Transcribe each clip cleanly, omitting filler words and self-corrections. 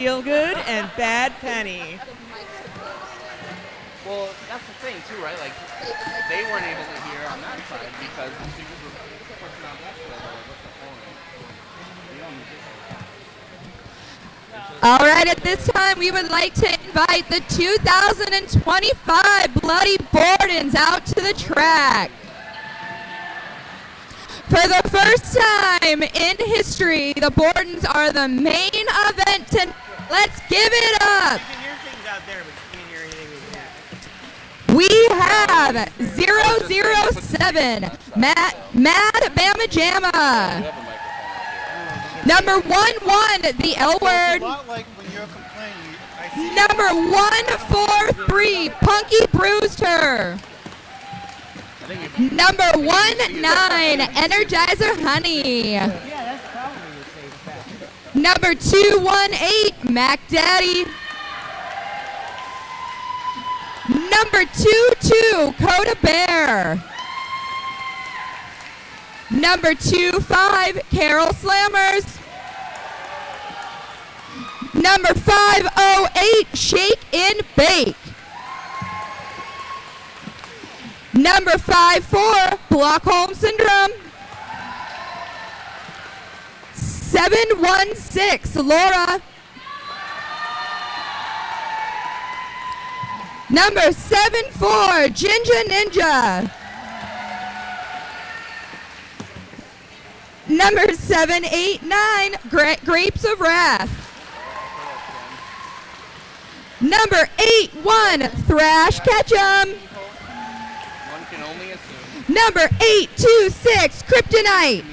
Feel Good and Bad Penny. Well, that's the thing too, right? Like, they weren't able to hear on that side because the speakers were pushing on that side. What's the point? We don't need this. All right, at this time, we would like to invite the 2025 Bloody Bordens out to the track. For the first time in history, the Bordens are the main event. Let's give it up. You can hear things out there, but you can't hear anything over here. We have 007, Mad Bama Jamma. Number 11, the L Word. Number 143, Punky Bruised Her. Number 19, Energizer Honey. Number 218, Mac Daddy. Number 22, Coda Bear. Number 25, Carol Slammers. Number 508, Shake and Bake. Number 54, Blockholm Syndrome. 716, Laura. Number 74, Ginger Ninja. Number 789, Grapes of Wrath. Number 81, Thrash Ketchum. One can only assume. Number 826, Kryptonite.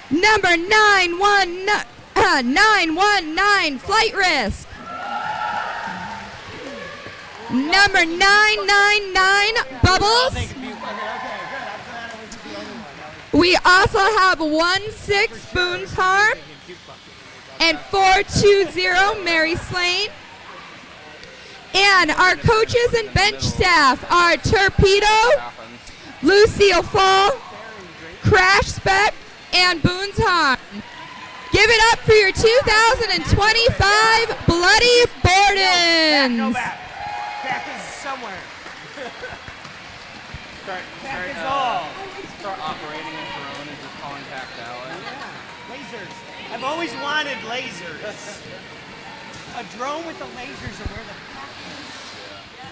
Number 919, Flight Risk. Number 999, Bubbles. We also have 16, Boone's Harp. And 420, Mary Slane. And our coaches and bench staff are Torpedo, Lucille Fall, Crash Spec, and Boone's Harp. Give it up for your 2025 Bloody Bordens. Back is somewhere. Start operating in drone and just calling packed out. Lasers. I've always wanted lasers. A drone with the lasers are where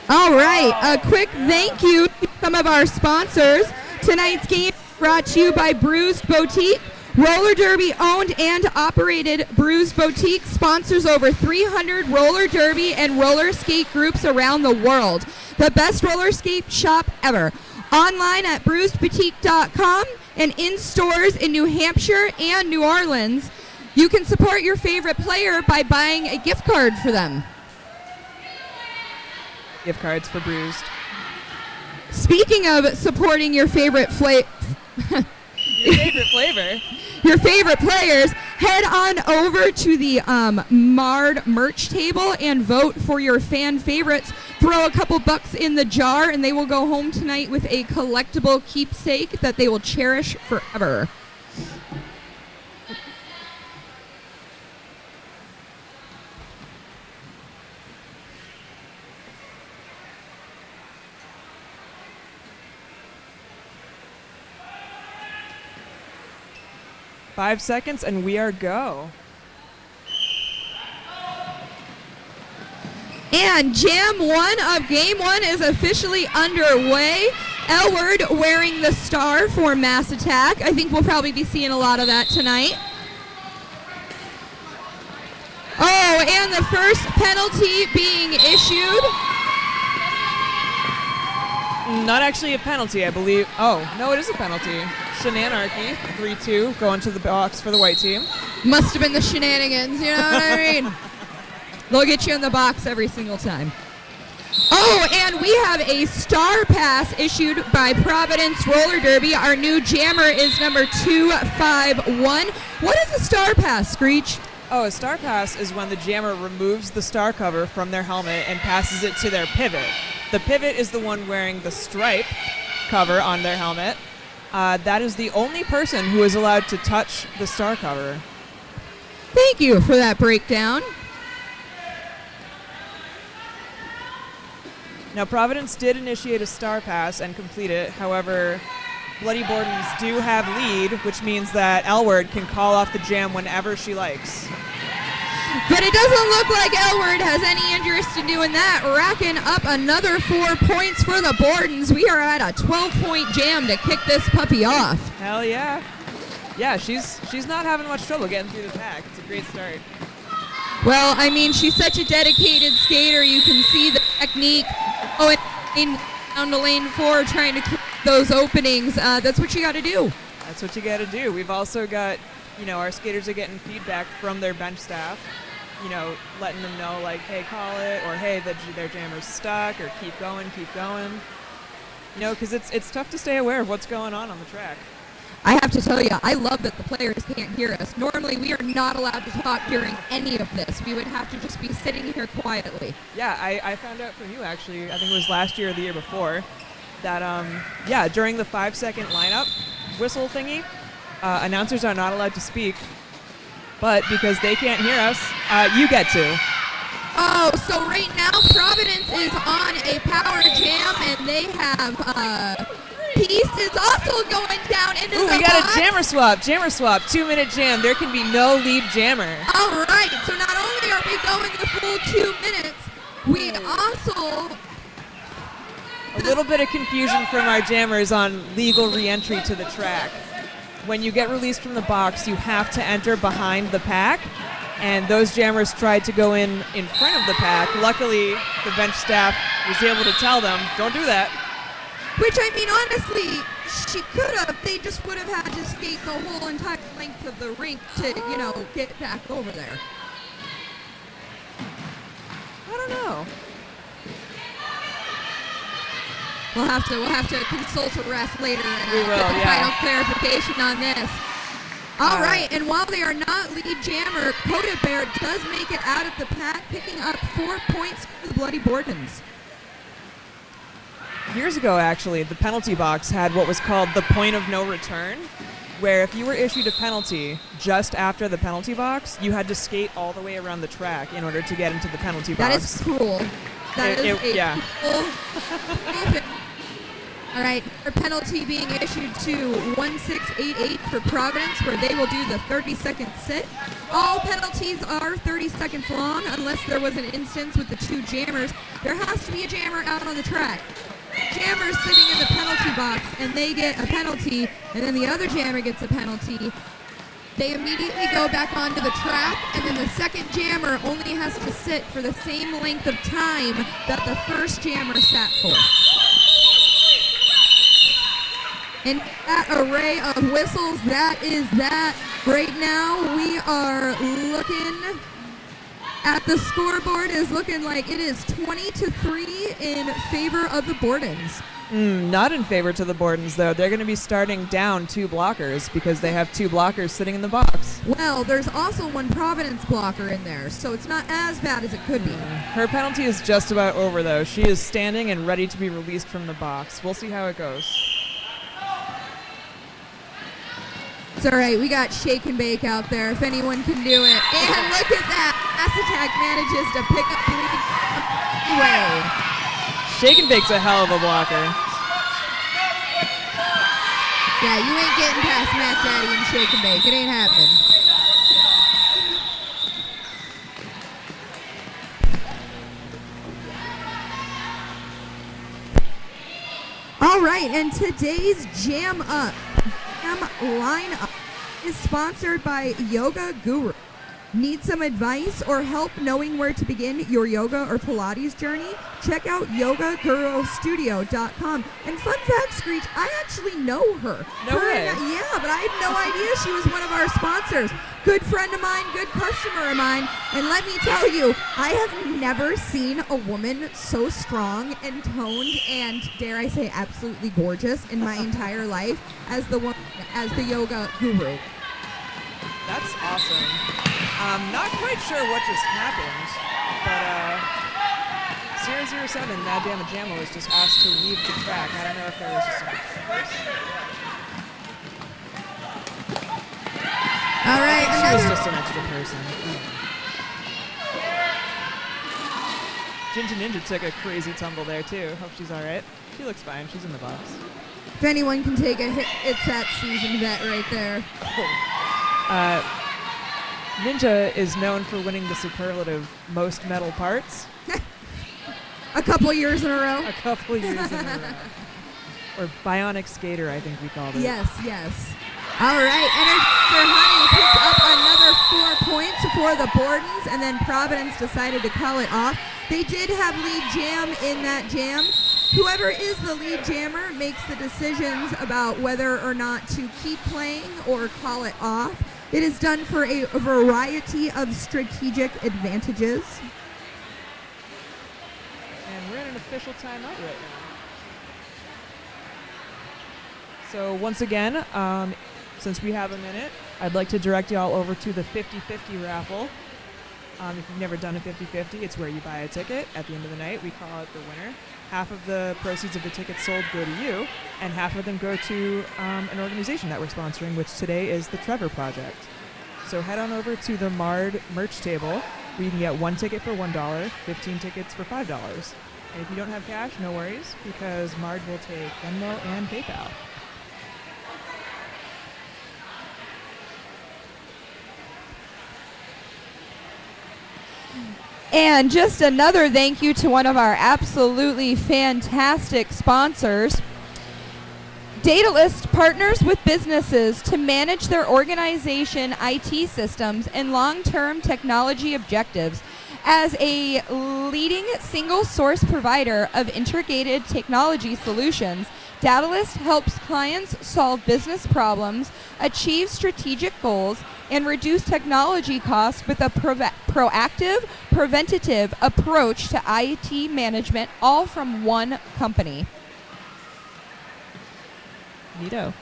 the All right, a quick thank you to some of our sponsors. Tonight's game brought to you by Bruised Boutique. Roller Derby owned and operated Bruised Boutique sponsors over 300 roller derby and roller skate groups around the world. The best roller skate shop ever. Online at bruisedboutique.com and in stores in New Hampshire and New Orleans. You can support your favorite player by buying a gift card for them. gift cards for Bruised. Speaking of supporting your favorite Your favorite flavor. your favorite players, head on over to the Mard merch table and vote for your fan favorites. Throw a couple bucks in the jar and they will go home tonight with a collectible keepsake that they will cherish forever. Five seconds and we are go. And Jam 1 of Game 1 is officially underway. Elward wearing the star for Mass Attack. I think we'll probably be seeing a lot of that tonight. Oh, and the first penalty being issued. Not actually a penalty, I believe. Oh, no, it is a penalty. Shenanarchy, 3-2, going to the box for the white team. Must have been the shenanigans, you know what I mean? They'll get you in the box every single time. Oh, and we have a star pass issued by Providence Roller Derby. Our new jammer is number 251. What is a star pass, Screech? Oh, a star pass is when the jammer removes the star cover from their helmet and passes it to their pivot. The pivot is the one wearing the stripe cover on their helmet. That is the only person who is allowed to touch the star cover. Thank you for that breakdown. Now, Providence did initiate a star pass and complete it. However, Bloody Bordens do have lead, which means that Elward can call off the jam whenever she likes. But it doesn't look like Elward has any interest in doing that. Racking up another 4 points for the Bordens. We are at a 12-point jam to kick this puppy off. Hell yeah. Yeah, she's not having much trouble getting through the pack. It's a great start. Well, I mean, she's such a dedicated skater. You can see the technique. Oh, and down to lane 4 trying to create those openings. That's what you got to do. That's what you got to do. We've also got, our skaters are getting feedback from their bench staff, letting them know, like, hey, call it, or hey, their jammer's stuck, or keep going. Because it's tough to stay aware of what's going on the track. I have to tell you, I love that the players can't hear us. Normally, we are not allowed to talk during any of this. We would have to just be sitting here quietly. Yeah, I found out from you, actually, I think it was last year or the year before, that, during the 5-second lineup whistle thingy, announcers are not allowed to speak, but because they can't hear us, you get to. Oh, so right now, Providence is on a power jam, and they have... Peace is also going down into the box. We got a jammer swap, 2-minute jam. There can be no lead jammer. All right, so not only are we going the full 2 minutes, we also... A little bit of confusion from our jammers on legal re-entry to the track. When you get released from the box, you have to enter behind the pack, and those jammers tried to go in front of the pack. Luckily, the bench staff was able to tell them, don't do that. Which, I mean, honestly, she could have. They just would have had to skate the whole entire length of the rink to, get back over there. I don't know. We'll have to consult a ref later and we will, get the yeah. final clarification on this. All right, and while they are not lead jammer, Coda Bear does make it out of the pack, picking up 4 points for the Bloody Bordens. Years ago, actually, the penalty box had what was called the point of no return, where if you were issued a penalty just after the penalty box, you had to skate all the way around the track in order to get into the penalty box. That is cruel. That is cruel. All right, our penalty being issued to 1688 for Providence, where they will do the 30-second sit. All penalties are 30 seconds long, unless there was an instance with the 2 jammers. There has to be a jammer out on the track. Jammer's sitting in the penalty box, and they get a penalty, and then the other jammer gets a penalty. They immediately go back onto the track, and then the second jammer only has to sit for the same length of time that the first jammer sat for. And that array of whistles, that is that. Right now, we are looking at the scoreboard. Is looking like it is 20-3 in favor of the Bordens. Not in favor to the Bordens, though. They're going to be starting down 2 blockers because they have 2 blockers sitting in the box. Well, there's also 1 Providence blocker in there, so it's not as bad as it could be. Her penalty is just about over, though. She is standing and ready to be released from the box. We'll see how it goes. It's all right. We got Shake and Bake out there if anyone can do it. And look at that. Mass Attack manages to pick up the lead anyway. Shake and Bake's a hell of a blocker. Yeah, you ain't getting past Matt Daddy and Shake and Bake. It ain't happening. All right, and today's Jam lineup is sponsored by Yoga Guru. Need some advice or help knowing where to begin your yoga or Pilates journey? Check out yogagurustudio.com. And fun fact, Screech, I actually know her. No way. Yeah, but I had no idea she was one of our sponsors. Good friend of mine, good customer of mine. And let me tell you, I have never seen a woman so strong and toned and, dare I say, absolutely gorgeous in my entire life as the Yoga Guru. That's awesome. Not quite sure what just happened, but 007, Mad Damn Jamma, was just asked to leave the track. I don't know if there was just some... All right, She was another. just an extra person. Ginger Ninja took a crazy tumble there too. Hope she's all right. She looks fine. She's in the box. If anyone can take a hit, it's that seasoned vet right there. Ninja is known for winning the superlative most metal parts A couple years in a row. a couple years in a row. Or Bionic Skater, I think we called it. Yes, yes. All right, Energizer Honey picked up another 4 points for the Bordens, and then Providence decided to call it off. They did have lead jam in that jam. Whoever is the lead jammer makes the decisions about whether or not to keep playing or call it off. It is done for a variety of strategic advantages. And we're in an official timeout right now. So once again, since we have a minute, I'd like to direct y'all over to the 50-50 raffle. If you've never done a 50-50, it's where you buy a ticket. At the end of the night, we call out the winner. Half of the proceeds of the tickets sold go to you, and half of them go to an organization that we're sponsoring, which today is the Trevor Project. So head on over to the Mard merch table, where you can get 1 ticket for $1, 15 tickets for $5. And if you don't have cash, no worries, because Mard will take Venmo and PayPal. And just another thank you to one of our absolutely fantastic sponsors. Datalist partners with businesses to manage their organization IT systems and long-term technology objectives. As a leading single source provider of integrated technology solutions, Datalist helps clients solve business problems, achieve strategic goals, and reduce technology costs with a proactive, preventative approach to IT management, all from one company. Neato.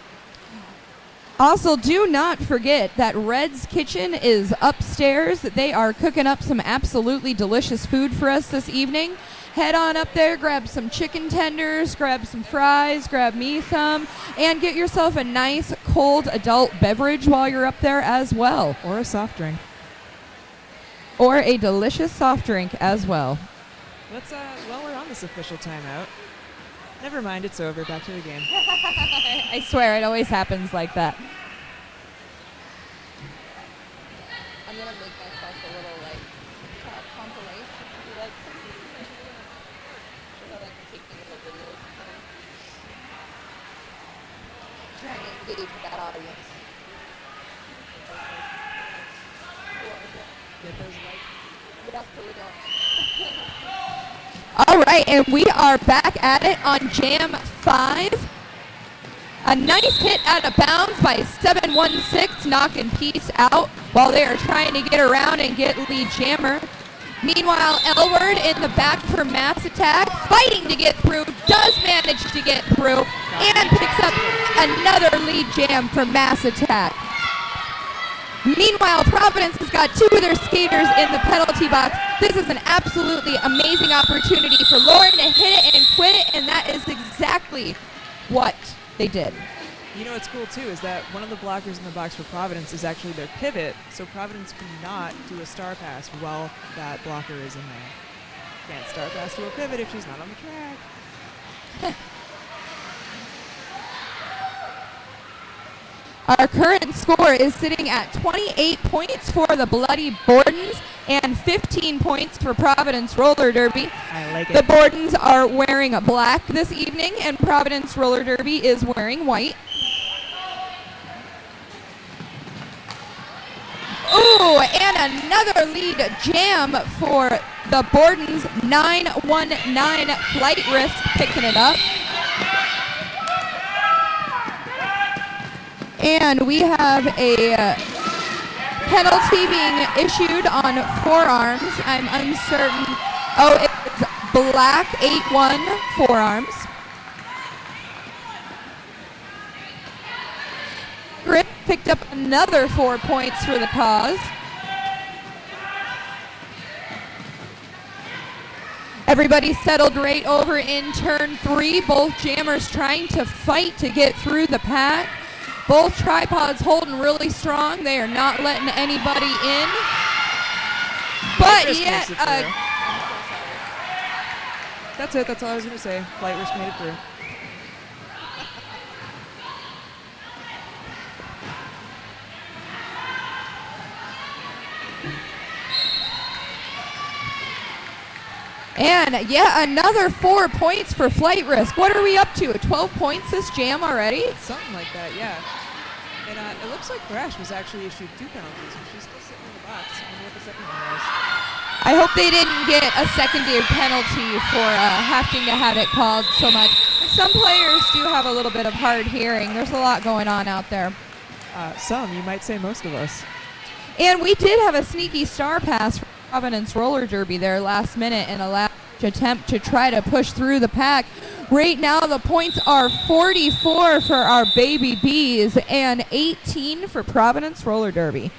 Also, do not forget that Red's Kitchen is upstairs. They are cooking up some absolutely delicious food for us this evening. Head on up there, grab some chicken tenders, grab some fries, grab me some, and get yourself a nice cold adult beverage while you're up there as well. Or a soft drink. Or a delicious soft drink as well. Let's, while we're on this official timeout, never mind, it's over. Back to the game. I swear, it always happens like that. I'm going to make myself a little, compilation. So that I can take these little videos. Try and engage with that audience. Get those likes. Yes, here we go. All right, and we are back at it on Jam 5. A nice hit out of bounds by 716, knocking Peace out while they are trying to get around and get lead jammer. Meanwhile, Elward in the back for Mass Attack, fighting to get through, does manage to get through, and picks up another lead jam for Mass Attack. Meanwhile, Providence has got 2 of their skaters in the penalty box. This is an absolutely amazing opportunity for Lauren to hit it and quit it, and that is exactly what they did. You know what's cool too is that one of the blockers in the box for Providence is actually their pivot, so Providence cannot do a star pass while that blocker is in there. Can't star pass to a pivot if she's not on the track. Our current score is sitting at 28 points for the Bloody Bordens and 15 points for Providence Roller Derby. I like The it. Bordens are wearing black this evening, and Providence Roller Derby is wearing white. Ooh, and another lead jam for the Bordens. 919 Flight Risk picking it up. And we have a penalty being issued on forearms. I'm uncertain. Oh, it's black 8-1 forearms. Grip picked up another 4 points for the cause. Everybody settled right over in turn 3. Both jammers trying to fight to get through the pack. Both tripods holding really strong. They are not letting anybody in. But Risk yet, makes it through. That's it. That's all I was going to say. Flight Risk made it through. and yet another 4 points for Flight Risk. What are we up to? 12 points this jam already? Something like that, yeah. And it looks like Thrash was actually issued 2 penalties, and she's still sitting in the box. I wonder what the second one was. I hope they didn't get a secondary penalty for having to have it called so much. Some players do have a little bit of hard hearing. There's a lot going on out there. Some, you might say most of us. And we did have a sneaky star pass from Providence roller derby there last minute in a last attempt to try to push through the pack. Right now the points are 44 for our Baby Bees and 18 for Providence roller derby. And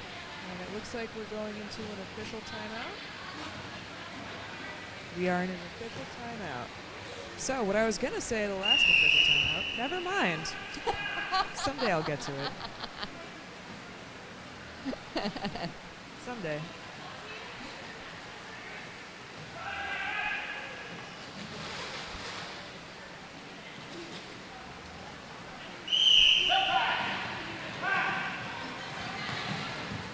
it looks like we're going into an official timeout. We are in an official timeout. So what I was going to say the last official timeout, never mind. Someday I'll get to it. Someday.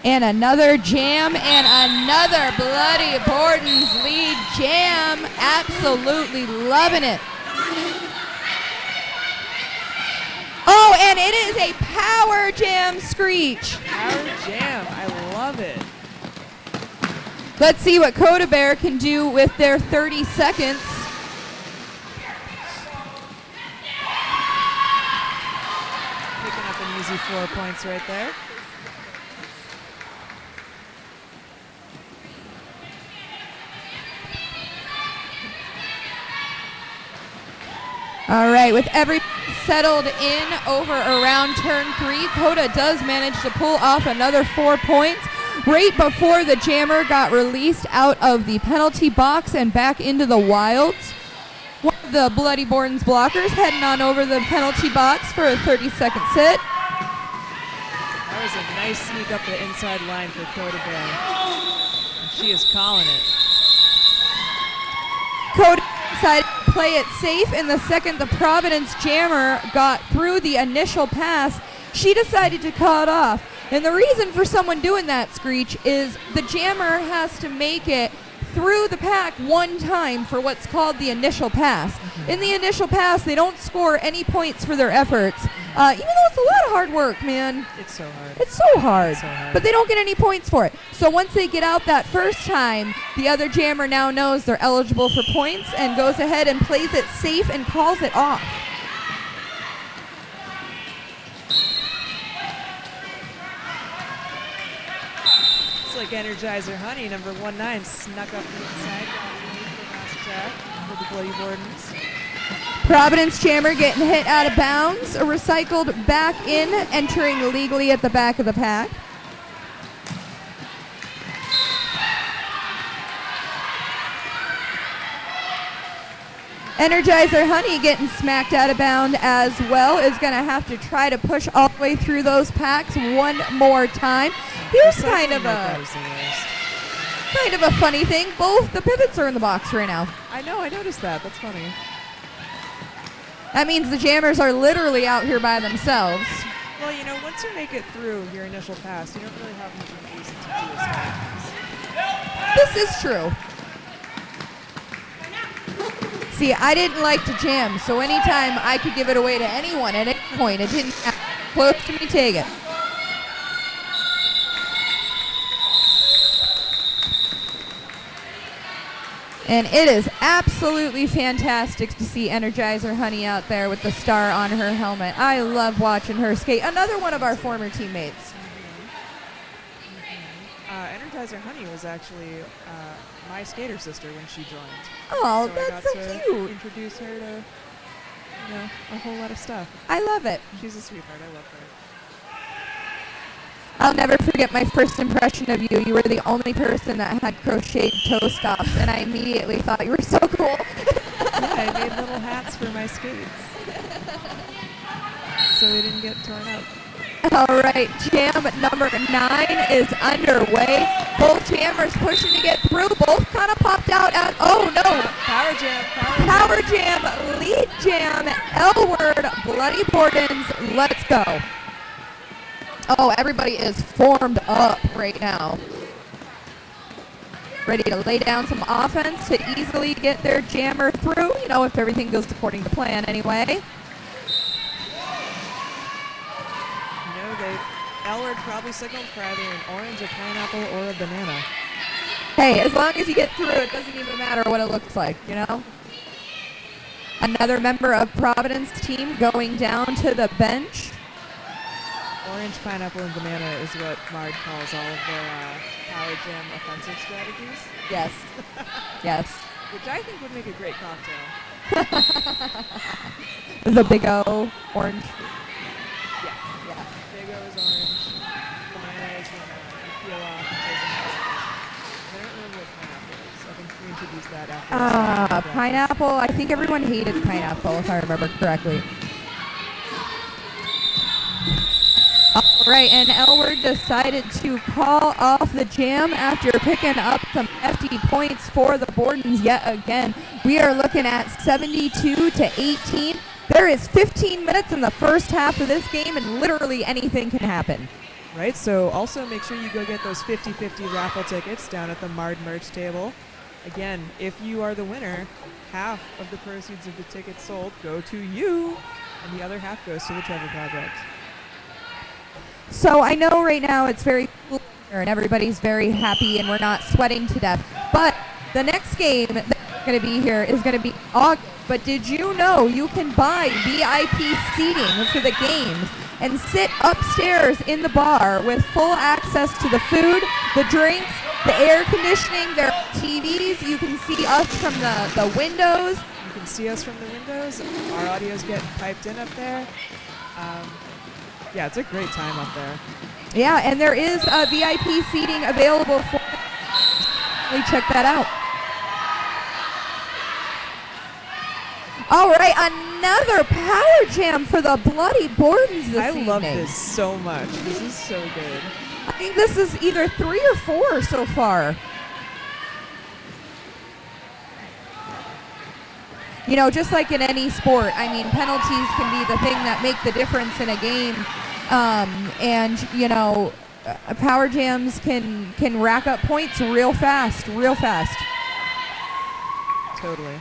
And another jam and another bloody Bordens lead jam. Absolutely loving it. Oh, and it is a power jam screech. Power jam. I love it. Let's see what Coda Bear can do with their 30 seconds. Picking up an easy 4 points right there. All right, with every settled in over around turn 3, Coda does manage to pull off another 4 points right before the jammer got released out of the penalty box and back into the wilds. One of the Bloody Bordens blockers heading on over the penalty box for a 30-second sit. That was a nice sneak up the inside line for Coda Bear. And she is calling it. Coda decided to play it safe, and the second the Providence jammer got through the initial pass, she decided to cut off. And the reason for someone doing that, Screech, is the jammer has to make it through the pack one time for what's called the initial pass. In the initial pass, they don't score any points for their efforts, even though it's a lot of hard work, man. It's so hard. It's so hard. It's so hard. But they don't get any points for it. So once they get out that first time, the other jammer now knows they're eligible for points and goes ahead and plays it safe and calls it off. It's like Energizer Honey, number 19, snuck up the inside, got for the Bloody Bordens. Providence jammer getting hit out of bounds, recycled back in, entering legally at the back of the pack. Energizer Honey getting smacked out of bound as well, is going to have to try to push all the way through those packs one more time. Here's kind of a funny thing. Both the pivots are in the box right now. I know, I noticed that. That's funny. That means the jammers are literally out here by themselves. Well, you know, once you make it through your initial pass, you don't really have much of a reason to do This is true. See, I didn't like to jam, so anytime I could give it away to anyone at any point, it didn't have close to me, take it. And it is absolutely fantastic to see Energizer Honey out there with the star on her helmet. I love watching her skate. Another one of our former teammates. Energizer Honey was actually my skater sister when she joined. Oh, so that's so I got cute. to introduce her to, you know, a whole lot of stuff. I love it. She's a sweetheart. I love her. I'll never forget my first impression of you. You were the only person that had crocheted toe stops, and I immediately thought you were so cool. Yeah, I made little hats for my skates, so they didn't get torn up. All right, jam number 9 is underway. Both jammers pushing to get through. Both kind of popped out at, oh no. Power jam. Power jam, lead jam, L-word, Bloody Bordens, let's go. Oh, everybody is formed up right now. Ready to lay down some offense to easily get their jammer through, you know, if everything goes according to plan anyway. L-word probably signaled for either an orange, a pineapple, or a banana. Hey, as long as you get through, it doesn't even matter what it looks like, you know? Another member of Providence team going down to the bench. Orange, pineapple, and banana is what Mard calls all of their power jam offensive strategies. Yes. Yes. Which I think would make a great cocktail. The Big O orange. Yeah. Big O is orange. Banana is when you peel off and take it out. I don't remember what pineapple is. I think we introduced that after. Pineapple. I think everyone hated pineapple, if I remember correctly. All right, and L-word decided to call off the jam after picking up some hefty points for the Bordens yet again. We are looking at 72-18. There is 15 minutes in the first half of this game, and literally anything can happen. Right, so also make sure you go get those 50-50 raffle tickets down at the Mard merch table. Again, if you are the winner, half of the proceeds of the tickets sold go to you, and the other half goes to the Trevor Project. So I know right now it's very cool here and everybody's very happy and we're not sweating to death. But the next game that's going to be here is going to be August. But did you know you can buy VIP seating for the games and sit upstairs in the bar with full access to the food, the drinks, the air conditioning, there are TVs. You can see us from the windows. You can see us from the windows. Our audio's getting piped in up there. Yeah, it's a great time up there. Yeah, and there is VIP seating available for. Check that out. All right, another power jam for the Bloody Bordens this evening. I love this so much. This is so good. I think this is either 3 or 4 so far. You know, just like in any sport, I mean, penalties can be the thing that make the difference in a game. And, you know, power jams can rack up points real fast. Totally.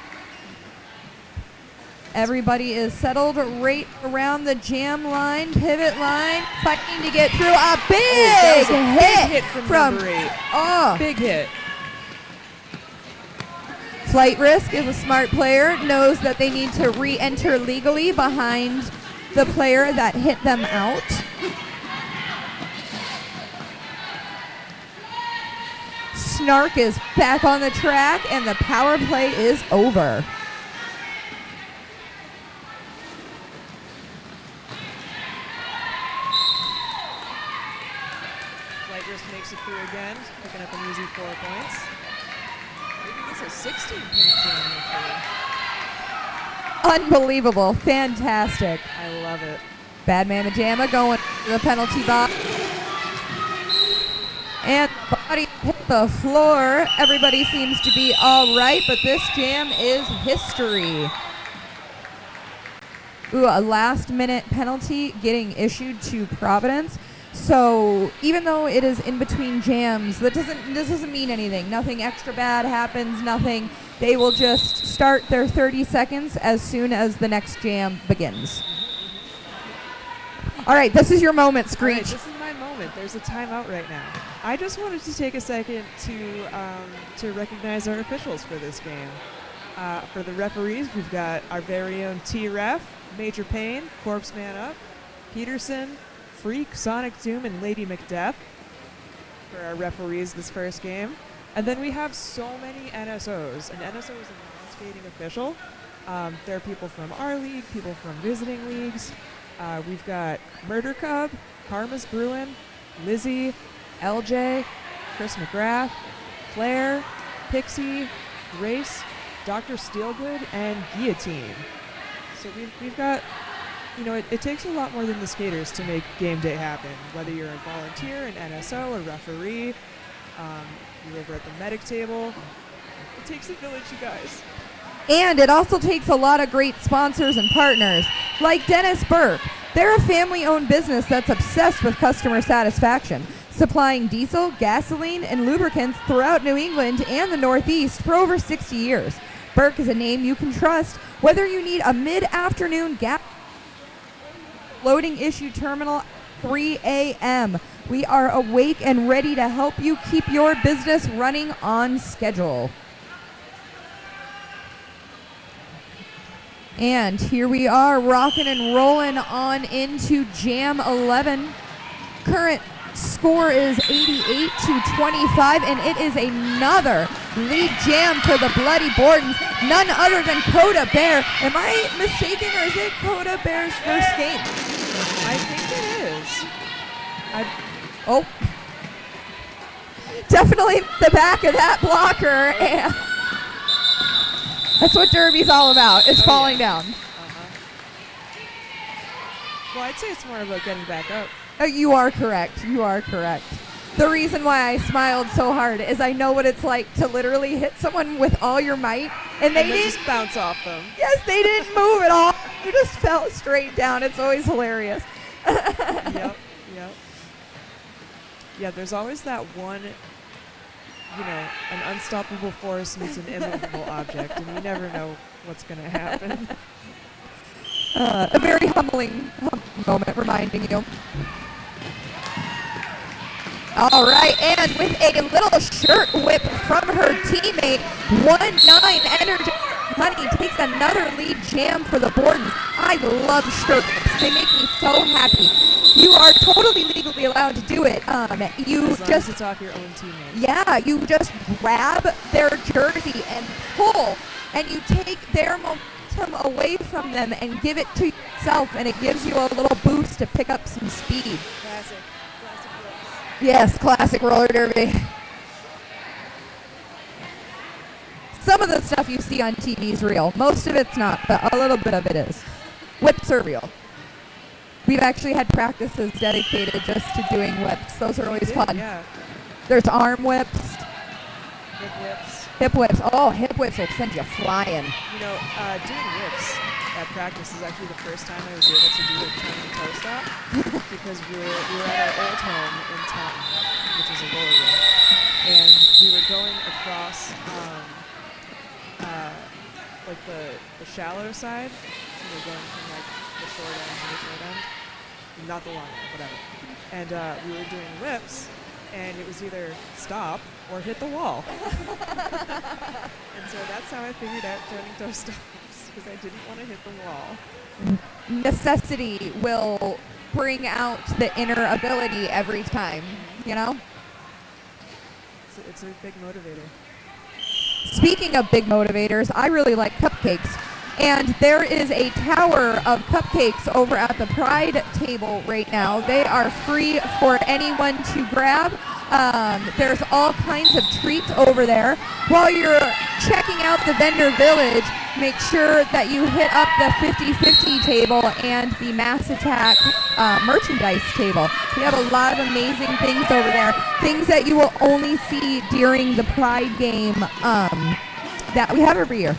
Everybody is settled right around the jam line, pivot line, fighting to get through a big hit from number 8. Oh, big hit. Flight Risk is a smart player, knows that they need to re-enter legally behind the player that hit them out. Snark is back on the track and the power play is over. Flight Risk makes it through again, picking up an easy 4 points. Maybe this is a 16-point jam. Unbelievable. Fantastic. I love it. Bad Mama Jamma going to the penalty box. And body hit the floor. Everybody seems to be all right, but this jam is history. Ooh, a last-minute penalty getting issued to Providence. So even though it is in between jams, this doesn't mean anything. Nothing extra bad happens, nothing. They will just start their 30 seconds as soon as the next jam begins. All right, this is your moment, Screech. Right, this is my moment. There's a timeout right now. I just wanted to take a second to recognize our officials for this game. For the referees, we've got our very own T-Ref, Major Payne, Corpse Man Up, Peterson, Freak, Sonic Doom, and Lady Macduff for our referees this first game. And then we have so many NSOs. An NSO is a non-skating official. There are people from our league, people from visiting leagues. We've got Murder Cub, Karma's Bruin, Lizzie, LJ, Chris McGrath, Claire, Pixie, Grace, Dr. Steelgood, and Guillotine. So we've got it takes a lot more than the skaters to make game day happen. Whether you're a volunteer, an NSO, a referee, you're over at the medic table. It takes a village, you guys. And it also takes a lot of great sponsors and partners, like Dennis Burke. They're a family-owned business that's obsessed with customer satisfaction, supplying diesel, gasoline, and lubricants throughout New England and the Northeast for over 60 years. Burke is a name you can trust, whether you need a mid-afternoon gas loading issue terminal at 3 a.m. We are awake and ready to help you keep your business running on schedule. And here we are, rocking and rolling on into Jam 11. Current score is 88-25, and it is another lead jam for the Bloody Bordens, none other than Coda Bear. Am I mistaken, or is it Coda Bear's first game? I think it is. Oh. Definitely the back of that blocker. And that's what Derby's all about, is falling down. Well, I'd say it's more about getting back up. You are correct. You are correct. The reason why I smiled so hard is I know what it's like to literally hit someone with all your might, and they didn't just bounce off them. Yes, they didn't move at all. You just fell straight down. It's always hilarious. Yep. Yeah, there's always that one, an unstoppable force meets an immovable object, and you never know what's going to happen. A very humbling moment, reminding you. All right, and with a little shirt whip from her teammate, 1-9 Energy Honey takes another lead jam for the Bordens. I love shirt whips. They make me so happy. You are totally legally allowed to do it. You as long just as it's off your own teammate. Yeah, you just grab their jersey and pull, and you take their momentum away from them and give it to yourself, and it gives you a little boost to pick up some speed. Classic. Yes, classic roller derby. Some of the stuff you see on TV is real. Most of it's not, but a little bit of it is. Whips are real. We've actually had practices dedicated just to doing whips. Those are always fun. Yeah. There's arm whips. Hip whips. Hip whips. Oh, hip whips will send you flying. Doing whips at practice is actually the first time I was able to do a turn and toe stop because we were at our old home in town, which is a roller rink, and we were going across the shallow side. We were going from the short end to the short end, not the long end, whatever. And we were doing whips, and it was either stop or hit the wall. And so that's how I figured out turning toe stops, because I didn't want to hit the wall. Necessity will bring out the inner ability every time, It's a big motivator. Speaking of big motivators, I really like cupcakes. And there is a tower of cupcakes over at the Pride table right now. They are free for anyone to grab. There's all kinds of treats over there. While you're checking out the vendor village, make sure that you hit up the 50-50 table and the Mass Attack merchandise table. We have a lot of amazing things over there, things that you will only see during the Pride game that we have every year.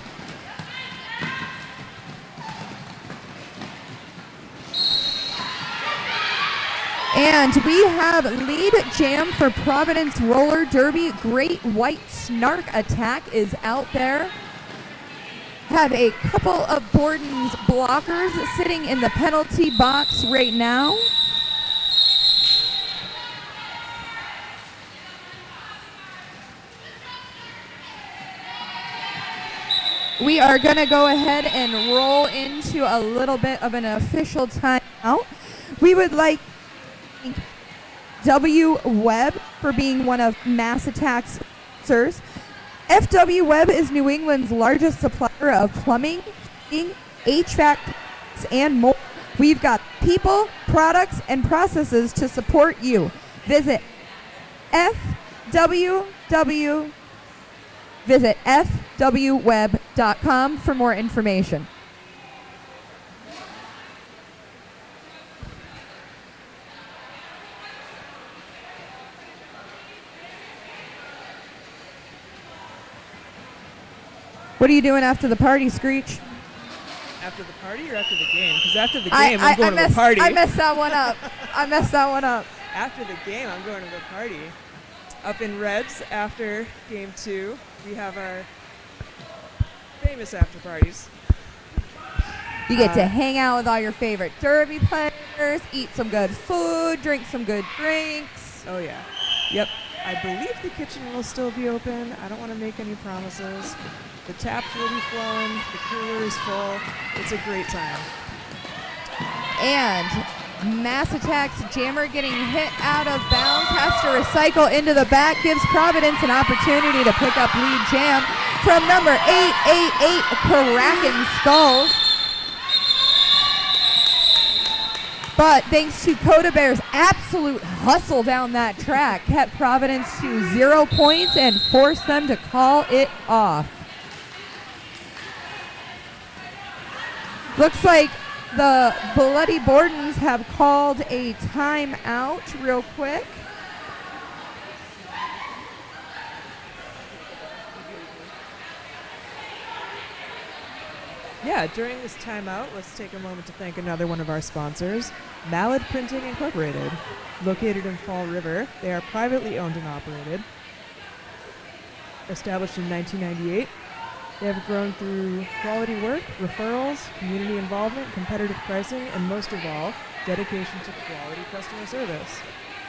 And we have lead jam for Providence Roller Derby. Great White Snark Attack is out there. Have a couple of Bordens blockers sitting in the penalty box right now. We are going to go ahead and roll into a little bit of an official timeout. We would like W. Webb for being one of Mass Attack's sponsors. FW Webb is New England's largest supplier of plumbing, heating, HVAC, and more. We've got people, products, and processes to support you. Visit fwweb.com for more information. What are you doing after the party, Screech? After the party or after the game? Because after the game, I'm going to the party. I messed that one up. After the game, I'm going to the party. Up in Reds, after game 2, we have our famous after parties. You get to hang out with all your favorite Derby players, eat some good food, drink some good drinks. Oh, yeah. Yep. I believe the kitchen will still be open. I don't want to make any promises. The taps will be flowing. The cooler is full. It's a great time. And Mass Attack's jammer getting hit out of bounds, has to recycle into the back, gives Providence an opportunity to pick up lead jam from number 888, Kraken Skulls. But thanks to Coda Bear's absolute hustle down that track, kept Providence to 0 points and forced them to call it off. Looks like the Bloody Bordens have called a timeout real quick. Yeah, during this timeout, let's take a moment to thank another one of our sponsors, Mallard Printing Incorporated. Located in Fall River, they are privately owned and operated. Established in 1998, they have grown through quality work, referrals, community involvement, competitive pricing, and most of all, dedication to quality customer service.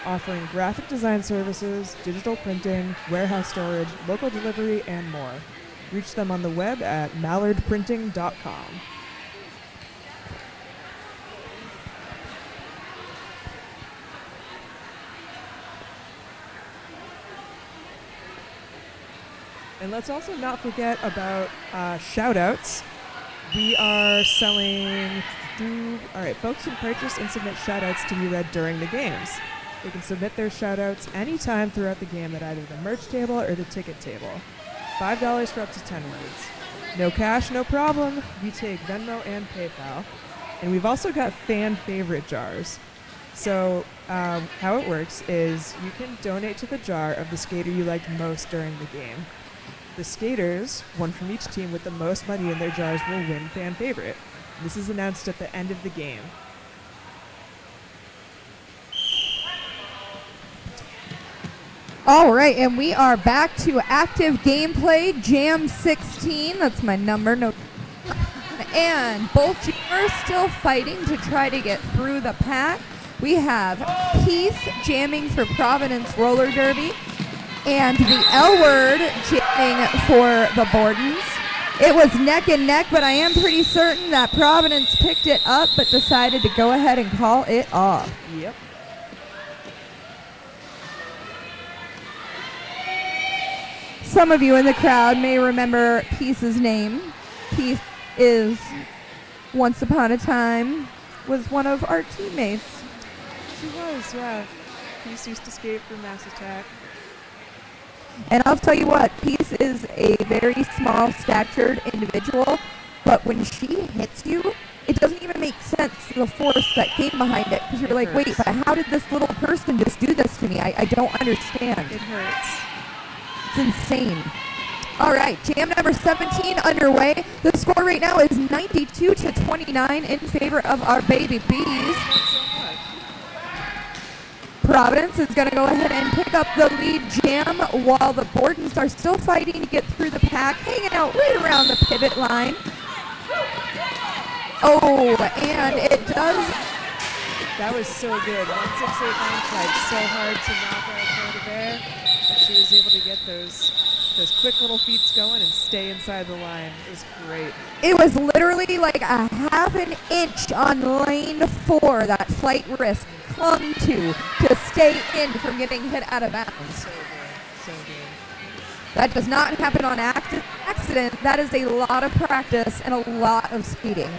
Offering graphic design services, digital printing, warehouse storage, local delivery, and more. Reach them on the web at mallardprinting.com. And let's also not forget about shout-outs. We are selling all right, folks can purchase and submit shout-outs to be read during the games. They can submit their shout-outs anytime throughout the game at either the merch table or the ticket table. $5 for up to 10 words. No cash, no problem. We take Venmo and PayPal. And we've also got fan favorite jars. So how it works is you can donate to the jar of the skater you liked most during the game. The skaters, one from each team with the most money in their jars, will win fan favorite. This is announced at the end of the game. All right, and we are back to active gameplay, Jam 16. That's my number. No. And both jammers still fighting to try to get through the pack. We have Peace jamming for Providence Roller Derby and the L Word jamming for the Bordens. It was neck and neck, but I am pretty certain that Providence picked it up but decided to go ahead and call it off. Yep. Some of you in the crowd may remember Peace's name. Peace is, once upon a time, was one of our teammates. She was, yeah. Peace used to skate for Mass Attack. And I'll tell you what, Peace is a very small statured individual, but when she hits you, it doesn't even make sense, the force that came behind it. Because you're like, wait, but how did this little person just do this to me? I don't understand. It hurts. It's insane. All right, jam number 17 underway. The score right now is 92-29 in favor of our baby bees. Providence is going to go ahead and pick up the lead jam while the Bordens are still fighting to get through the pack, hanging out right around the pivot line. Oh, and it does. That was so good. 1689 tried so hard to knock out Coda Bear, but she was able to get those quick little feet going and stay inside the line. It was great. It was literally like a half an inch on lane 4 that flight risk clung to stay in from getting hit out of bounds. So good. So good. That does not happen on accident. That is a lot of practice and a lot of speeding.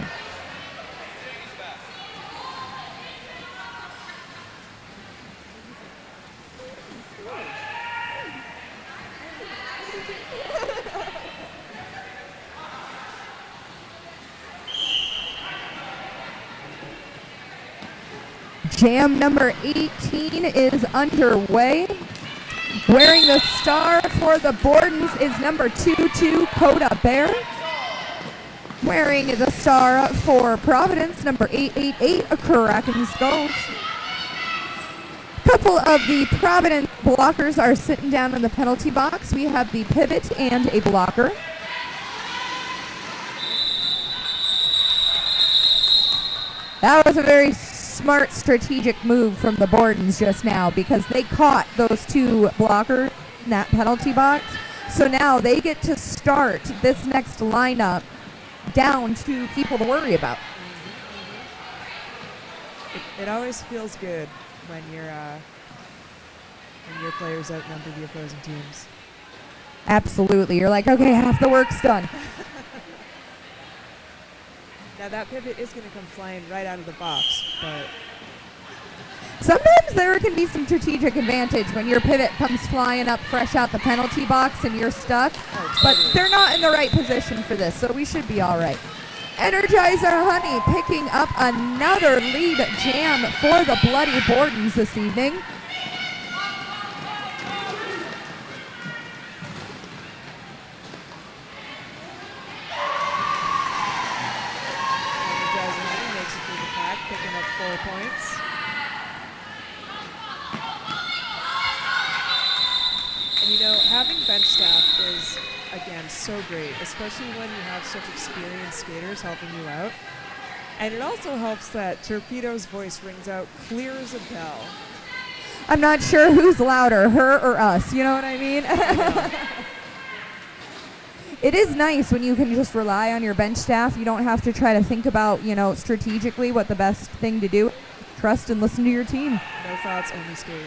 Jam number 18 is underway. Wearing the star for the Bordens is number 22, Coda Bear. Wearing the star for Providence, number 888, Kraken Skulls. Couple of the Providence blockers are sitting down in the penalty box. We have the pivot and a blocker. That was a very smart strategic move from the Bordens just now because they caught those two blockers in that penalty box. So now they get to start this next lineup down to people to worry about. It always feels good when your players outnumber the opposing teams. Absolutely. You're like, okay, half the work's done. Now that pivot is going to come flying right out of the box, but sometimes there can be some strategic advantage when your pivot comes flying up fresh out the penalty box and you're stuck. totally. But they're not in the right position for this, so we should be all right. Energizer Honey picking up another lead jam for the Bloody Bordens this evening. Energizer Honey makes it through the pack, picking up 4 points. And you know, having bench staff is, again, so great, especially when you have such experienced skaters helping you out. And it also helps that Torpedo's voice rings out clear as a bell. I'm not sure who's louder, her or us, you know what I mean? It is nice when you can just rely on your bench staff. You don't have to try to think about, strategically what the best thing to do. Trust and listen to your team. No thoughts, only skate.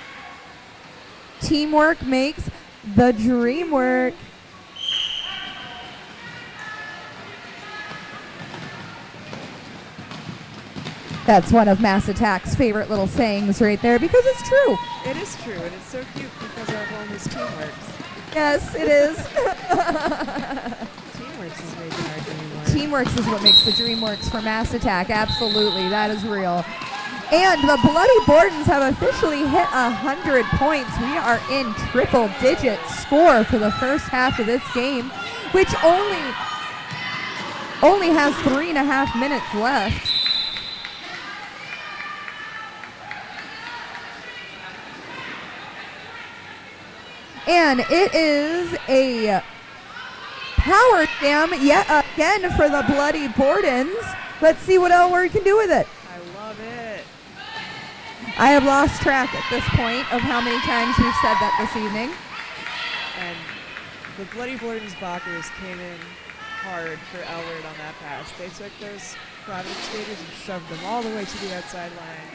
Teamwork makes the dream work. That's one of Mass Attack's favorite little sayings right there because it's true. It is true, and it's so cute because our home is Teamworks. Yes, it is. Teamworks is making our dream work. Teamworks is what makes the dream works for Mass Attack. Absolutely, that is real. And the Bloody Bordens have officially hit 100 points. We are in triple-digit score for the first half of this game, which only has 3.5 minutes left. And it is a power jam yet again for the Bloody Bordens. Let's see what Elward can do with it. I love it. I have lost track at this point of how many times we've said that this evening. And the Bloody Bordens blockers came in hard for Elward on that pass. They took those Providence skaters and shoved them all the way to the outside line,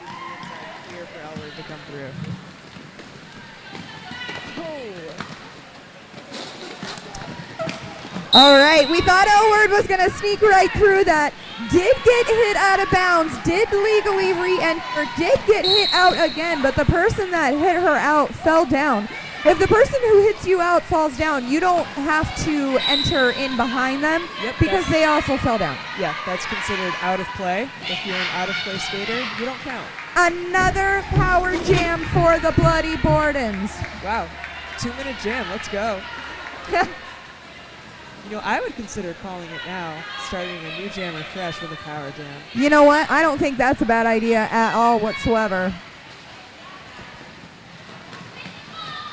leaving the inside clear for Elward to come through. All right, we thought Elward was going to sneak right through that. Did get hit out of bounds, did legally re-enter, did get hit out again, but the person that hit her out fell down. If the person who hits you out falls down, you don't have to enter in behind them because they also fell down. Yeah, that's considered out of play. If you're an out of play skater, you don't count. Another power jam for the Bloody Bordens. Wow, 2-minute jam, let's go. I would consider calling it now, starting a new jam fresh with a power jam. You know what? I don't think that's a bad idea at all whatsoever.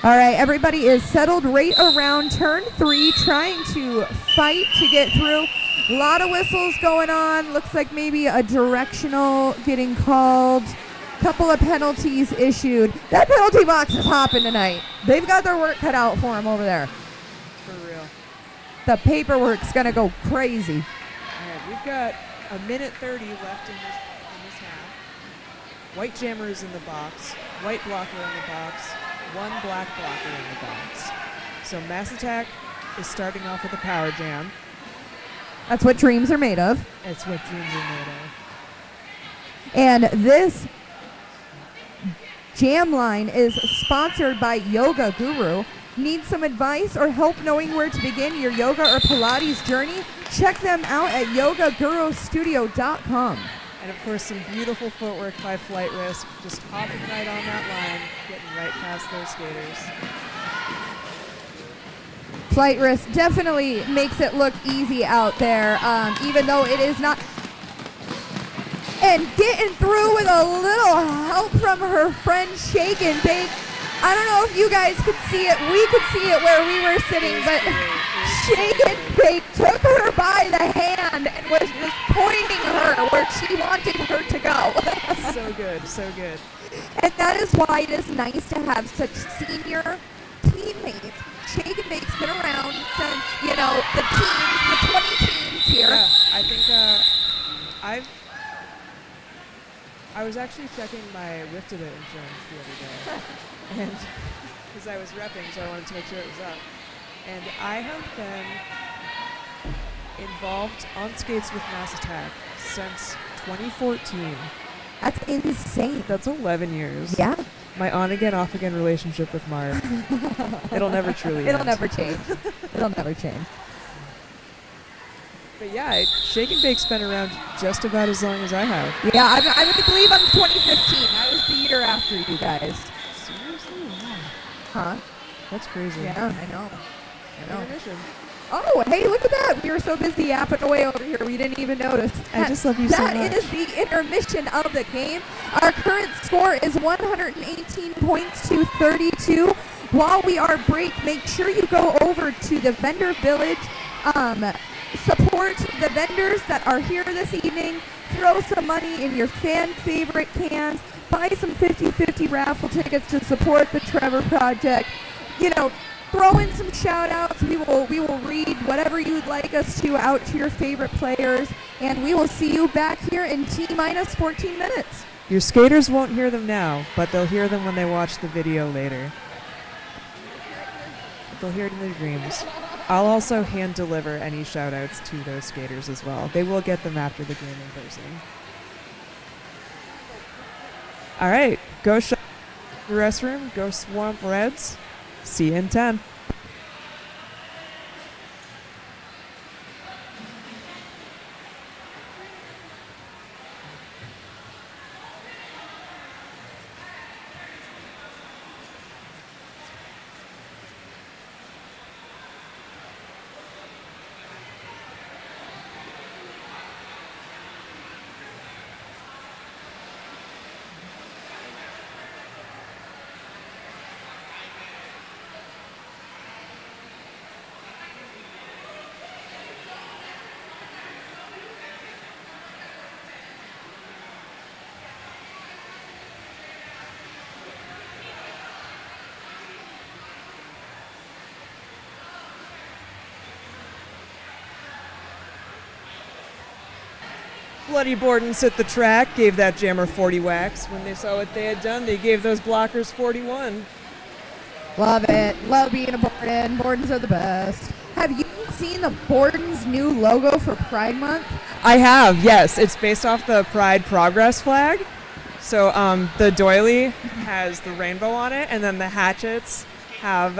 All right, everybody is settled right around turn 3, trying to fight to get through. A lot of whistles going on. Looks like maybe a directional getting called. Couple of penalties issued. That penalty box is hopping tonight. They've got their work cut out for them over there. For real. The paperwork's going to go crazy. All right, we've got 1:30 left in this half. White jammer is in the box. White blocker in the box. One black blocker in the box. So Mass Attack is starting off with a power jam. That's what dreams are made of. That's what dreams are made of. And this jam line is sponsored by Yoga Guru. Need some advice or help knowing where to begin your yoga or Pilates journey? Check them out at yogagurustudio.com. And of course, some beautiful footwork by Flight Risk, just hopping right on that line, getting right past those skaters. Flight Risk definitely makes it look easy out there, even though it is not. And getting through with a little help from her friend Shake and Bake. I don't know if you guys could see it. We could see it where we were sitting, but Shake and Bake took her by the hand and was just pointing her where she wanted her to go. So good, so good. And that is why it is nice to have such senior teammates. Shake and Bake's been around since, you know, the 20 teams here. Yeah, I think I was actually checking my WIFTA insurance the other day, and because I was repping, so I wanted to make sure it was up. And I have been involved on skates with Mass Attack since 2014. That's insane. That's 11 years. Yeah. My on-again, off-again relationship with Marv. It'll never truly It'll end. never change. It'll never change. But yeah, Shake and Bake's been around just about as long as I have. Yeah, I believe I'm 2015. I was the year after you guys. Seriously? Wow. Huh? That's crazy. Yeah, I know. Intermission. Oh, hey, look at that. We were so busy yapping away over here, we didn't even notice. I just love you so much. That is the intermission of the game. Our current score is 118 points to 32. While we are break, make sure you go over to the vendor village. Support the vendors that are here this evening. Throw some money in your fan favorite cans. Buy some 50-50 raffle tickets to support the Trevor Project. You know, throw in some shout outs. We will read whatever you'd like us to out to your favorite players. And we will see you back here in T-minus 14 minutes. Your skaters won't hear them now, but they'll hear them when they watch the video later. They'll hear it in their dreams. I'll also hand deliver any shout outs to those skaters as well. They will get them after the game in person. All right, go shop the restroom, go Swamp Reds. See you in 10. Bloody Bordens hit the track, gave that jammer 40 whacks. When they saw what they had done, they gave those blockers 41. Love it. Love being a Borden. Bordens are the best. Have you seen the Borden's new logo for Pride Month? I have, yes. It's based off the Pride Progress flag. So the doily has the rainbow on it, and then the hatchets have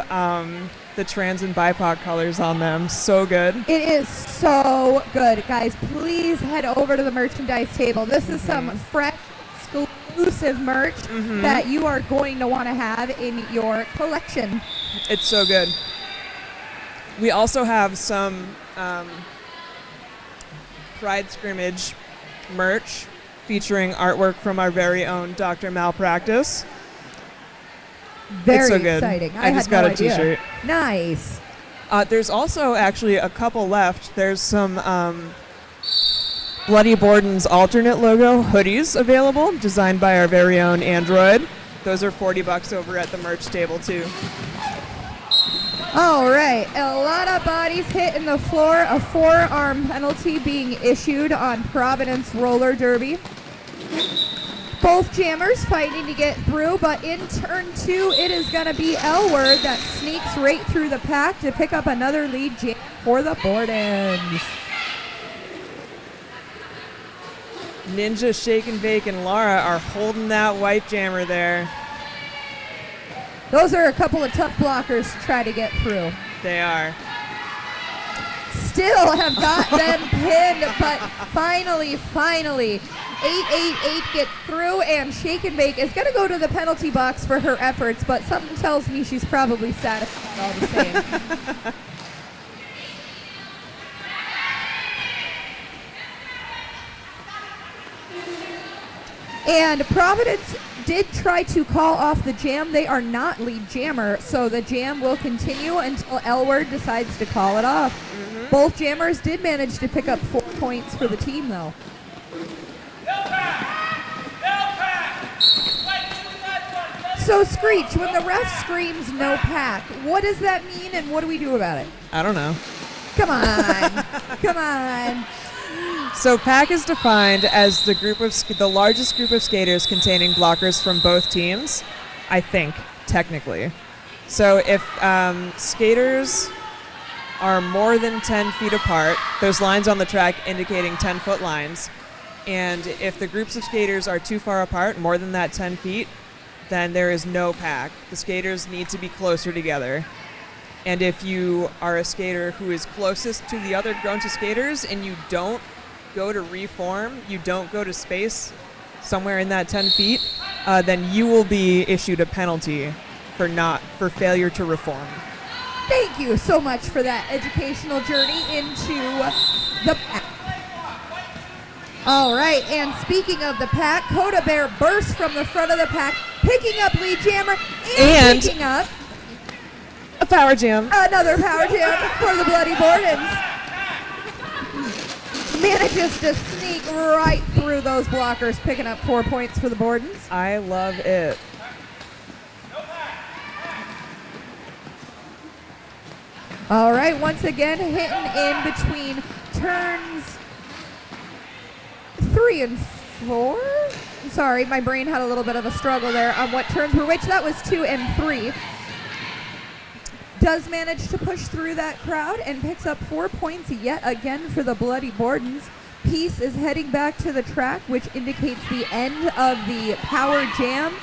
the trans and BIPOC colors on them. So good. It is so good. Guys, please head over to the merchandise table. This is some fresh, exclusive merch that you are going to want to have in your collection. It's so good. We also have some Pride Scrimmage merch featuring artwork from our very own Dr. Malpractice. Very it's so good. exciting. I just got no a idea. t-shirt. Nice. There's also actually a couple left. There's some Bloody Borden's alternate logo hoodies available, designed by our very own Android. Those are $40 over at the merch table too. All right, a lot of bodies hitting the floor, a forearm penalty being issued on Providence roller derby. Both jammers fighting to get through, but in turn 2, it is going to be Elward that sneaks right through the pack to pick up another lead jam for the Bordens. Ninja, Shake and Bake, and Laura are holding that white jammer there. Those are a couple of tough blockers to try to get through. They are. still have got them pinned, but finally, 888 gets through, and Shake and Bake is going to go to the penalty box for her efforts, but something tells me she's probably satisfied all the same. And Providence did try to call off the jam. They are not lead jammer, so the jam will continue until Elward decides to call it off. Both jammers did manage to pick up 4 points for the team, though. So, Screech, when the ref screams no pack, what does that mean and what do we do about it? I don't know. Come on. Come on. So pack is defined as the largest group of skaters containing blockers from both teams, I think, technically. So if skaters are more than 10 feet apart, there's lines on the track indicating 10-foot lines. And if the groups of skaters are too far apart, more than that 10 feet, then there is no pack. The skaters need to be closer together. And if you are a skater who is closest to the other bunch of skaters and you don't go to reform, you don't go to space somewhere in that 10 feet, then you will be issued a penalty for failure to reform. Thank you so much for that educational journey into the pack. All right, and speaking of the pack, Coda Bear bursts from the front of the pack, picking up lead jammer and picking up a power jam. Another power jam for the Bloody Bordens. Manages to sneak right through those blockers, picking up 4 points for the Bordens. I love it. All right, once again, hitting in between turns 3 and 4. Sorry, my brain had a little bit of a struggle there on what turns were which. That was 2 and 3. Does manage to push through that crowd and picks up 4 points yet again for the Bloody Bordens. Peace is heading back to the track, which indicates the end of the power jam,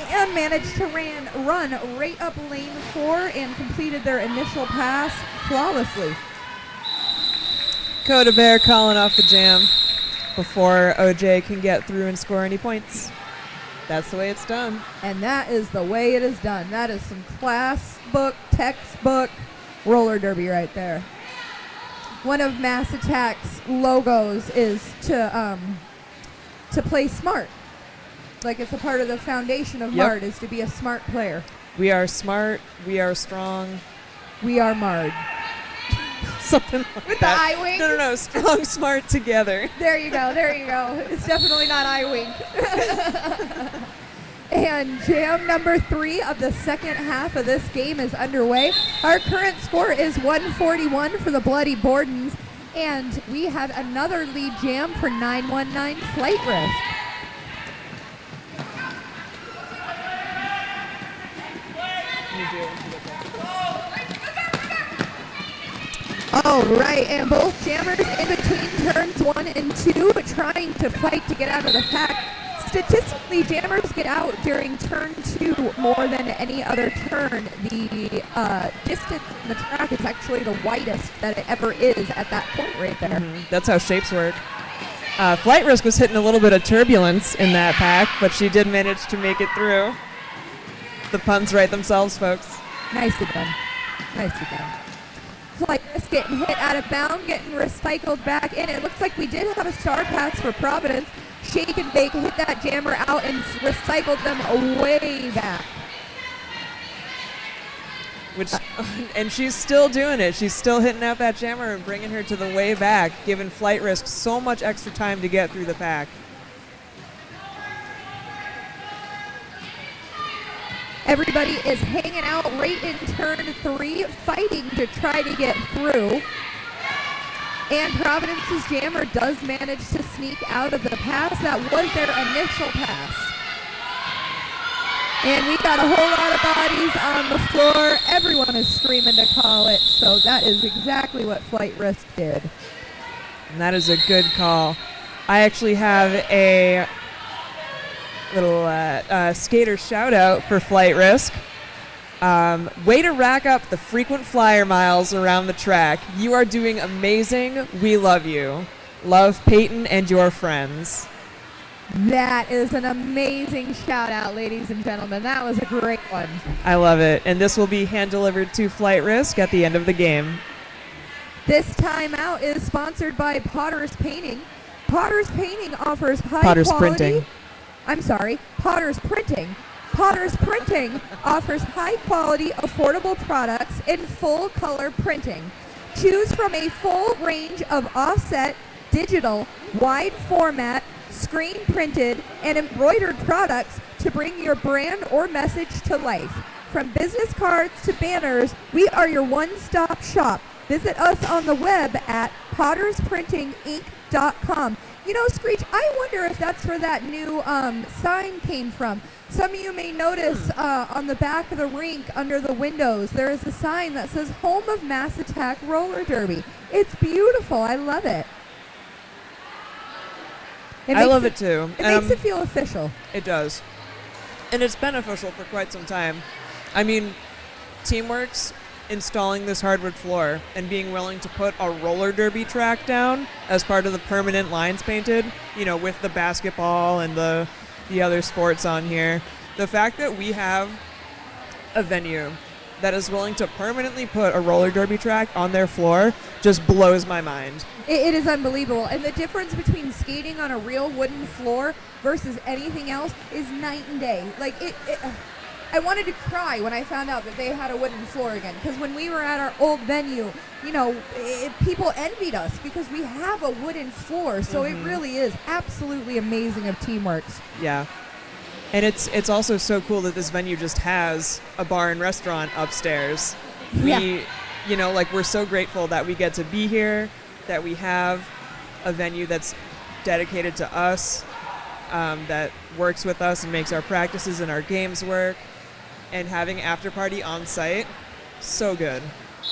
and managed to run right up lane 4 and completed their initial pass flawlessly. Coda Bear calling off the jam before OJ can get through and score any points. That's the way it's done. And that is the way it is done. That is some textbook roller derby right there. One of Mass Attack's logos is to play smart. Like it's a part of the foundation of MARD is to be a smart player. We are smart. We are strong. We are MARD. Something like With that. the eye wink? No. Strong, smart together. There you go. It's definitely not eye wink. And jam number 3 of the second half of this game is underway. Our current score is 141 for the Bloody Bordens, and we had another lead jam for 919 Flight Risk. All right, and both jammers in between turns 1 and 2 trying to fight to get out of the pack. Statistically, jammers get out during turn 2 more than any other turn. The distance in the track is actually the widest that it ever is at that point right there. That's how shapes work. Flight Risk was hitting a little bit of turbulence in that pack, but she did manage to make it through. The puns write themselves, folks. Nicely done. Flight Risk getting hit out of bound, getting recycled back in. It looks like we did have a star pass for Providence. Shake and Bake hit that jammer out and recycled them way back. And she's still doing it. She's still hitting out that jammer and bringing her to the way back, giving Flight Risk so much extra time to get through the pack. Everybody is hanging out right in turn 3, fighting to try to get through. And Providence's jammer does manage to sneak out of the pass. That was their initial pass. And we got a whole lot of bodies on the floor. Everyone is screaming to call it. So that is exactly what Flight Risk did. And that is a good call. I actually have a little skater shout out for Flight Risk. Way to rack up the frequent flyer miles around the track. You are doing amazing. We love you. Love, Peyton and your friends. That is an amazing shout out, ladies and gentlemen. That was a great one. I love it. And this will be hand-delivered to Flight Risk at the end of the game. This timeout is sponsored by Potter's Painting. Potter's Painting offers high Potter's quality... Printing. I'm sorry, Potter's Printing. Potter's Printing offers high-quality, affordable products in full-color printing. Choose from a full range of offset, digital, wide format, screen-printed, and embroidered products to bring your brand or message to life. From business cards to banners, we are your one-stop shop. Visit us on the web at pottersprintinginc.com. You know, Screech, I wonder if that's where that new sign came from. Some of you may notice on the back of the rink under the windows, there is a sign that says Home of Mass Attack Roller Derby. It's beautiful. I love it. I love it too. It makes it feel official. It does. And it's beneficial for quite some time. I mean, Teamworks installing this hardwood floor and being willing to put a roller derby track down as part of the permanent lines painted, you know, with the basketball and the other sports on here. The fact that we have a venue that is willing to permanently put a roller derby track on their floor just blows my mind. It is unbelievable. And the difference between skating on a real wooden floor versus anything else is night and day. Like, I wanted to cry when I found out that they had a wooden floor again. Because when we were at our old venue, you know, people envied us because we have a wooden floor. So it really is absolutely amazing of Teamworks. Yeah. And it's also so cool that this venue just has a bar and restaurant upstairs. Yeah. You know, like, we're so grateful that we get to be here, that we have a venue that's dedicated to us, that works with us and makes our practices and our games work. And having after party on site, so good.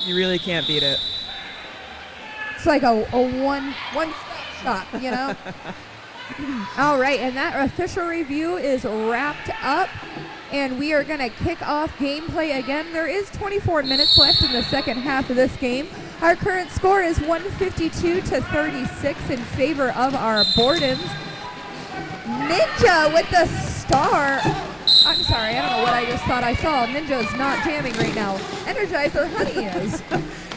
You really can't beat it. It's like a one-stop shop, you know? All right, and that official review is wrapped up, and we are going to kick off gameplay again. There is 24 minutes left in the second half of this game. Our current score is 152-36 in favor of our Bordens. Ninja with the star. I'm sorry, I don't know what I just thought I saw. Ninja's not jamming right now. Energizer Honey is.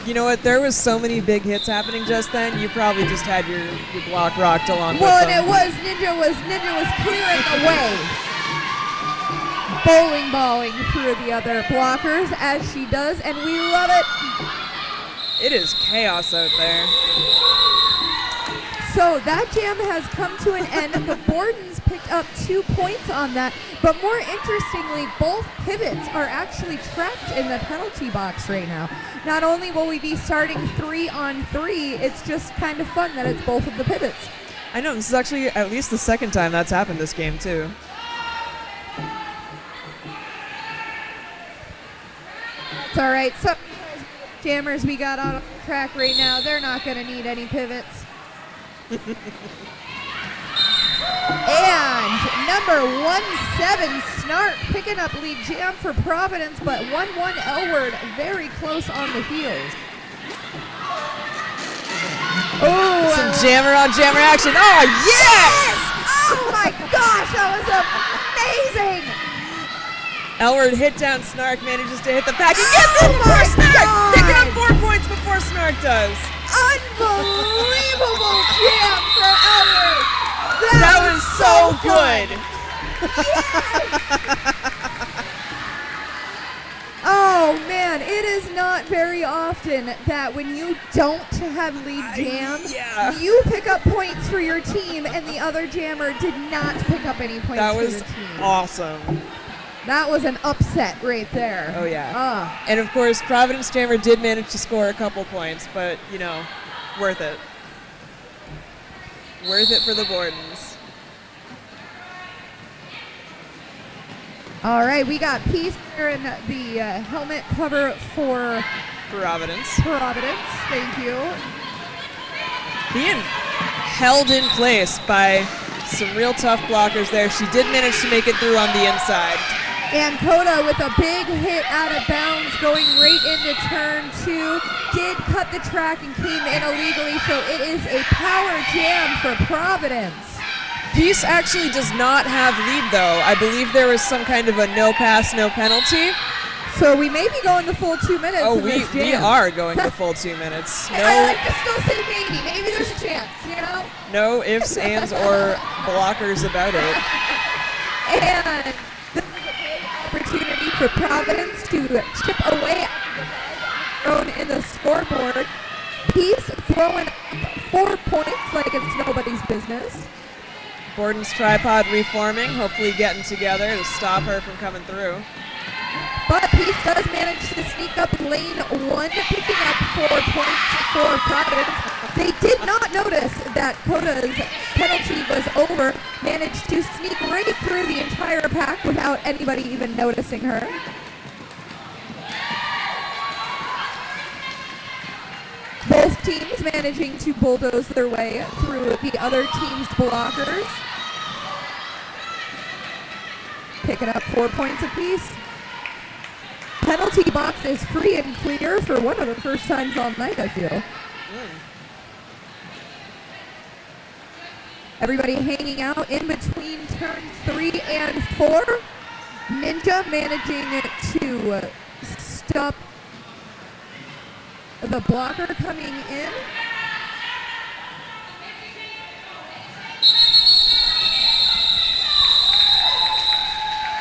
You know what? There was so many big hits happening just then. You probably just had your block rocked along well, with them. and it was Ninja was clearing the way, bowling balling through the other blockers as she does, and we love it. It is chaos out there. So that jam has come to an end. The Bordens picked up 2 points on that, but more interestingly, both pivots are actually trapped in the penalty box right now. Not only will we be starting 3-on-3, it's just kind of fun that it's both of the pivots. I know, this is actually at least the second time that's happened this game, too. It's all right. Some jammers we got on the track right now, they're not going to need any pivots. And number 17, Snark, picking up lead jam for Providence, but 1-1 Elward very close on the heels. Oh, some jammer on jammer action. Oh, yes! Oh my gosh, that was amazing! Elward hit down Snark, manages to hit the pack and gets it before Snark! Picking up 4 points before Snark does. Unbelievable jam for Elward! That was so good. Oh man, it is not very often that when you don't have lead jam, you pick up points for your team and the other jammer did not pick up any points for the team. That was awesome. That was an upset right there. Oh yeah. And of course, Providence jammer did manage to score a couple points, but you know, worth it. Worth it for the Bordens. All right, we got Peace here in the helmet cover for Providence. Thank you. Being held in place by some real tough blockers there. She did manage to make it through on the inside. And Coda with a big hit out of bounds going right into turn 2. Did cut the track and came in illegally, so it is a power jam for Providence. Peace actually does not have lead, though. I believe there was some kind of a no pass, no penalty. So we may be going the full 2 minutes. Oh, in this jam. we are going the full 2 minutes. And I like to still say maybe. Maybe there's a chance, you know? No ifs, ands, or blockers about it. And this is a big opportunity for Providence to chip away at the thrown in the scoreboard. Peace throwing up 4 points like it's nobody's business. Bordens tripod reforming, hopefully getting together to stop her from coming through. But Peace does manage to sneak up lane 1, picking up 4 points for Providence. They did not notice that Coda's penalty was over, managed to sneak right through the entire pack without anybody even noticing her. Both teams managing to bulldoze their way through the other team's blockers. Picking up 4 points apiece. Penalty box is free and clear for one of the first times all night, I feel. Everybody hanging out in between turns 3 and 4. Ninja managing to stop the blocker coming in.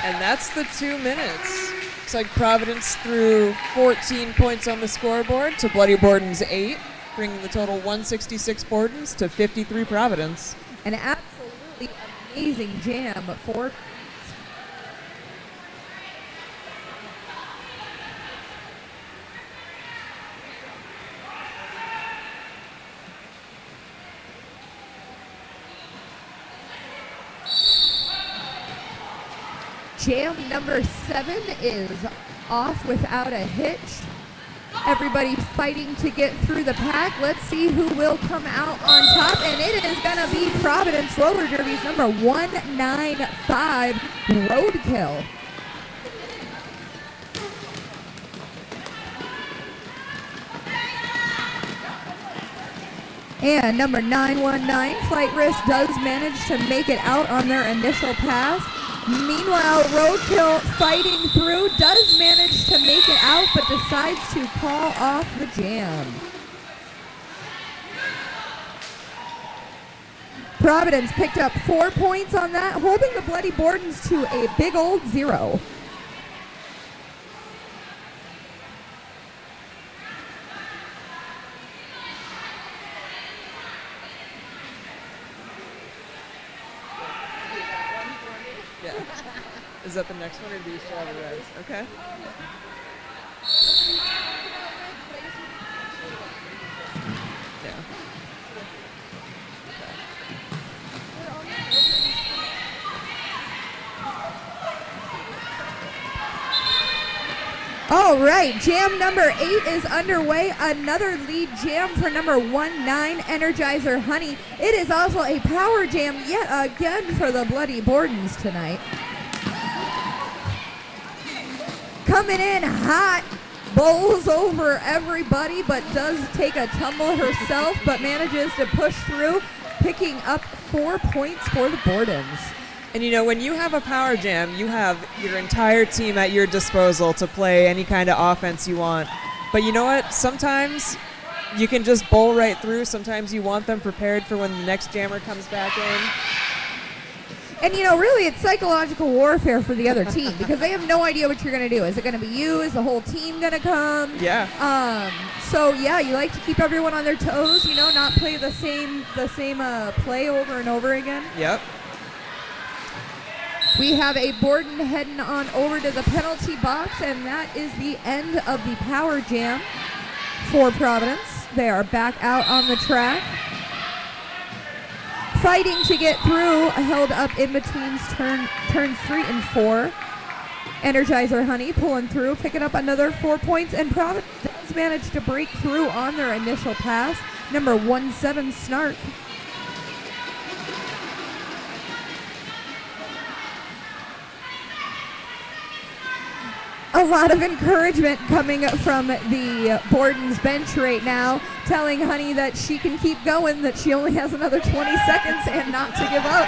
And that's the 2 minutes. Looks like Providence threw 14 points on the scoreboard to Bloody Bordens 8, bringing the total 166 Bordens to 53 Providence. An absolutely amazing jam for jam number 7 is off without a hitch. Everybody fighting to get through the pack. Let's see who will come out on top. And it is going to be Providence Roller Derby's number 195, Roadkill. And number 919, Flight Risk, does manage to make it out on their initial pass. Meanwhile, Roadkill fighting through, does manage to make it out, but decides to call off the jam. Providence picked up 4 points on that, holding the Bloody Bordens to a big old 0. Is that the next one, or do you still have the reds? Okay. Yeah. All right, jam number 8 is underway. Another lead jam for number 19, Energizer Honey. It is also a power jam yet again for the Bloody Bordens tonight. Coming in hot, bowls over everybody, but does take a tumble herself, but manages to push through, picking up 4 points for the Bordens. And you know, when you have a power jam, you have your entire team at your disposal to play any kind of offense you want. But you know what? Sometimes you can just bowl right through. Sometimes you want them prepared for when the next jammer comes back in. And, you know, really it's psychological warfare for the other team because they have no idea what you're going to do. Is it going to be you? Is the whole team going to come? Yeah. So, yeah, you like to keep everyone on their toes, you know, not play the same play over and over again. Yep. We have a Borden heading on over to the penalty box, and that is the end of the power jam for Providence. They are back out on the track. Fighting to get through, held up in between turns 3 and 4. Energizer Honey pulling through, picking up another 4 points, and Providence does manage to break through on their initial pass. Number 17, Snark. a lot of encouragement coming from the Bordens bench right now, telling Honey that she can keep going, that she only has another 20 seconds and not to give up.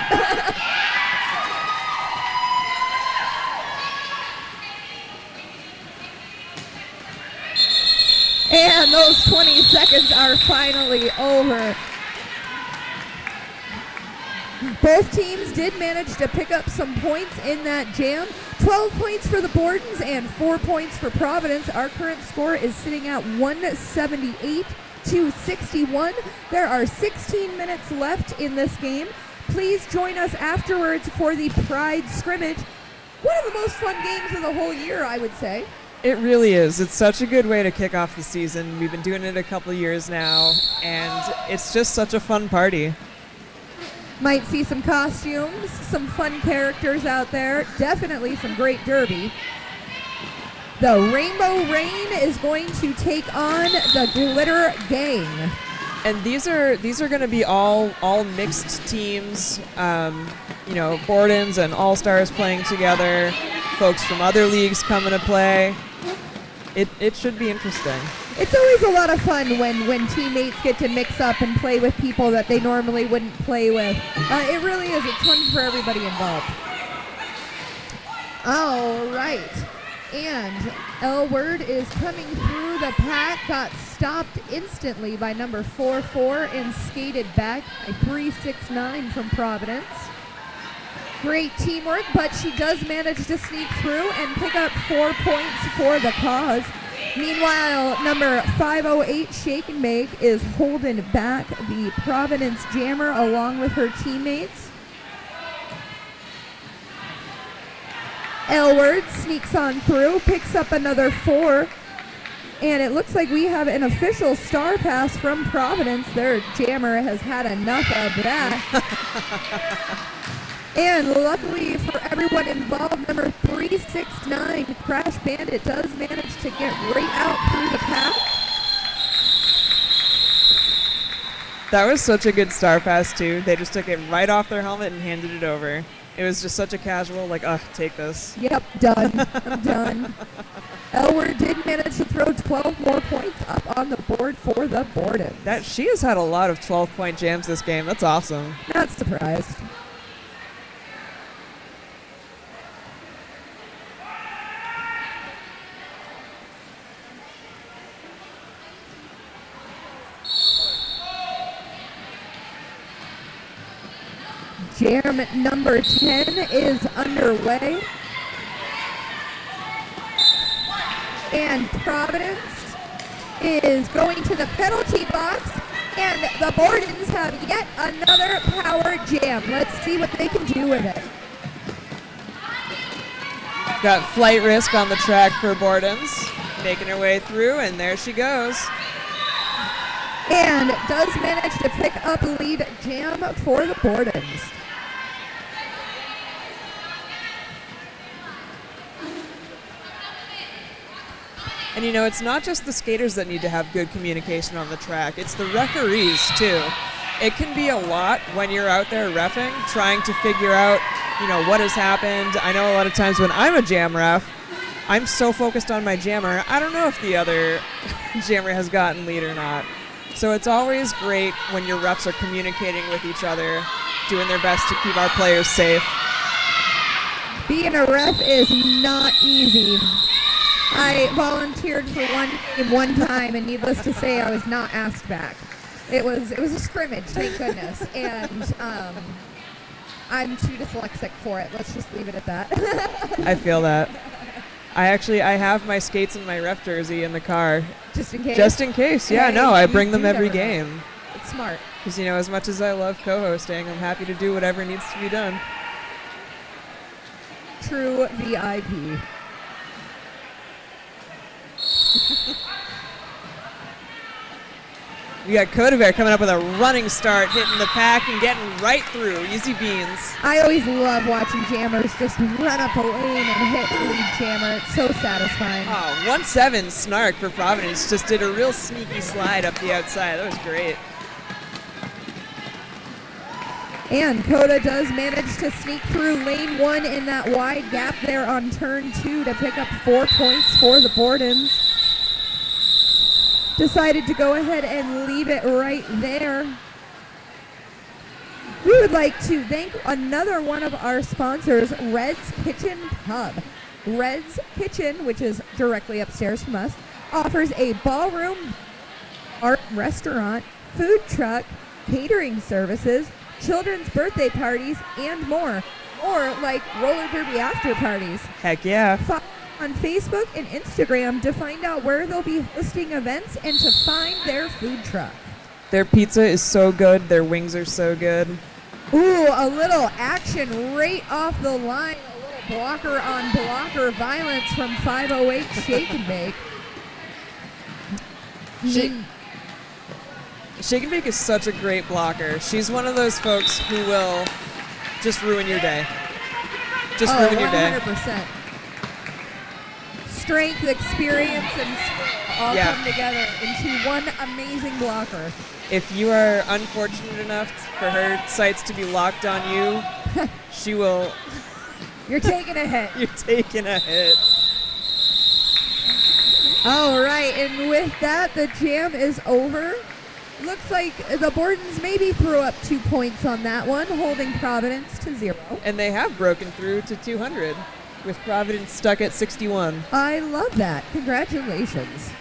And those 20 seconds are finally over. Both teams did manage to pick up some points in that jam. 12 points for the Bordens and 4 points for Providence. Our current score is sitting at 178 to 61. There are 16 minutes left in this game. Please join us afterwards for the Pride Scrimmage. One of the most fun games of the whole year, I would say. It really is. It's such a good way to kick off the season. We've been doing it a couple of years now, and it's just such a fun party. Might see some costumes, some fun characters out there, definitely some great derby. The Rainbow Rain is going to take on the Glitter Gang. And these are going to be all mixed teams, Bordens and All-Stars playing together, folks from other leagues coming to play. It should be interesting. It's always a lot of fun when teammates get to mix up and play with people that they normally wouldn't play with. It really is. It's fun for everybody involved. All right. And Elward is coming through the pack, got stopped instantly by number 44 and skated back by 369 from Providence. Great teamwork, but she does manage to sneak through and pick up 4 points for the cause. Meanwhile, number 508, Shake and Bake, is holding back the Providence Jammer along with her teammates. Elward sneaks on through, picks up another 4, and it looks like we have an official star pass from Providence. Their Jammer has had enough of that. And luckily for everyone involved, number 369, Crash Bandit, does manage to get right out through the pack. That was such a good star pass, too. They just took it right off their helmet and handed it over. It was just such a casual, take this. Yep, done. I'm done. Elward did manage to throw 12 more points up on the board for the Bordens. She has had a lot of 12-point jams this game. That's awesome. Not surprised. Jam number 10 is underway. And Providence is going to the penalty box, and the Bordens have yet another power jam. Let's see what they can do with it. Got flight risk on the track for Bordens, making her way through, and there she goes. And does manage to pick up lead jam for the Bordens. And it's not just the skaters that need to have good communication on the track, it's the referees too. It can be a lot when you're out there reffing, trying to figure out, what has happened. I know a lot of times when I'm a jam ref, I'm so focused on my jammer, I don't know if the other jammer has gotten lead or not. So it's always great when your refs are communicating with each other, doing their best to keep our players safe. Being a ref is not easy. I volunteered for one time, and needless to say, I was not asked back. It was a scrimmage, thank goodness, and I'm too dyslexic for it. Let's just leave it at that. I feel that. I have my skates and my ref jersey in the car. Just in case? Just in case, yeah. No, I bring them every game. It's smart. Because, as much as I love co-hosting, I'm happy to do whatever needs to be done. True VIP. We got Coda Bear coming up with a running start, hitting the pack and getting right through. Easy beans. I always love watching jammers just run up a lane and hit the lead jammer. It's so satisfying. Oh, 1-7 Snark for Providence. Just did a real sneaky slide up the outside. That was great. And Coda does manage to sneak through lane 1 in that wide gap there on turn 2 to pick up 4 points for the Bordens. Decided to go ahead and leave it right there. We would like to thank another one of our sponsors, Red's Kitchen Pub. Red's Kitchen, which is directly upstairs from us, offers a ballroom, art restaurant, food truck, catering services, children's birthday parties, and more. Or like roller derby after parties. Heck yeah. Follow on Facebook and Instagram to find out where they'll be hosting events and to find their food truck. Their pizza is so good. Their wings are so good. Ooh, a little action right off the line. A little blocker on blocker violence from 508 Shake and Bake. Shake and Bake is such a great blocker. She's one of those folks who will just ruin your day. Just ruin your day. 100%. Strength, experience, and skill all come together into one amazing blocker. If you are unfortunate enough for her sights to be locked on you, she will... You're taking a hit. You're taking a hit. All right, and with that, the jam is over. Looks like the Bordens maybe threw up 2 points on that one, holding Providence to 0. And they have broken through to 200, with Providence stuck at 61. I love that. Congratulations.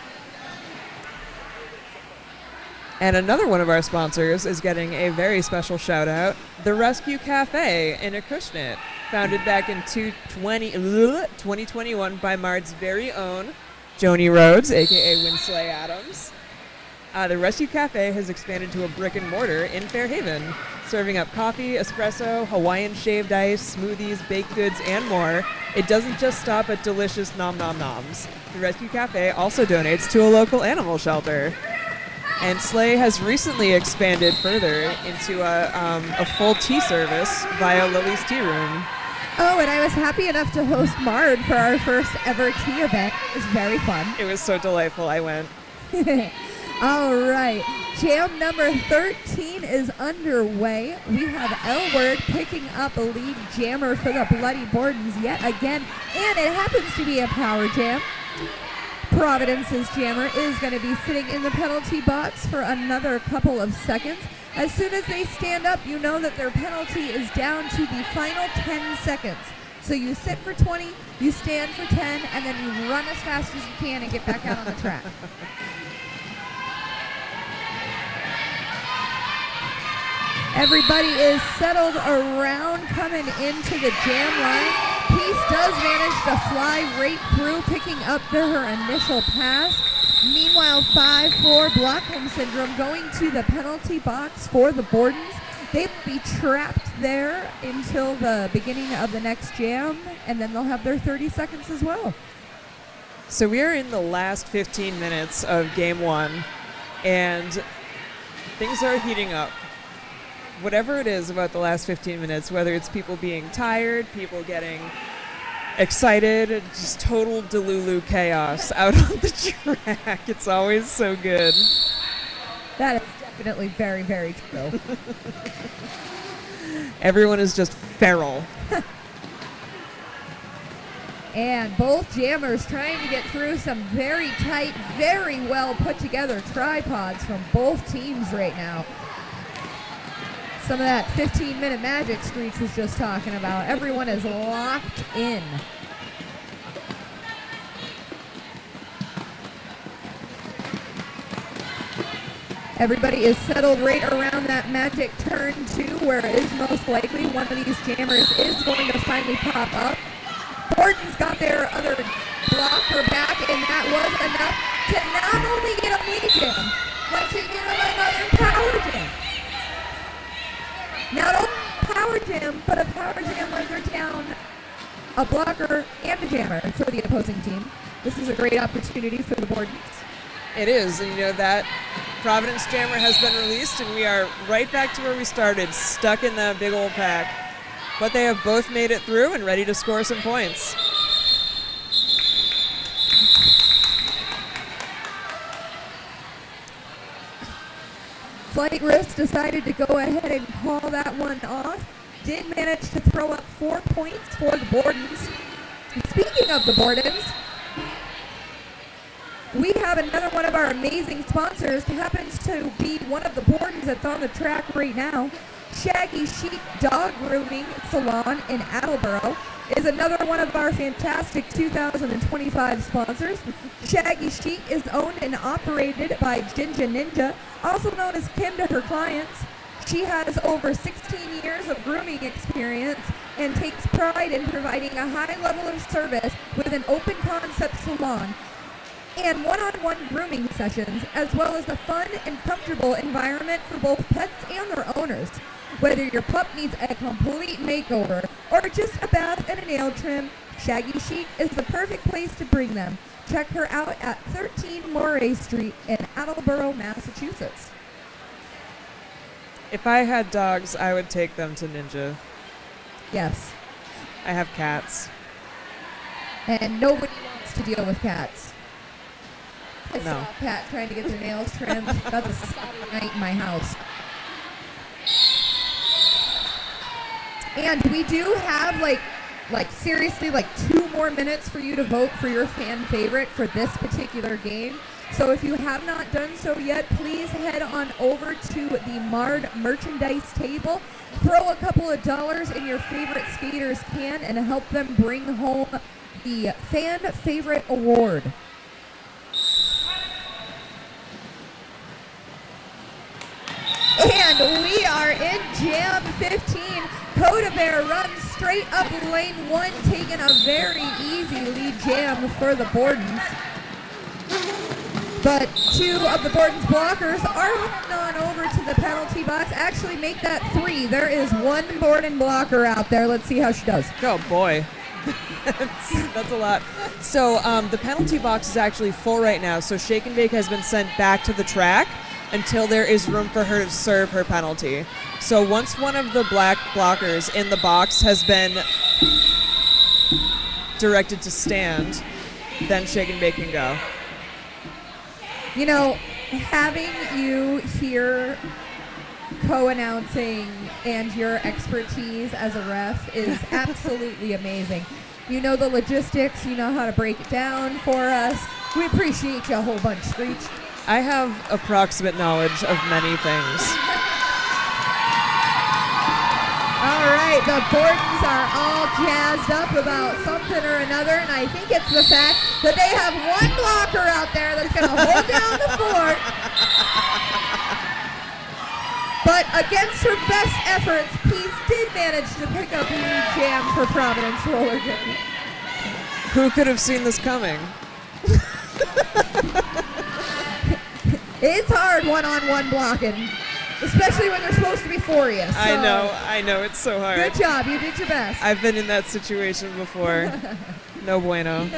And another one of our sponsors is getting a very special shout out, the Rescue Cafe in Acushnet, founded back in 2021 by Mard's very own Joni Rhodes, aka Winsley Adams. The Rescue Cafe has expanded to a brick and mortar in Fairhaven, serving up coffee, espresso, Hawaiian shaved ice, smoothies, baked goods, and more. It doesn't just stop at delicious nom nom noms. The Rescue Cafe also donates to a local animal shelter. And Slay has recently expanded further into a full tea service via Lily's Tea Room. Oh, and I was happy enough to host Mard for our first ever tea event. It was very fun. It was so delightful. I went. All right. Jam number 13 is underway. We have Elward picking up a lead jammer for the Bloody Bordens yet again. And it happens to be a power jam. Providence's jammer is going to be sitting in the penalty box for another couple of seconds. As soon as they stand up, you know that their penalty is down to the final 10 seconds. So you sit for 20, you stand for 10, and then you run as fast as you can and get back out on the track. Everybody is settled around coming into the jam line. Peace does manage to fly right through, picking up her initial pass. Meanwhile, 5-4 Blockholm Syndrome going to the penalty box for the Bordens. They will be trapped there until the beginning of the next jam, and then they'll have their 30 seconds as well. So we are in the last 15 minutes of game one, and things are heating up. Whatever it is about the last 15 minutes, whether it's people being tired, people getting excited, just total Delulu chaos out on the track. It's always so good. That is definitely very, very true. Everyone is just feral. And both jammers trying to get through some very tight, very well put together tripods from both teams right now. Some of that 15-minute magic Screech was just talking about. Everyone is locked in. Everybody is settled right around that magic turn 2, where it is most likely one of these jammers is going to finally pop up. Bordens got their other blocker back, and that was enough to not only get a lead jam, but to get them another power jam. Not only power jam, but a power jam under down a blocker and a jammer for the opposing team. This is a great opportunity for the Bordens. It is, and you know that Providence jammer has been released, and we are right back to where we started, stuck in that big old pack. But they have both made it through and ready to score some points. Flight Risk decided to go ahead and call that one off. Did manage to throw up 4 points for the Bordens. Speaking of the Bordens, we have another one of our amazing sponsors who happens to be one of the Bordens that's on the track right now. Shaggy Chic Dog Grooming Salon in Attleboro is another one of our fantastic 2025 sponsors. Shaggy Chic is owned and operated by Jinja Ninja, also known as Kim to her clients. She has over 16 years of grooming experience and takes pride in providing a high level of service with an open concept salon and one-on-one grooming sessions, as well as a fun and comfortable environment for both pets and their owners. Whether your pup needs a complete makeover or just a bath and a nail trim, Shaggy Chic is the perfect place to bring them. Check her out at 13 Moray Street in Attleboro, Massachusetts. If I had dogs, I would take them to Ninja. Yes. I have cats. And nobody wants to deal with cats. I No. saw a cat trying to get their nails trimmed. That's a Saturday night in my house. And we do have like seriously 2 more minutes for you to vote for your fan favorite for this particular game. So if you have not done so yet, please head on over to the Mard merchandise table. Throw a couple of dollars in your favorite skater's can and help them bring home the fan favorite award. And we are in Jam 15. Coda Bear runs straight up lane 1, taking a very easy lead jam for the Bordens. But 2 of the Bordens blockers are heading on over to the penalty box. Actually, make that 3. There is 1 Borden blocker out there. Let's see how she does. Oh, boy. That's a lot. So the penalty box is actually full right now, so Shake and Bake has been sent back to the track until there is room for her to serve her penalty. So once one of the black blockers in the box has been directed to stand, then Shake and Bake can go. You know, having you here co-announcing and your expertise as a ref is absolutely amazing. You know the logistics, you know how to break it down for us. We appreciate you a whole bunch, Screech. I have approximate knowledge of many things. All right, the Bordens are all jazzed up about something or another, and I think it's the fact that they have 1 blocker out there that's going to hold down the fort. But against her best efforts, Peace did manage to pick up lead jam for Providence roller derby. Who could have seen this coming? It's hard one-on-one blocking, especially when they're supposed to be for you. So I know, it's so hard. good job, you did your best. I've been in that situation before. No bueno.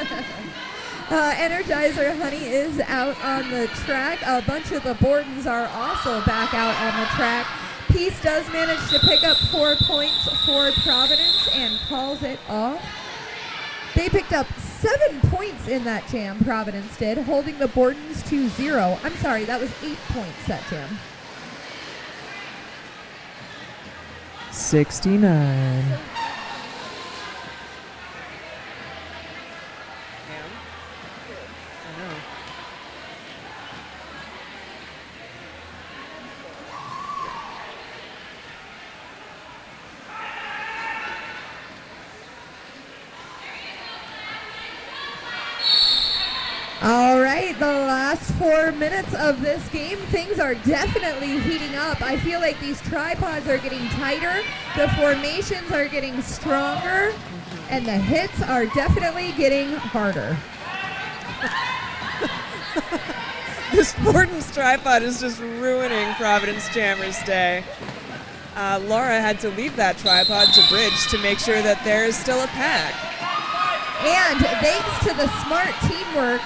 Energizer Honey is out on the track. A bunch of the Bordens are also back out on the track. Peace does manage to pick up 4 points for Providence and calls it off. They picked up 7 points in that jam, Providence did, holding the Bordens to 0. I'm sorry, that was 8 points, that jam. 69. All right, the last 4 minutes of this game, things are definitely heating up. I feel like these tripods are getting tighter, the formations are getting stronger, and the hits are definitely getting harder. This Borden's tripod is just ruining Providence Jammers' day. Laura had to leave that tripod to bridge to make sure that there is still a pack. And thanks to the smart teamwork,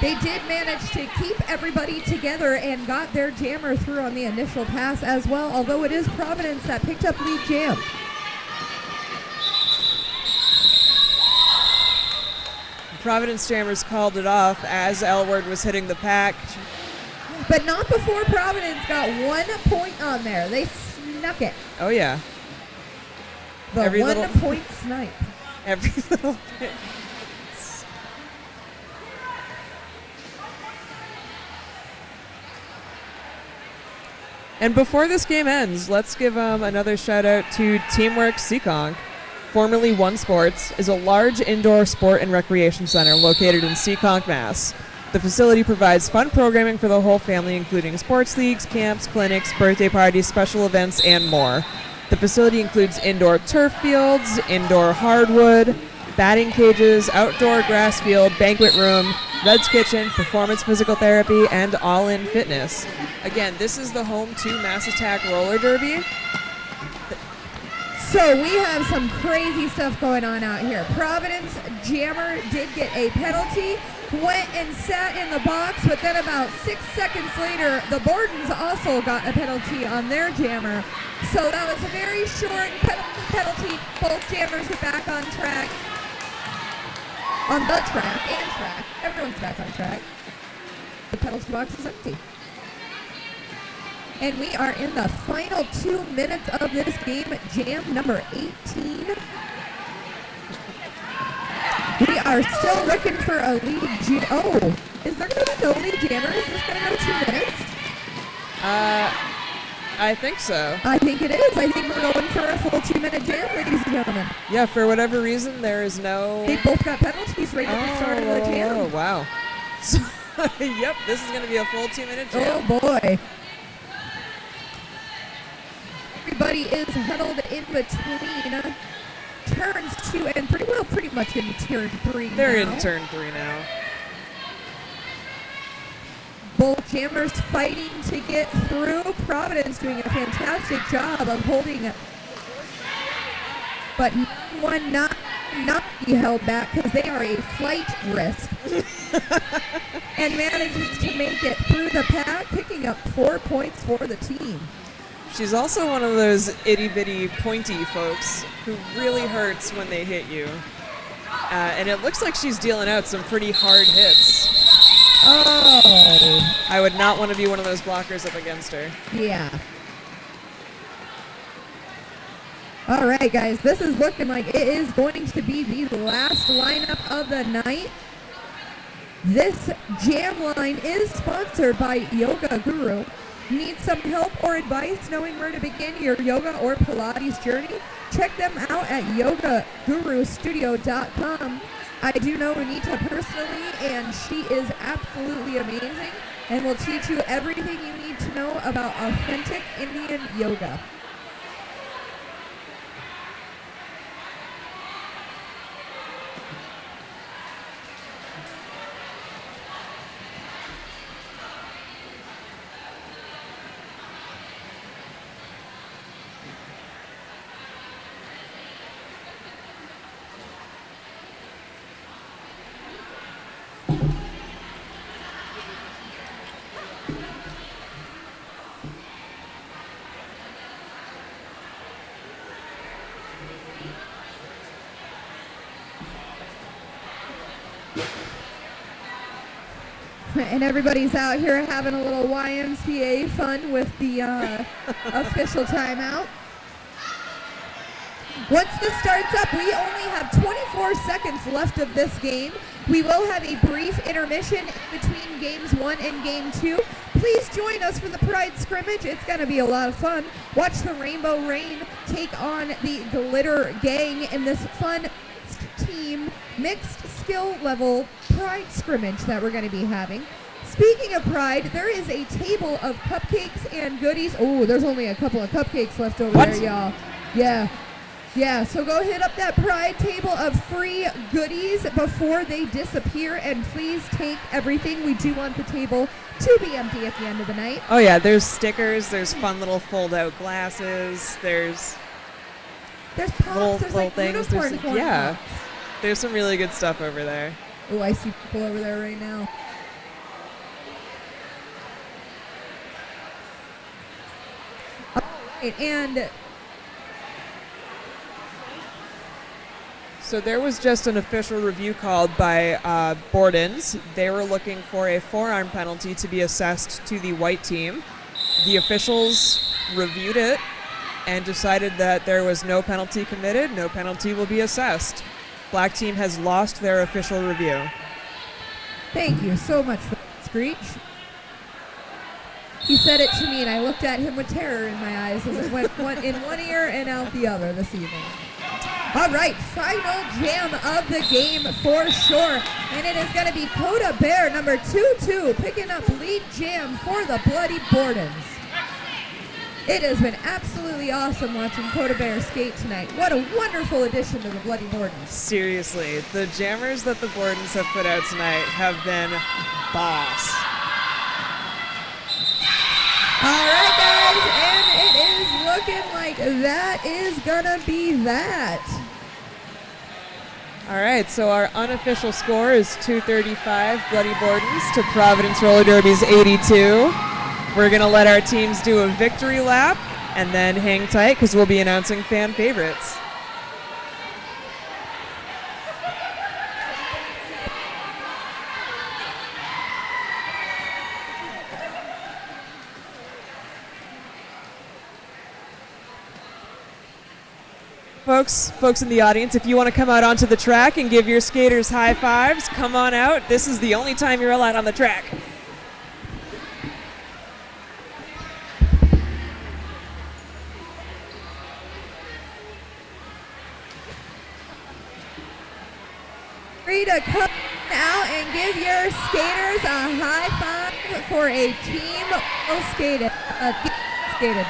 they did manage to keep everybody together and got their jammer through on the initial pass as well, although it is Providence that picked up lead jam. Providence Jammers called it off as Elward was hitting the pack. But not before Providence got 1 point on there. They snuck it. Oh, yeah. The Every 1 little- point snipe. Every little bit. And before this game ends, let's give another shout out to Teamwork Seekonk. Formerly One Sports, is a large indoor sport and recreation center located in Seekonk, Mass. The facility provides fun programming for the whole family, including sports leagues, camps, clinics, birthday parties, special events, and more. The facility includes indoor turf fields, indoor hardwood, batting cages, outdoor grass field, banquet room, Red's Kitchen, performance physical therapy, and all-in fitness. Again, this is the home to Mass Attack Roller Derby. So we have some crazy stuff going on out here. Providence Jammer did get a penalty, went and sat in the box, but then about 6 seconds later, the Bordens also got a penalty on their Jammer. So that was a very short penalty. Both Jammers are back on track. On the track and track. Everyone's back on track. The penalty box is empty. And we are in the final 2 minutes of this game, jam number 18. We are still looking for a lead. Oh, is there going to be no lead jammer? Is this going to go 2 minutes? I think so. I think it is. I think we're going for a full 2 minute jam, ladies and gentlemen. Yeah, for whatever reason, there is no... They both got penalties right at the start of the jam. Oh, wow. So, yep, this is going to be a full 2 minute jam. Oh, boy. Everybody is huddled in between turns 2 and 3. Well, pretty much in turn 3 They're now. in turn 3 now. Both jammers fighting to get through. Providence doing a fantastic job of holding it. But one not be held back because they are a flight risk. And manages to make it through the pack, picking up 4 points for the team. She's also one of those itty-bitty pointy folks who really hurts when they hit you. And it looks like she's dealing out some pretty hard hits. Oh. I would not want to be one of those blockers up against her. Yeah. All right, guys. This is looking like it is going to be the last lineup of the night. This jam line is sponsored by Yoga Guru. Need some help or advice knowing where to begin your yoga or Pilates journey? Check them out at yogagurustudio.com. I do know Anita personally, and she is absolutely amazing and will teach you everything you need to know about authentic Indian yoga. And everybody's out here having a little YMCA fun with the official timeout. Once this starts up, we only have 24 seconds left of this game. We will have a brief intermission between games 1 and game 2. Please join us for the Pride Scrimmage. It's going to be a lot of fun. Watch the Rainbow Rain take on the Glitter Gang in this fun team mixed skill level Pride Scrimmage that we're going to be having. Speaking of Pride, there is a table of cupcakes and goodies. Oh, there's only a couple of cupcakes left over there, y'all. Yeah, so go hit up that Pride table of free goodies before they disappear, and please take everything. We do want the table to be empty at the end of the night. Oh yeah, there's stickers, there's fun little fold-out glasses, there's pops, there's like things. unicorn corn Yeah, pops. there's some really good stuff over there. Oh, I see people over there right now. All right, and So there was just an official review called by Bordens. They were looking for a forearm penalty to be assessed to the white team. The officials reviewed it and decided that there was no penalty committed, no penalty will be assessed. Black team has lost their official review. Thank you so much for that, Screech. He said it to me, and I looked at him with terror in my eyes as it went in one ear and out the other this evening. All right, final jam of the game for sure, and it is going to be Coda Bear number 22 picking up lead jam for the Bloody Bordens. It has been absolutely awesome watching Coda Bear skate tonight. What a wonderful addition to the Bloody Bordens. Seriously, the jammers that the Bordens have put out tonight have been boss. All right, guys, and it is looking like that is gonna be that. All right, so our unofficial score is 235 Bloody Bordens to Providence Roller Derby's 82. We're gonna let our teams do a victory lap and then hang tight because we'll be announcing fan favorites. Folks in the audience, if you want to come out onto the track and give your skaters high fives, come on out. This is the only time you're allowed on the track. Free to come out and give your skaters a high five for a team well skated. Skated.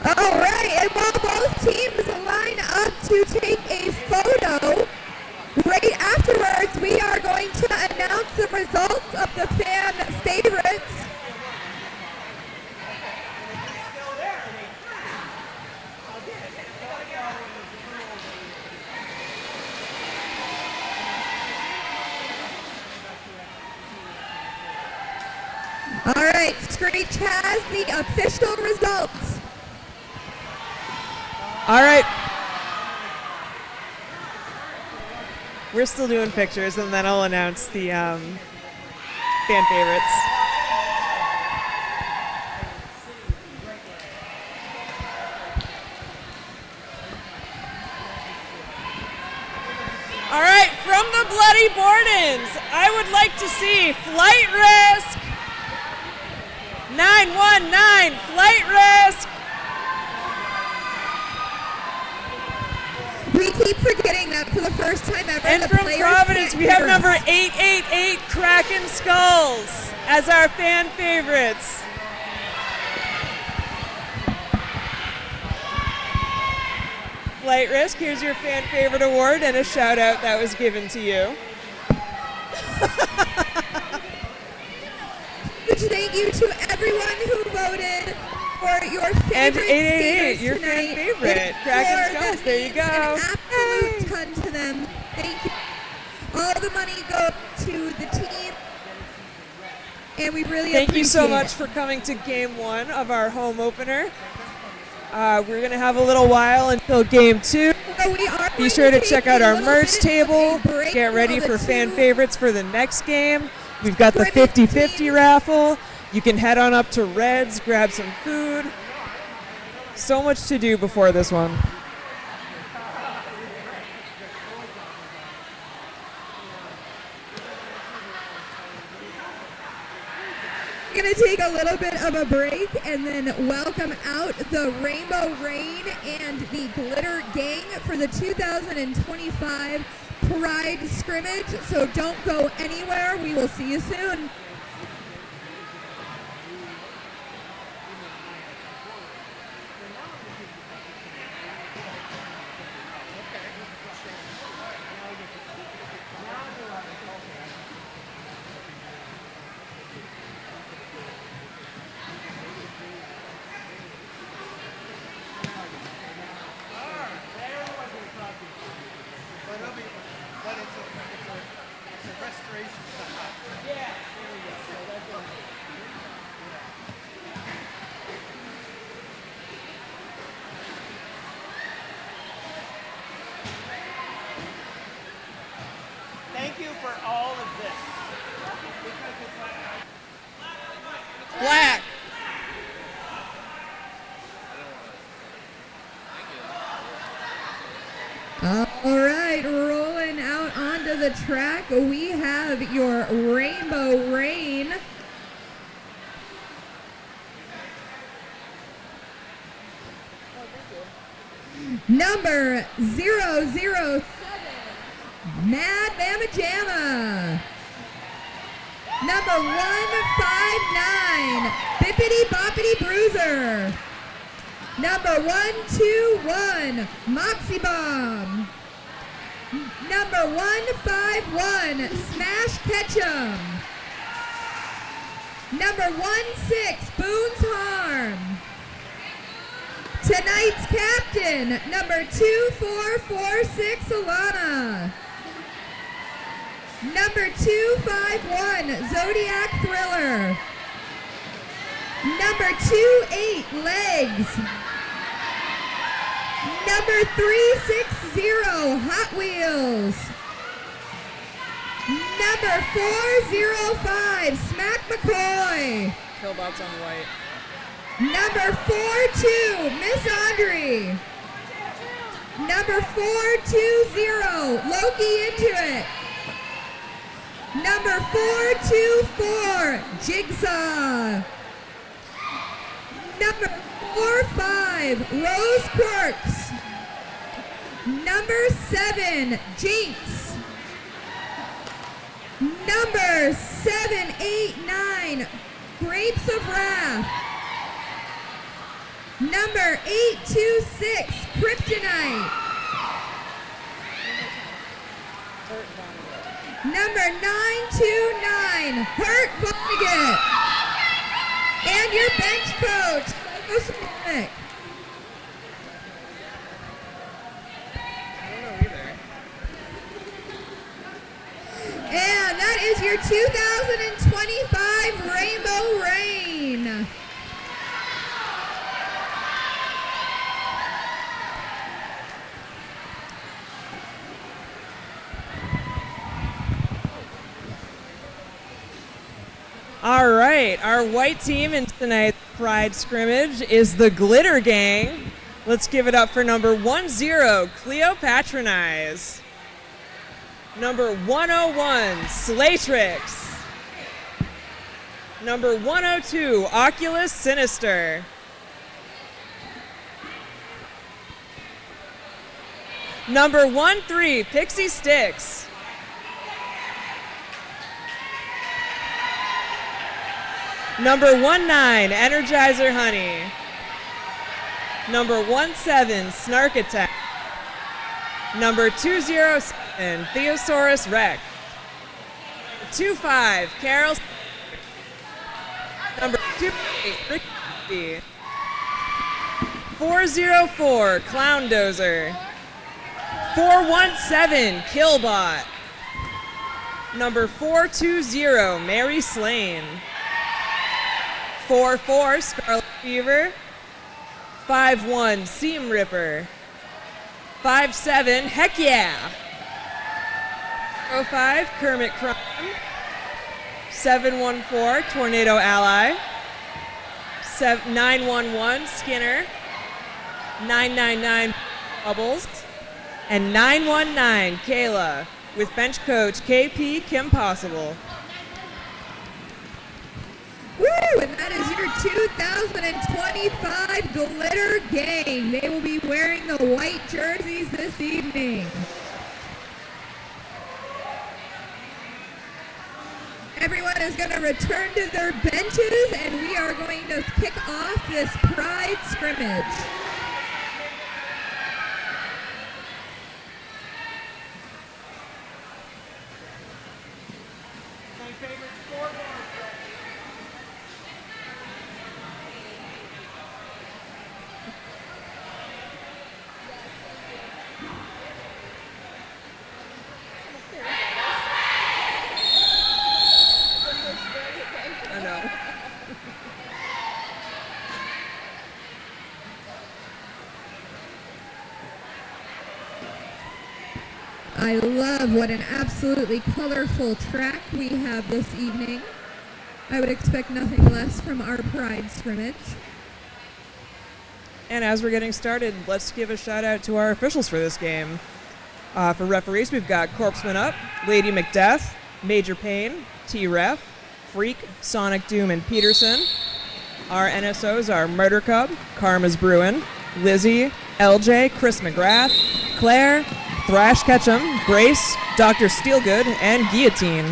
All right, and while both teams line up to take a photo, right afterwards we are going to announce the results of the fan favorites. All right, Screech has the official results. All right. We're still doing pictures, and then I'll announce the fan favorites. All right, from the Bloody Bordens, I would like to see Flight Risk 919, Flight Risk. We keep forgetting that for the first time ever. And from Providence, we have number 888, Kraken Skulls, as our fan favorites. Flight Risk, here's your fan favorite award and a shout out that was given to you. Thank you to everyone who voted for your favorite And 888, your tonight. fan favorite, Kraken Skulls, there you go. An absolute ton to them. Thank you. All the money goes to the team. And we really Thank you so appreciate much for coming to game 1 of our home opener. We're going to have a little while until game 2. So we are Be going sure to take check out a our little merch bit of table. a break Get ready while the for fan two favorites for the next game. We've got the Scrimmage 50-50 teams. raffle. You can head on up to Red's, grab some food. So much to do before this one. We're going to take a little bit of a break and then welcome out the Rainbow Rain and the Glitter Gang for the 2025 Pride Scrimmage. So don't go anywhere. We will see you soon. Thank you for all of this. Black. All right, rolling out onto the track, we have your Rainbow Rain. Number 007, Mad Mama Jamma. Number 159, Bippity Boppity Bruiser. Number 121, Moxie Bomb. Number 151, Smash Ketchum. Number 16, Boone's Harm. Tonight's captain, number 2446, Alana. Number 251, Zodiac Thriller. Number 28, Legs. Number 360, Hot Wheels. Number 405, Smack McCoy. Killbots on white. Number 42, Miss Audrey. Number 420, Loki Into It. Number 424, Jigsaw. Number 45, Rose Quirks. Number 7, Jinx. Number 789, Grapes of Wrath. Number 826, Kryptonite. Number 929, Hurt Vonnegut. And your bench coach, Psycho Sonic. I don't know either. And that is your 2025 Rainbow Rain. All right, our white team in tonight's Pride Scrimmage is the Glitter Gang. Let's give it up for number 10, Cleopatronize. Number 101, Slaytrix. Number 102, Oculus Sinister. Number 13, Pixie Sticks. Number 19, Energizer Honey. Number 17, Snark Attack. Number 207, Theosaurus Rex. 25, Carol. Number 28, Ricky. 404, Clown Dozer. 417, Killbot. Number 420, Mary Slane. 4-4, Scarlet Fever. 5-1, Seam Ripper. 5-7, Heck Yeah. 0-5, Kermit Crumb. 7-1-4, Tornado Ally. 9-1-1, Skinner. 9-9-9, Bubbles. And 9-1-9, Kayla, with bench coach KP Kim Possible. Woo! And that is your 2025 Glitter Gang. They will be wearing the white jerseys this evening. Everyone is going to return to their benches, and we are going to kick off this Pride Scrimmage. I know. I love what an absolutely colorful track we have this evening. I would expect nothing less from our Pride Scrimmage. And as we're getting started, let's give a shout out to our officials for this game. For referees, we've got Corpseman Up, Lady Macbeth, Major Payne, T-Ref, Freak, Sonic Doom, and Peterson. Our NSOs are Murder Cub, Karma's Bruin, Lizzie, LJ, Chris McGrath, Claire, Thrash Ketchum, Grace, Dr. Steelgood, and Guillotine.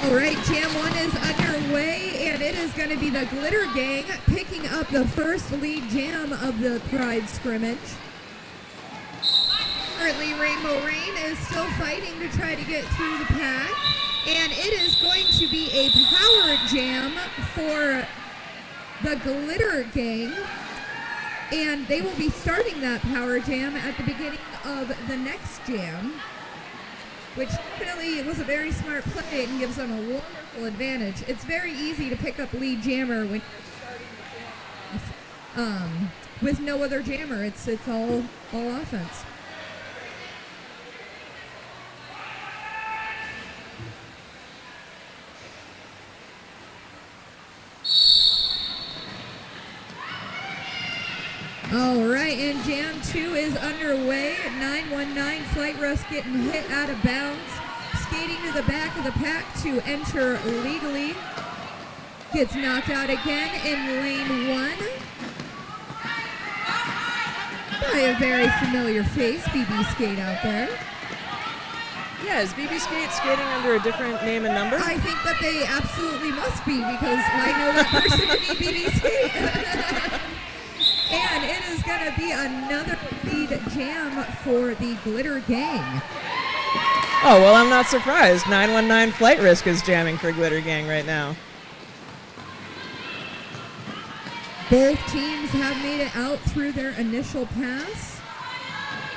All right, Jam 1 is underway, and it is going to be the Glitter Gang picking up the first lead jam of the Pride Scrimmage. Currently, Rainbow Rain is still fighting to try to get through the pack, and it is going to be a power jam for the Glitter Gang, and they will be starting that power jam at the beginning of the next jam, which definitely was a very smart play and gives them a wonderful advantage. It's very easy to pick up lead jammer when you're starting with no other jammer. It's all offense. All right, and Jam 2 is underway. 919 Flight Rush getting hit out of bounds. Skating to the back of the pack to enter legally. Gets knocked out again in lane 1. By a very familiar face, BB Skate out there. Yeah, is BB Skate skating under a different name and number? I think that they absolutely must be, because I know that person to be BB Skate. And it is going to be another lead jam for the Glitter Gang. Oh, well, I'm not surprised. 919 Flight Risk is jamming for Glitter Gang right now. Both teams have made it out through their initial pass.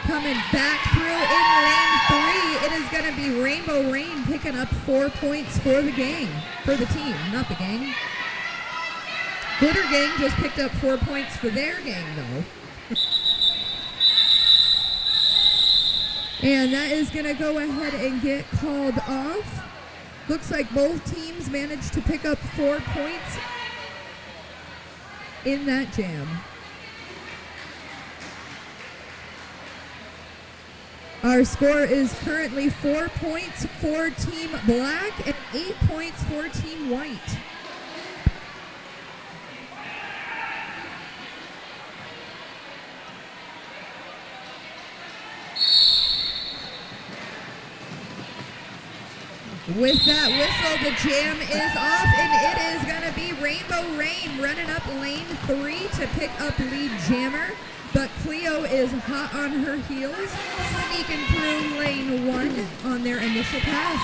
Coming back through in lane 3, it is going to be Rainbow Rain picking up 4 points for the gang. For the team, not the gang. Glitter Gang just picked up 4 points for their gang, though. And that is going to go ahead and get called off. Looks like both teams managed to pick up 4 points in that jam. Our score is currently 4 points for Team Black and 8 points for Team White. With that whistle, the jam is off, and it is going to be Rainbow Rain running up lane 3 to pick up lead jammer. But Cleo is hot on her heels, sneaking through lane 1 on their initial pass.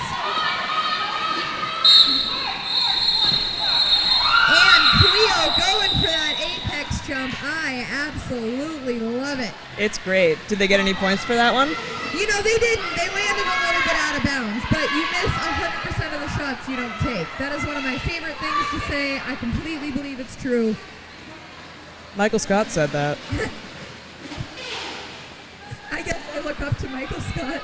And Cleo going for that apex jump. I absolutely love it. It's great. Did they get any points for that one? You know, they didn't. They landed a little bit get out of bounds, but you miss 100% of the shots you don't take. That is one of my favorite things to say. I completely believe it's true. Michael Scott said that. I guess I look up to Michael Scott.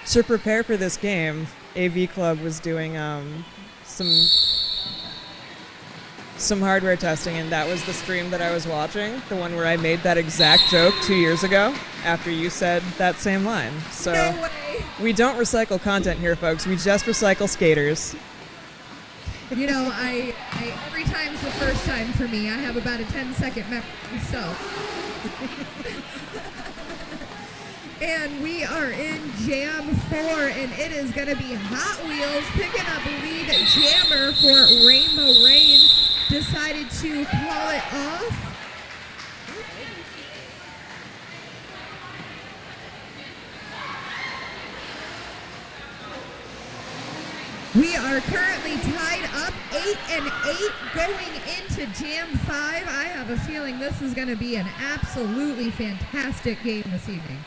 To prepare for this game, AV Club was doing some hardware testing, and that was the stream that I was watching, the one where I made that exact joke 2 years ago after you said that same line. So No way. we don't recycle content here, folks. We just recycle skaters. You know, I every time's the first time for me. I have about a 10-second memory, so. And we are in Jam 4, and it is going to be Hot Wheels picking up lead jammer for Rainbow Rain. Decided to call it off. We are currently tied up 8-8 going into Jam 5. I have a feeling this is going to be an absolutely fantastic game this evening.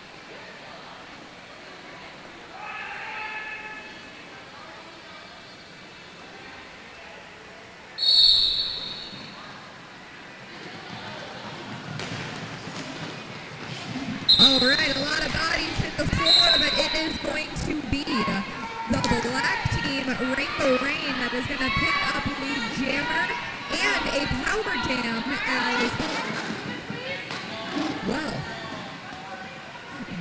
All right, a lot of bodies hit the floor, but it is going to be the black team, Rainbow Rain, that is going to pick up lead jammer and a power jam as well.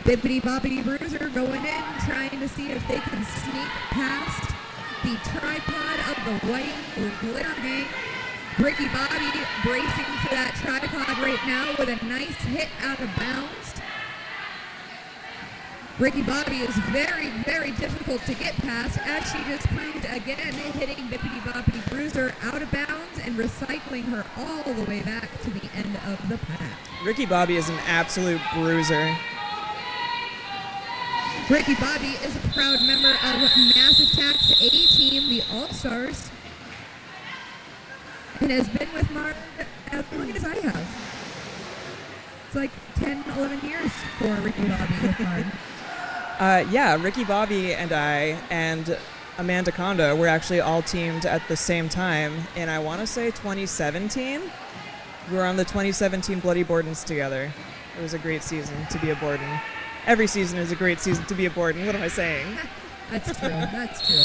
Bippity Boppity Bruiser going in, trying to see if they can sneak past the tripod of the white or glitter gang. Ricky Bobby bracing for that tripod right now with a nice hit out of bounds. Ricky Bobby is very, very difficult to get past, as she just proved again, hitting Bippity Boppity Bruiser out of bounds and recycling her all the way back to the end of the pack. Ricky Bobby is an absolute bruiser. Ricky Bobby is a proud member of Mass Attack's A-Team, the All-Stars, and has been with Marv as long as I have. It's like 10, 11 years for Ricky Bobby with Marv. Yeah, Ricky Bobby and I and Amanda Kondo were actually all teamed at the same time in, I want to say, 2017. We were on the 2017 Bloody Bordens together. It was a great season to be a Borden. Every season is a great season to be a Borden. What am I saying? That's true. That's true.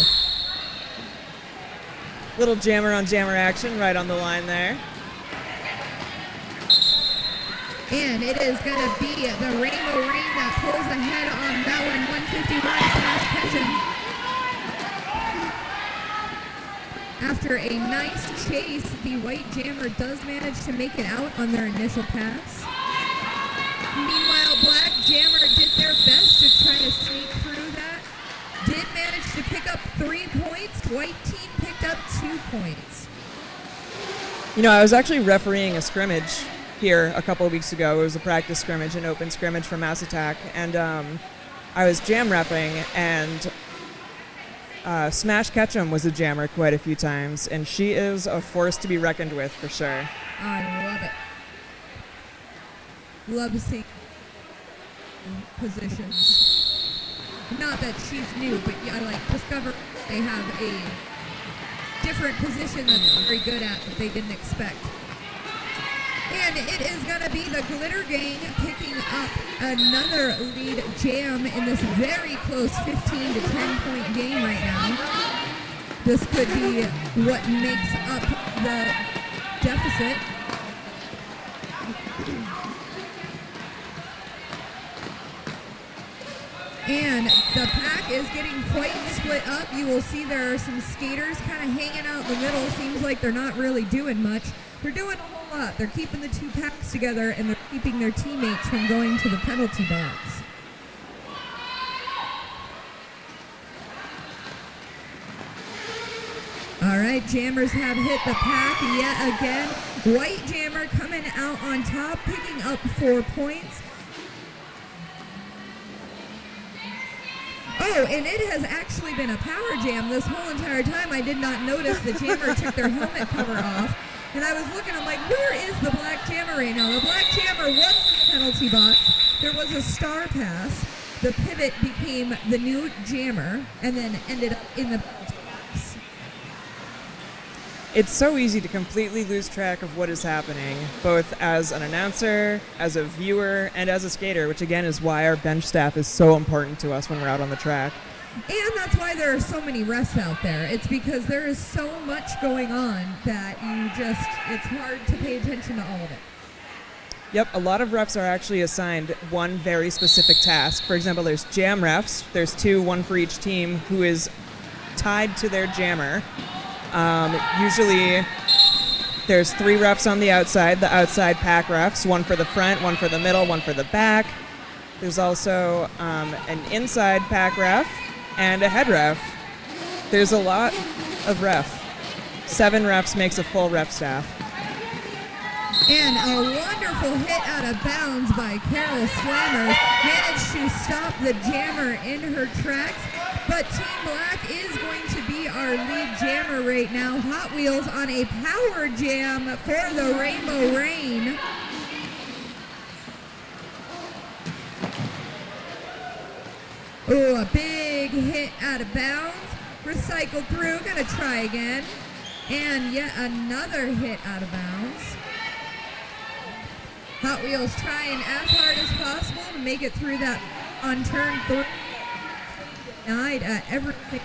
Little jammer on jammer action right on the line there. And it is going to be the Rainbow Rain that pulls ahead on that one, 151 After a nice chase, the white jammer does manage to make it out on their initial pass. Meanwhile, black jammer did their best to try to sneak through that. Did manage to pick up 3 points. White team picked up 2 points. You know, I was actually refereeing a scrimmage here a couple of weeks ago. It was a practice scrimmage, an open scrimmage for Mass Attack, and I was jam repping, and Smash Ketchum was a jammer quite a few times, and she is a force to be reckoned with for sure. I love it. Love seeing positions. Not that she's new, but I like discover they have a different position that they're very good at that they didn't expect. And it is going to be the Glitter Gang picking up another lead jam in this very close 15 to 10 point game right now. This could be what makes up the deficit. And the pack is getting quite split up. You will see there are some skaters kind of hanging out in the middle. Seems like they're not really doing much. They're doing a whole lot. They're keeping the two packs together, and they're keeping their teammates from going to the penalty box. All right, jammers have hit the pack yet again. White jammer coming out on top, picking up 4 points. Oh, and it has actually been a power jam this whole entire time. I did not notice the jammer took their helmet cover off. And I was looking, I'm like, where is the black jammer right now? The black jammer was in the penalty box. There was a star pass. the pivot became the new jammer and then ended up in the box. It's so easy to completely lose track of what is happening, both as an announcer, as a viewer, and as a skater, which again is why our bench staff is so important to us when we're out on the track. And that's why there are so many refs out there. It's because there is so much going on that it's hard to pay attention to all of it. Yep, a lot of refs are actually assigned one very specific task. For example, there's jam refs. There's 2, one for each team, who is tied to their jammer. Usually there's 3 refs on the outside pack refs, one for the front, one for the middle, one for the back. There's also an inside pack ref and a head ref. There's a lot of ref. 7 refs makes a full ref staff. And a wonderful hit out of bounds by Carol Slammers. Managed to stop the jammer in her tracks. But Team Black is going to be our lead jammer right now. Hot Wheels on a power jam for the Rainbow Rain. Oh, a big hit out of bounds. Recycled through, gonna try again. And yet another hit out of bounds. Hot Wheels trying as hard as possible to make it through that on turn 3. Denied at everything.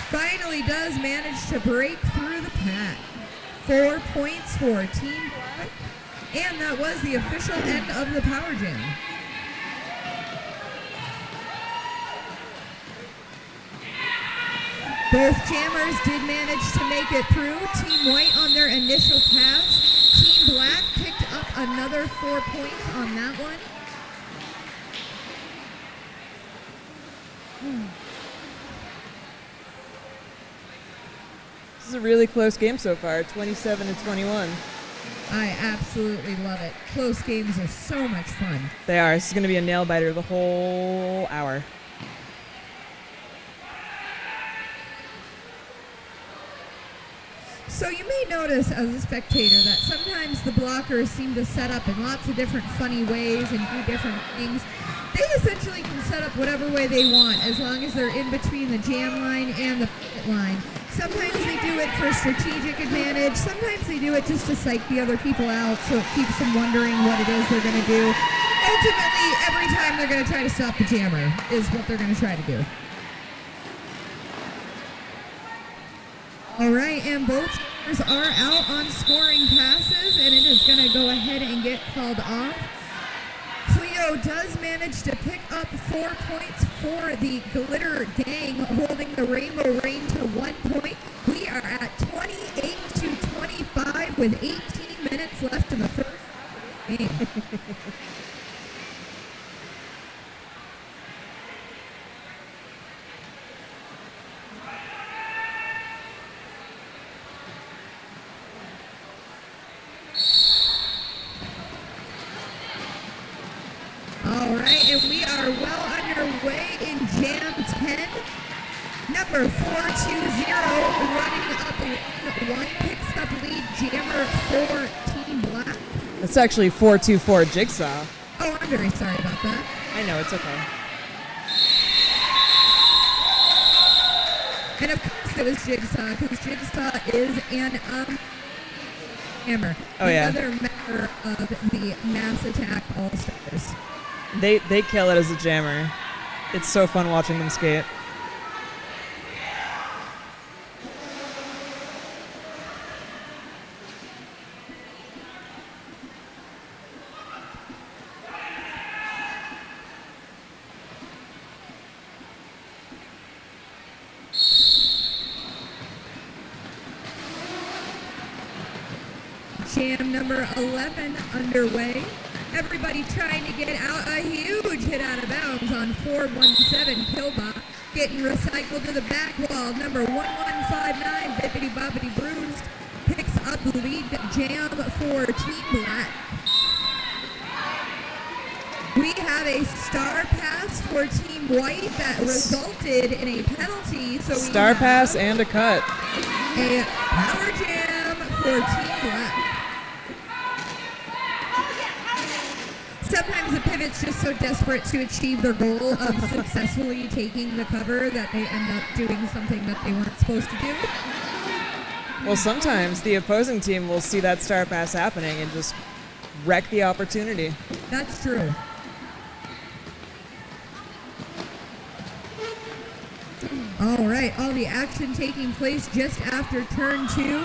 Finally does manage to break through the pack. 4 points for Team Black. And that was the official end of the power jam. Both jammers did manage to make it through. Team White on their initial pass. Team Black picked up another 4 points on that one. This is a really close game so far, 27-21. I absolutely love it. Close games are so much fun. They are. This is going to be a nail biter the whole hour. So you may notice as a spectator that sometimes the blockers seem to set up in lots of different funny ways and do different things. They essentially can set up whatever way they want as long as they're in between the jam line and the pit line. Sometimes they do it for strategic advantage. Sometimes they do it just to psych the other people out so it keeps them wondering what it is they're going to do. Ultimately, every time they're going to try to stop the jammer is what they're going to try to do. All right, and both jammers are out on scoring passes, and it is going to go ahead and get called off. Cleo does manage to pick up 4 points for the Glitter Gang, holding the Rainbow Rain to 1 point. We are at 28-25 with 18 minutes left in the first game. All right, and we are well underway in Jam 10. Number 420 running up one picks up lead jammer for Team Black. That's actually 424 Jigsaw. Oh, I'm very sorry about that. I know, it's okay. And of course it was Jigsaw, because Jigsaw is an jammer. Oh, yeah. Another member of the Mass Attack All-Stars. They kill it as a jammer. It's so fun watching them skate. Jam number 11 underway. Everybody trying to get out. A huge hit out of bounds on 417 Killbot. Getting recycled to the back wall. Number 1159 Bippity Boppity Bruised picks up the lead jam for Team Black. We have a star pass for Team White that resulted in a penalty. So Star pass and a cut. A power jam for Team Black. it's just so desperate to achieve their goal of successfully taking the cover that they end up doing something that they weren't supposed to do. Well, sometimes the opposing team will see that star pass happening and just wreck the opportunity. That's true. All right, all the action taking place just after turn 2.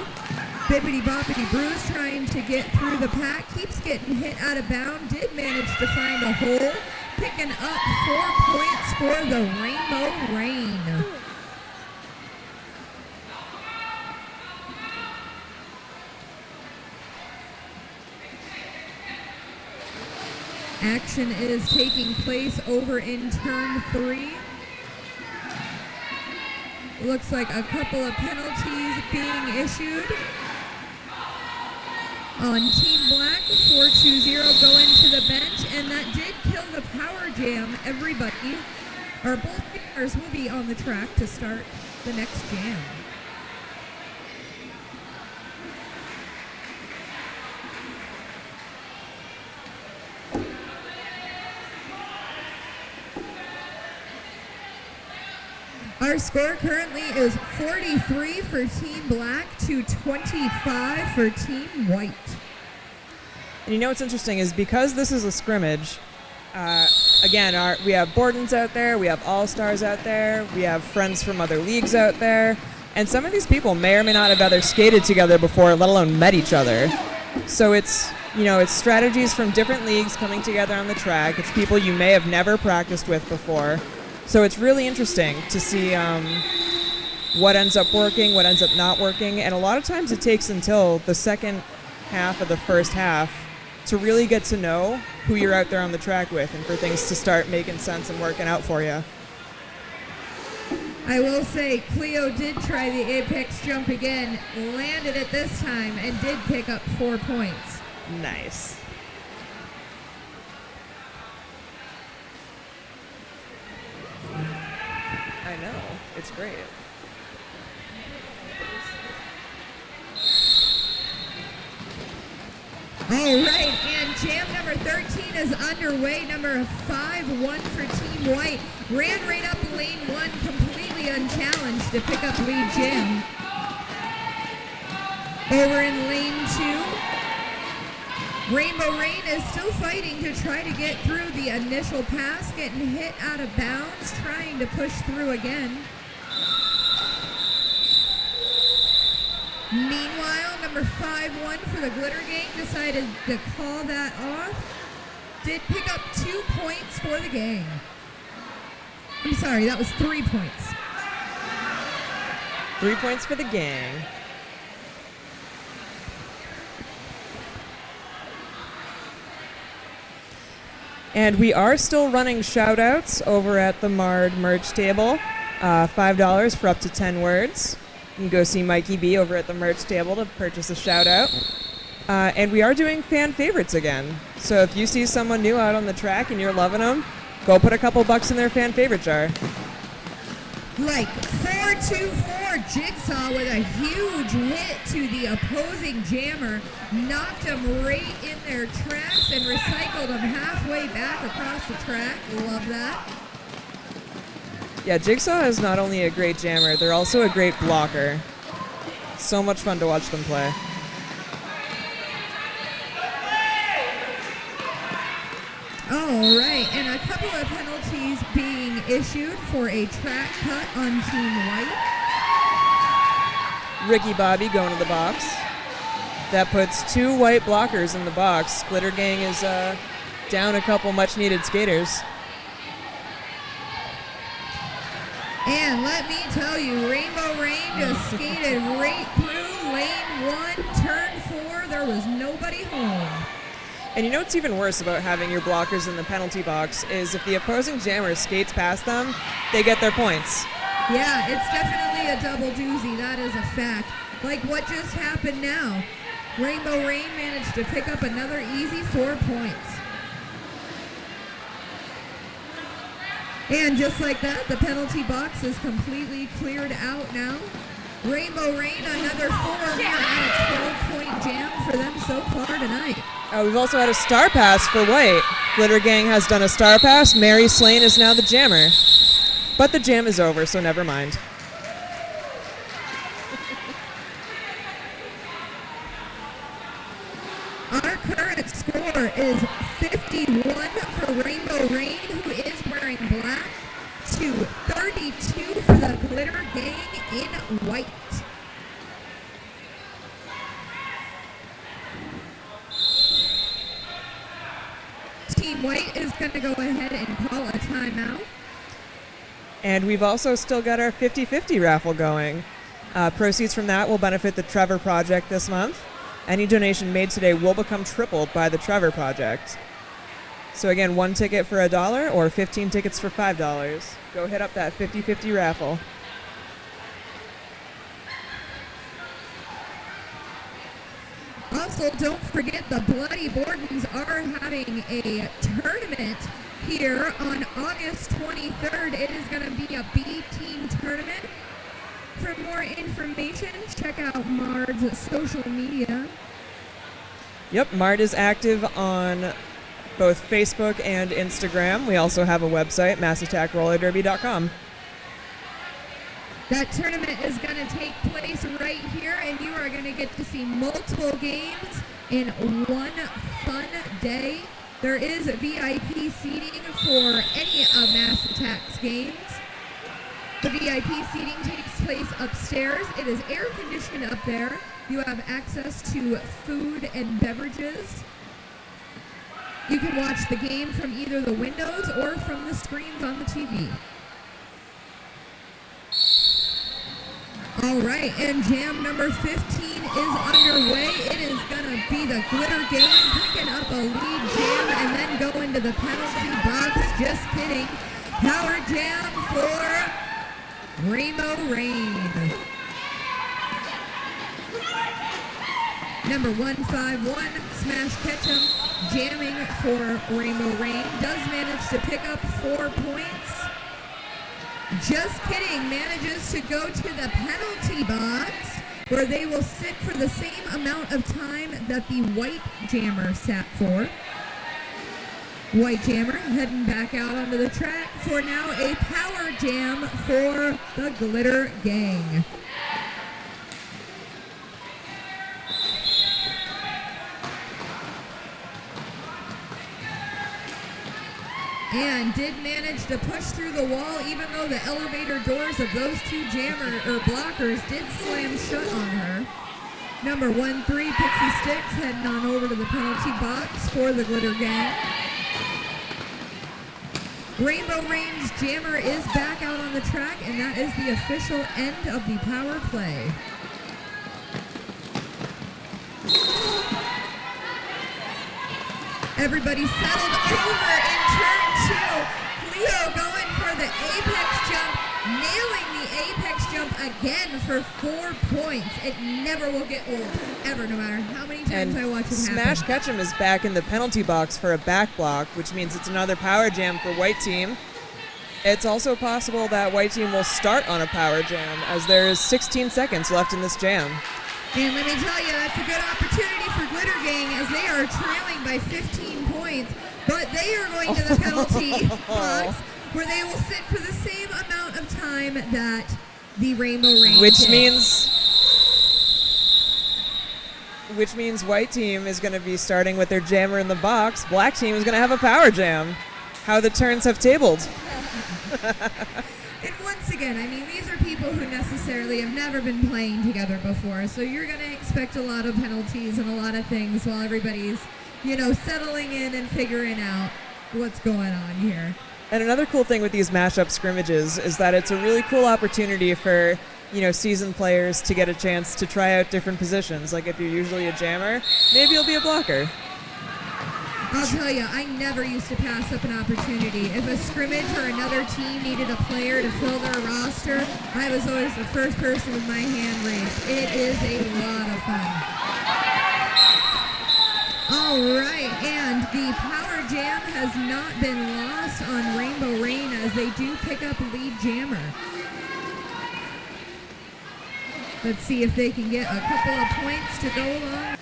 Bippity Boppity Bruce trying to get through the pack, keeps getting hit out of bounds, did manage to find a hole, picking up 4 points for the Rainbow Rain. Action is taking place over in turn 3. Looks like a couple of penalties being issued. On Team Black, 4-2-0 going to the bench, and that did kill the power jam. Everybody, or both players, will be on the track to start the next jam. Our score currently is 43 for Team Black to 25 for Team White. And you know what's interesting is because this is a scrimmage, again, we have Bordens out there, we have All-Stars out there, we have friends from other leagues out there, and some of these people may or may not have ever skated together before, let alone met each other. So it's, it's strategies from different leagues coming together on the track. It's people you may have never practiced with before. So it's really interesting to see what ends up working, what ends up not working, and a lot of times it takes until the second half of the first half to really get to know who you're out there on the track with and for things to start making sense and working out for you. I will say Cleo did try the apex jump again, landed it this time, and did pick up 4 points. Nice. I know, it's great. All right, and jam number 13 is underway. Number 5-1 for Team White. Ran right up lane 1, completely unchallenged to pick up lead jam. Over in lane 2, Rainbow Rain is still fighting to try to get through the initial pass, getting hit out of bounds, trying to push through again. Meanwhile, number 5-1 for the Glitter Gang decided to call that off. Did pick up 2 points for the gang. I'm sorry, that was 3 points. 3 points for the gang. And we are still running shout-outs over at the Mard merch table. $5 for up to 10 words. You can go see Mikey B over at the merch table to purchase a shout-out. And we are doing fan favorites again. So if you see someone new out on the track and you're loving them, go put a couple bucks in their fan favorite jar. Like 4-2-4 Jigsaw with a huge hit to the opposing jammer. Knocked him right in their tracks and recycled him halfway back across the track. Love that. Yeah, Jigsaw is not only a great jammer, they're also a great blocker. So much fun to watch them play. All right, and a couple of penalties being issued for a track cut on Team White. Ricky Bobby going to the box. That puts 2 white blockers in the box. Glitter Gang is down a couple much-needed skaters. And let me tell you, Rainbow Rain just skated right through lane 1, turn 4. There was nobody home. And you know what's even worse about having your blockers in the penalty box is if the opposing jammer skates past them, they get their points. Yeah, it's definitely a double doozy. That is a fact. Like what just happened now. Rainbow Rain managed to pick up another easy 4 points. And just like that, the penalty box is completely cleared out now. Rainbow Rain, another 4 here and a 12-point jam for them so far tonight. We've also had a star pass for White. Glitter Gang has done a star pass. Mary Slane is now the jammer. But the jam is over, so never mind. Our current score is 51 for Rainbow Rain, who is wearing black, to 32 for the Glitter Gang in white. Team White is going to go ahead and call a timeout. And we've also still got our 50-50 raffle going. Proceeds from that will benefit the Trevor Project this month. Any donation made today will become tripled by the Trevor Project. So again, 1 ticket for $1 or 15 tickets for $5. Go hit up that 50-50 raffle. Also, don't forget the Bloody Bordens are having a tournament here on August 23rd. It is going to be a B-team tournament. For more information, check out Mard's social media. Yep, Mard is active on both Facebook and Instagram. We also have a website, massattackrollerderby.com. That tournament is going to take place right here, and you are going to get to see multiple games in one fun day. There is VIP seating for any of Mass Attack's games. The VIP seating takes place upstairs. It is air conditioned up there. You have access to food and beverages. You can watch the game from either the windows or from the screens on the TV. All right, and jam number 15 is underway. It is going to be the Glitter Gang picking up a lead jam and then go into the penalty box. Just kidding. Power jam for Rainbow Rain. Number 151, Smash Ketchum, jamming for Rainbow Rain. Does manage to pick up 4 points. Just kidding, manages to go to the penalty box where they will sit for the same amount of time that the White Jammer sat for. White Jammer heading back out onto the track for now a power jam for the Glitter Gang. And did manage to push through the wall, even though the elevator doors of those two blockers did slam shut on her. Number 13, Pixie Sticks, heading on over to the penalty box for the Glitter Gang. Rainbow Rain's jammer is back out on the track, and that is the official end of the power play. Everybody settled over in turn 2. Cleo going for the apex jump, nailing the apex jump again for 4 points. It never will get old, ever, no matter how many times I watch it happen. Smash Ketchum is back in the penalty box for a back block, which means it's another power jam for White Team. It's also possible that White Team will start on a power jam, as there is 16 seconds left in this jam. And let me tell you, that's a good opportunity for Glitter Gang as they are trailing by 15 points, but they are going to the penalty box where they will sit for the same amount of time that the Rainbow Rain did. Which means White Team is going to be starting with their jammer in the box. Black Team is going to have a power jam. How the turns have tabled. And once again, I mean, these are people who necessarily have never been playing together before, so you're going to expect a lot of penalties and a lot of things while everybody's, settling in and figuring out what's going on here. And another cool thing with these mashup scrimmages is that it's a really cool opportunity for, seasoned players to get a chance to try out different positions. Like if you're usually a jammer, maybe you'll be a blocker. I'll tell you, I never used to pass up an opportunity. If a scrimmage or another team needed a player to fill their roster, I was always the first person with my hand raised. It is a lot of fun. All right, and the power jam has not been lost on Rainbow Rain as they do pick up lead jammer. Let's see if they can get a couple of points to go along.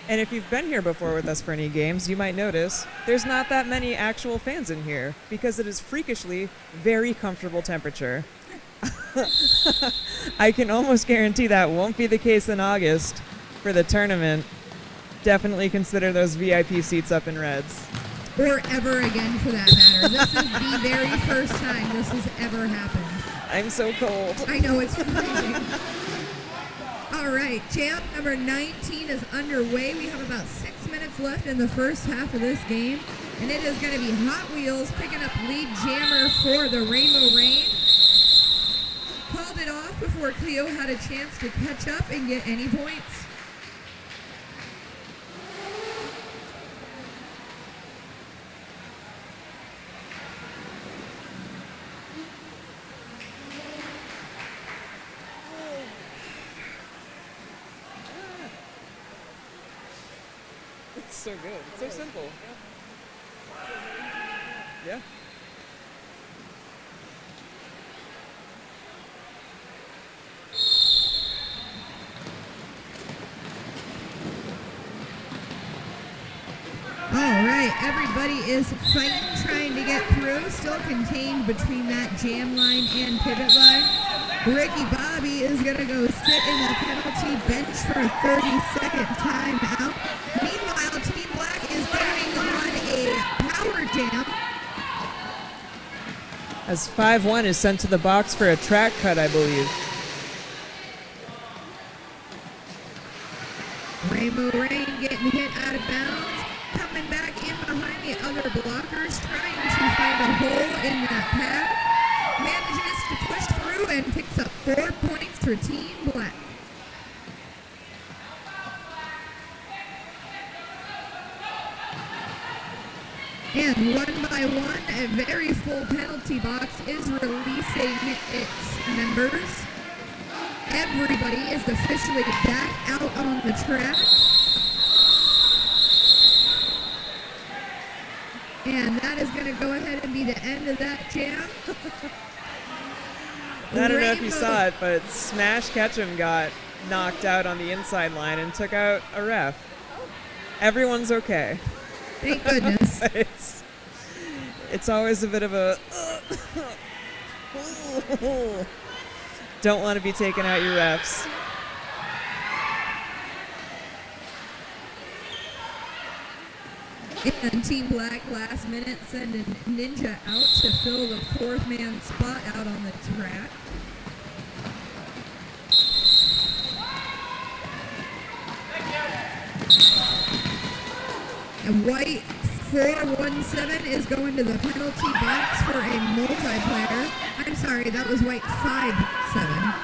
And if you've been here before with us for any games, you might notice there's not that many actual fans in here because it is freakishly very comfortable temperature. I can almost guarantee that won't be the case in August for the tournament. Definitely consider those VIP seats up in Reds. Or ever again, for that matter. This is the very first time this has ever happened. I'm so cold. I know, it's freezing. All right, jam number 19 is underway. We have about 6 minutes left in the first half of this game, and it is going to be Hot Wheels picking up lead jammer for the Rainbow Rain. Called it off before Cleo had a chance to catch up and get any points. It's so good. It's so simple. Yeah. All right, everybody is fighting, trying to get through, still contained between that jam line and pivot line. Ricky Bobby is going to go sit in the penalty bench for a 30-second timeout. Meanwhile, Team Black is going on a power jam. As 5-1 is sent to the box for a track cut, I believe. Rainbow Rain getting hit out of bounds. Coming back in behind the other blockers, trying to find a hole in that pad. Manages to push through and picks up 4 points for Team Black. And one by one, a very full penalty box is releasing its members. Everybody is officially back out on the track. And that is going to go ahead and be the end of that jam. I don't know if you saw it, but Smash Ketchum got knocked out on the inside line and took out a ref. Everyone's okay. Thank goodness. It's always a bit of a don't want to be taking out your refs. And Team Black last minute sending Ninja out to fill the fourth man spot out on the track. And White 417 is going to the penalty box for a multiplayer. I'm sorry, that was White 5-7.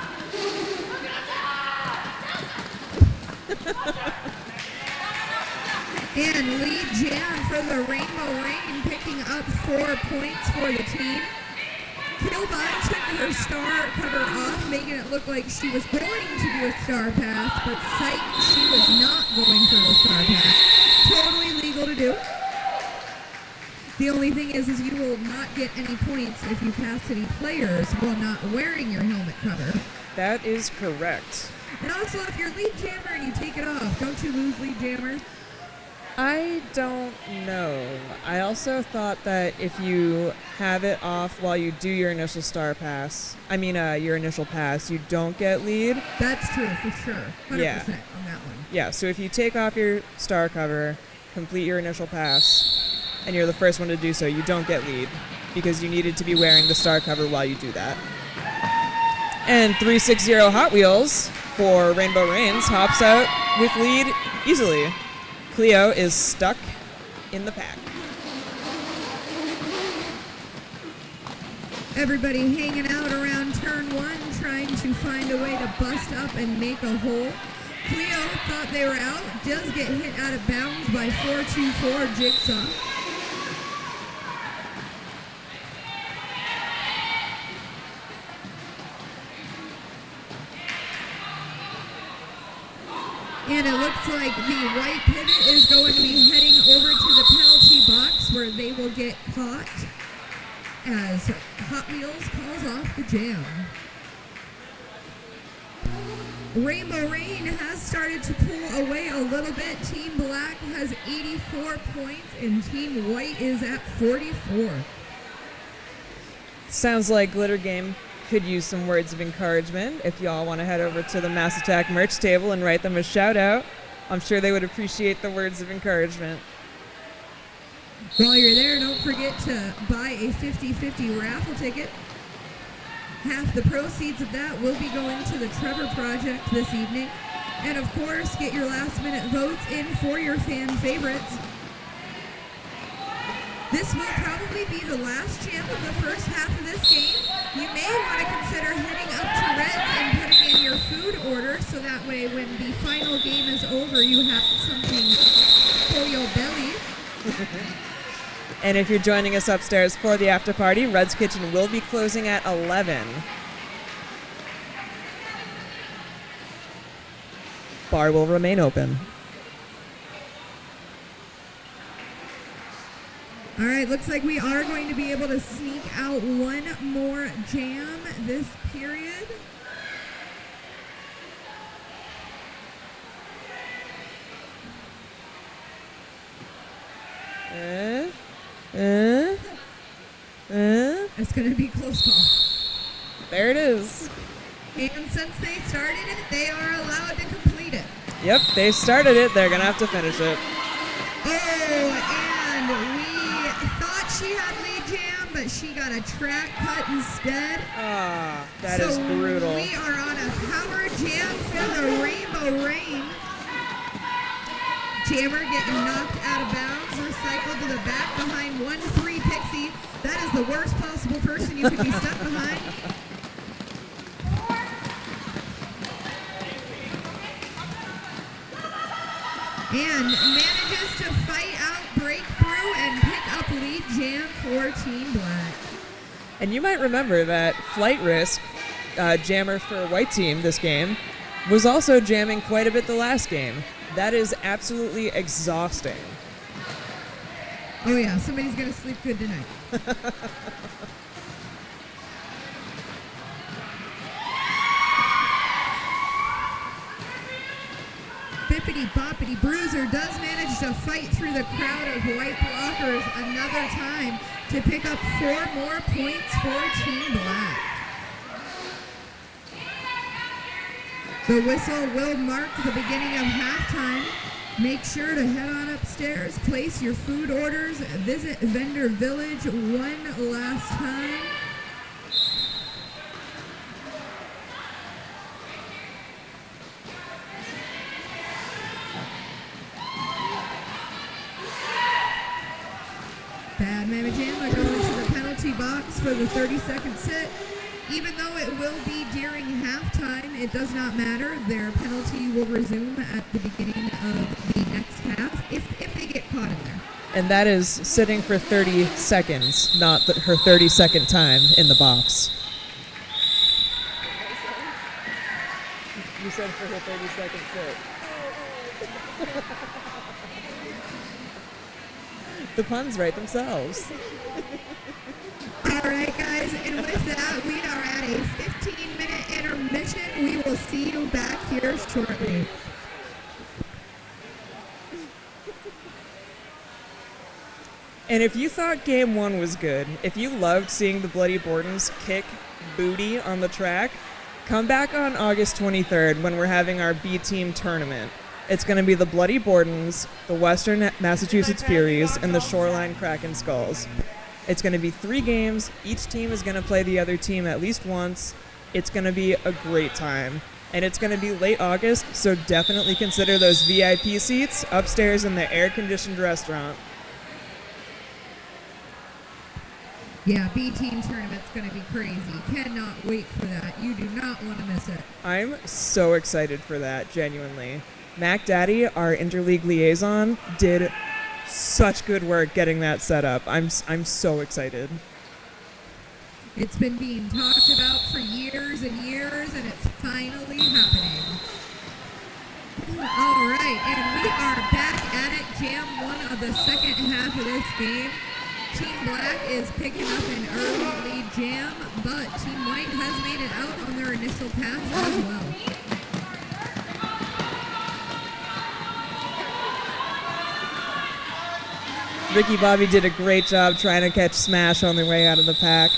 And lead jam for the Rainbow Rain, picking up 4 points for the team. Kilbot took her star cover off, making it look like she was going to do a star pass, but psych, she was not going for the star pass. Totally legal to do. The only thing is you will not get any points if you pass any players while not wearing your helmet cover. That is correct. And also, if you're lead jammer and you take it off, don't you lose lead jammer? I don't know. I also thought that if you have it off while you do your initial your initial pass, you don't get lead. That's true, for sure. 100% Yeah. on that one. Yeah, so if you take off your star cover, complete your initial pass, and you're the first one to do so, you don't get lead because you needed to be wearing the star cover while you do that. And 360 Hot Wheels for Rainbow Rains hops out with lead easily. Cleo is stuck in the pack. Everybody hanging out around turn one, trying to find a way to bust up and make a hole. Cleo thought they were out, does get hit out of bounds by 424 Jigsaw. And it looks like the white pivot is going to be heading over to the penalty box where they will get caught. as Hot Wheels calls off the jam. Rainbow Rain has started to pull away a little bit. Team Black has 84 points and Team White is at 44. Sounds like Glitter Game could use some words of encouragement. If y'all want to head over to the Mass Attack merch table and write them a shout out, I'm sure they would appreciate the words of encouragement. While you're there, don't forget to buy a 50-50 raffle ticket. Half the proceeds of that will be going to the Trevor Project this evening. And of course, get your last minute votes in for your fan favorites. This will probably be the last jam of the first half of this game. You may want to consider heading up to Red's and putting in your food order so that way when the final game is over, you have something for your belly. And if you're joining us upstairs for the after party, Red's Kitchen will be closing at 11. Bar will remain open. All right, looks like we are going to be able to sneak out one more jam this period. It's going to be close call. There it is. And since they started it, they are allowed to complete it. Yep, they started it. They're going to have to finish it. Oh, and we thought she had lead jam, but she got a track cut instead. Ah, that is brutal. We are on a power jam for the Rainbow Rain. Jammer getting knocked out of bounds, recycled to the back behind 1-3 Pixie. That is the worst possible person you could be stuck behind. And manages to fight out, break through, and pick up lead jam for Team Black. And you might remember that Flight Risk, jammer for White Team this game, was also jamming quite a bit the last game. That is absolutely exhausting. Oh yeah, somebody's gonna sleep good tonight. Bippity Boppity Bruiser does manage to fight through the crowd of white blockers another time to pick up 4 more points for Team Black. The whistle will mark the beginning of halftime. Make sure to head on upstairs, place your food orders, visit Vendor Village one last time. Bad Mama Jam are going to the penalty box for the 30-second sit. Even though it will be during halftime, it does not matter. Their penalty will resume at the beginning of the next half if they get caught in there. And that is sitting for 30 seconds, not her 32nd time in the box. You said for her 32nd sit. The puns write themselves. All right, guys, and with that, we are at a 15-minute intermission. We will see you back here shortly. And if you thought Game 1 was good, if you loved seeing the Bloody Bordens kick booty on the track, come back on August 23rd when we're having our B-Team tournament. It's going to be the Bloody Bordens, the Western Massachusetts Furies, and the Shoreline Kraken Skulls. It's going to be 3 games. Each team is going to play the other team at least once. It's going to be a great time. And it's going to be late August, so definitely consider those VIP seats upstairs in the air-conditioned restaurant. Yeah, B-Team tournament's going to be crazy. Cannot wait for that. You do not want to miss it. I'm so excited for that, genuinely. Mac Daddy, our interleague liaison, did such good work getting that set up. I'm so excited. It's been being talked about for years and years, and it's finally happening. All right, and we are back at it. Jam 1 of the second half of this game. Team Black is picking up an early lead jam, but Team White has made it out on their initial pass as well. Ricky Bobby did a great job trying to catch Smash on their way out of the pack.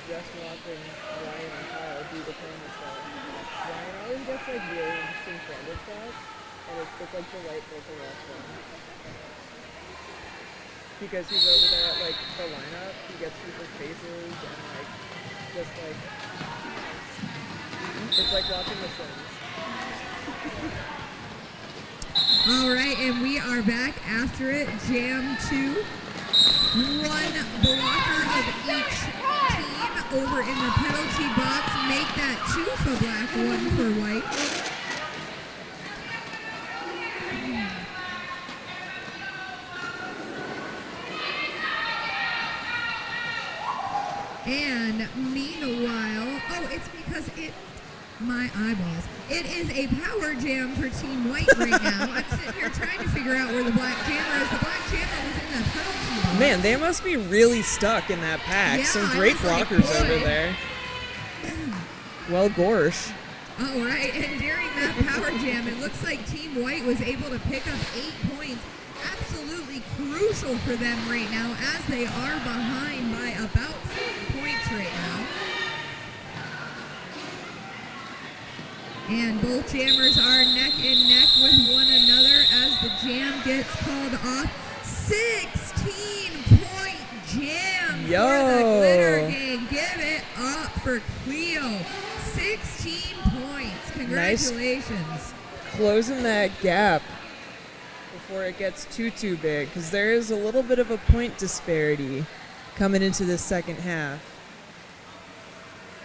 Just watching Ryan and Kyle do the famous stuff. Ryan always gets like really interesting candid shots, and it's like delightful to watch them. Because he's over there at like the lineup, he gets people's faces and like just like it's like watching The Sims. All right, and we are back after it. Jam 2. One blocker of each team over in the penalty box. Make that 2 for Black, 1 for White. And meanwhile, oh, it's because my eyeballs. It is a power jam for Team White right now. I'm sitting here trying to figure out where the Black jammer is. The Black jammer was in the penalty box. Man, they must be really stuck in that pack. Yeah, Some great blockers over there. Well, Gorsh. All right, and during that power jam, it looks like Team White was able to pick up 8 points. Absolutely crucial for them right now, as they are behind by about 4 points right now. And both jammers are neck and neck with one another as the jam gets called off. 16-point jam for the Glitter Gang. Give it up for Cleo. 16 points. Congratulations. Nice. Closing that gap before it gets too big, because there is a little bit of a point disparity coming into the second half.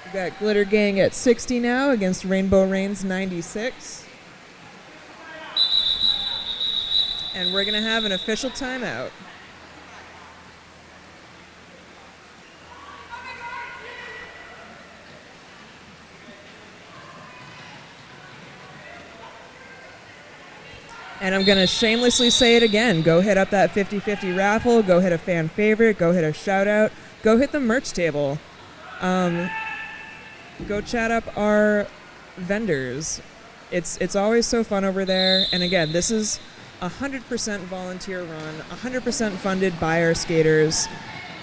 We've got Glitter Gang at 60 now against Rainbow Reigns 96. And we're going to have an official timeout. And I'm going to shamelessly say it again. Go hit up that 50-50 raffle. Go hit a fan favorite. Go hit a shout out. Go hit the merch table. Go chat up our vendors. It's always so fun over there. And again, this is 100% volunteer run, 100% funded by our skaters.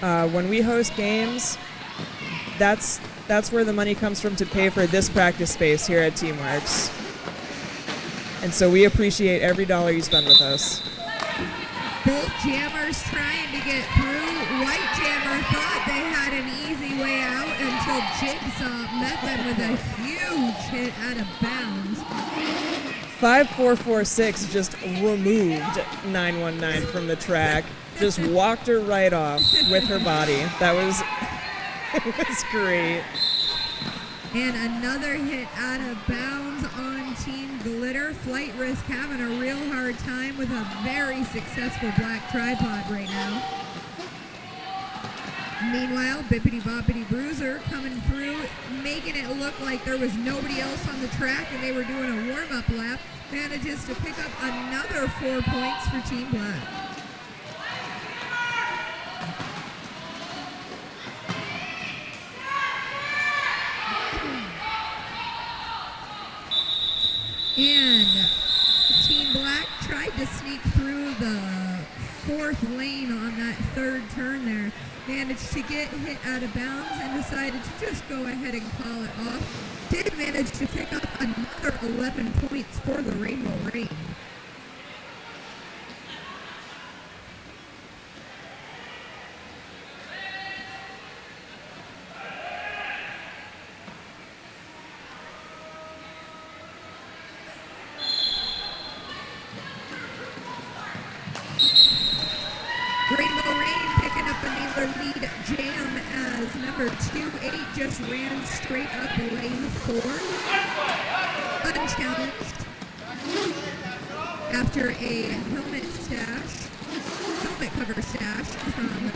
When we host games, that's where the money comes from to pay for this practice space here at Teamworks. And so we appreciate every dollar you spend with us. Both jammers trying to get through. White jammer thought they had an easy way out until Jigsaw met them with a huge hit out of bounds. 5446 just removed 919 from the track. Just walked her right off with her body. That was, it was great. And another hit out of bounds on Team Glitter. Flight Risk having a real hard time with a very successful black tripod right now. Meanwhile, Bippity Boppity Bruiser coming through, making it look like there was nobody else on the track and they were doing a warm-up lap. Manages to pick up another 4 points for Team Black. And Team Black tried to sneak through the fourth lane on that third turn there. Managed to get hit out of bounds and decided to just go ahead and call it off. Did manage to pick up another 11 points for the Rainbow Rain. Rainbow Rain picking up another lead jam as number 28 just ran straight up lane 4. Unchallenged. after a helmet cover stash from the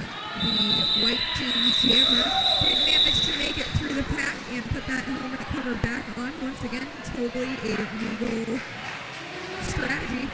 white team jammer. Did manage to make it through the pack and put that helmet cover back on. Once again, totally a legal strategy.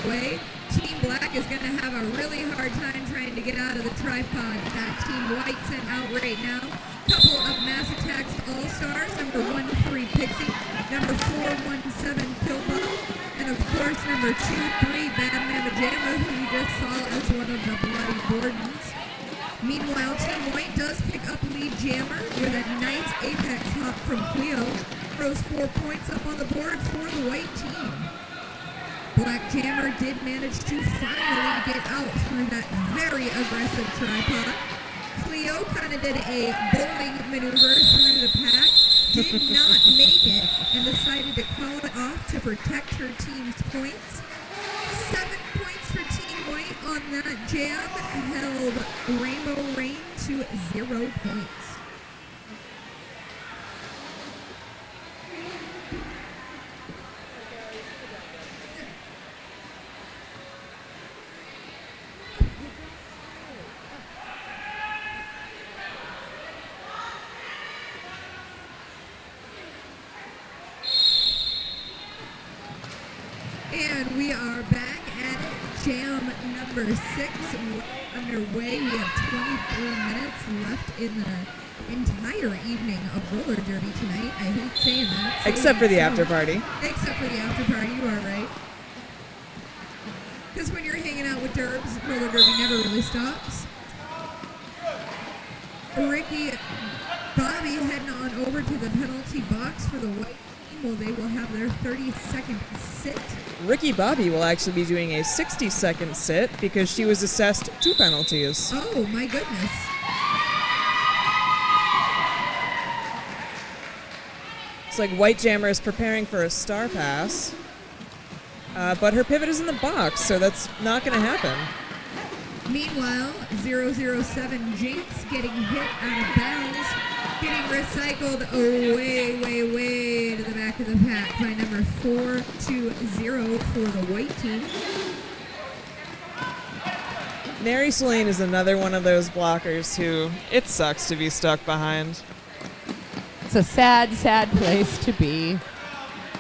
Way. Team Black is going to have a really hard time trying to get out of the tripod that Team White sent out right now. Couple of Mass Attacks All-Stars, number 1-3 Pixie, number 4-1-7 Killbot, and of course number 2-3 Bad Mama Jamma, who you just saw as one of the bloody Bordens. Meanwhile, Team White does pick up lead jammer with a nice apex hop from Cleo. Throws 4 points up on the board for the white team. Black Jammer did manage to finally get out through that very aggressive tripod. Cleo kind of did a bowling maneuver through the pack, did not make it, and decided to call it off to protect her team's points. 7 points for Team White on that jam, held Rainbow Rain to 0 points. And we are back at jam number 6, underway. We have 24 minutes left in the entire evening of roller derby tonight. I hate saying that. Except for the after party. Except for the after party, you are right. Because when you're hanging out with derbs, roller derby never really stops. Ricky, Bobby heading on over to the penalty box for the white team. Well, they will have their 30-second sit. Ricky Bobby will actually be doing a 60-second sit because she was assessed 2 penalties. Oh, my goodness. It's like White Jammer is preparing for a star pass, but her pivot is in the box, so that's not going to happen. Meanwhile, 007 Jinx getting hit out of bounds, getting recycled way to the back of the pack by number 420 for the white team. Nary Celine is another one of those blockers who it sucks to be stuck behind. It's a sad, sad place to be.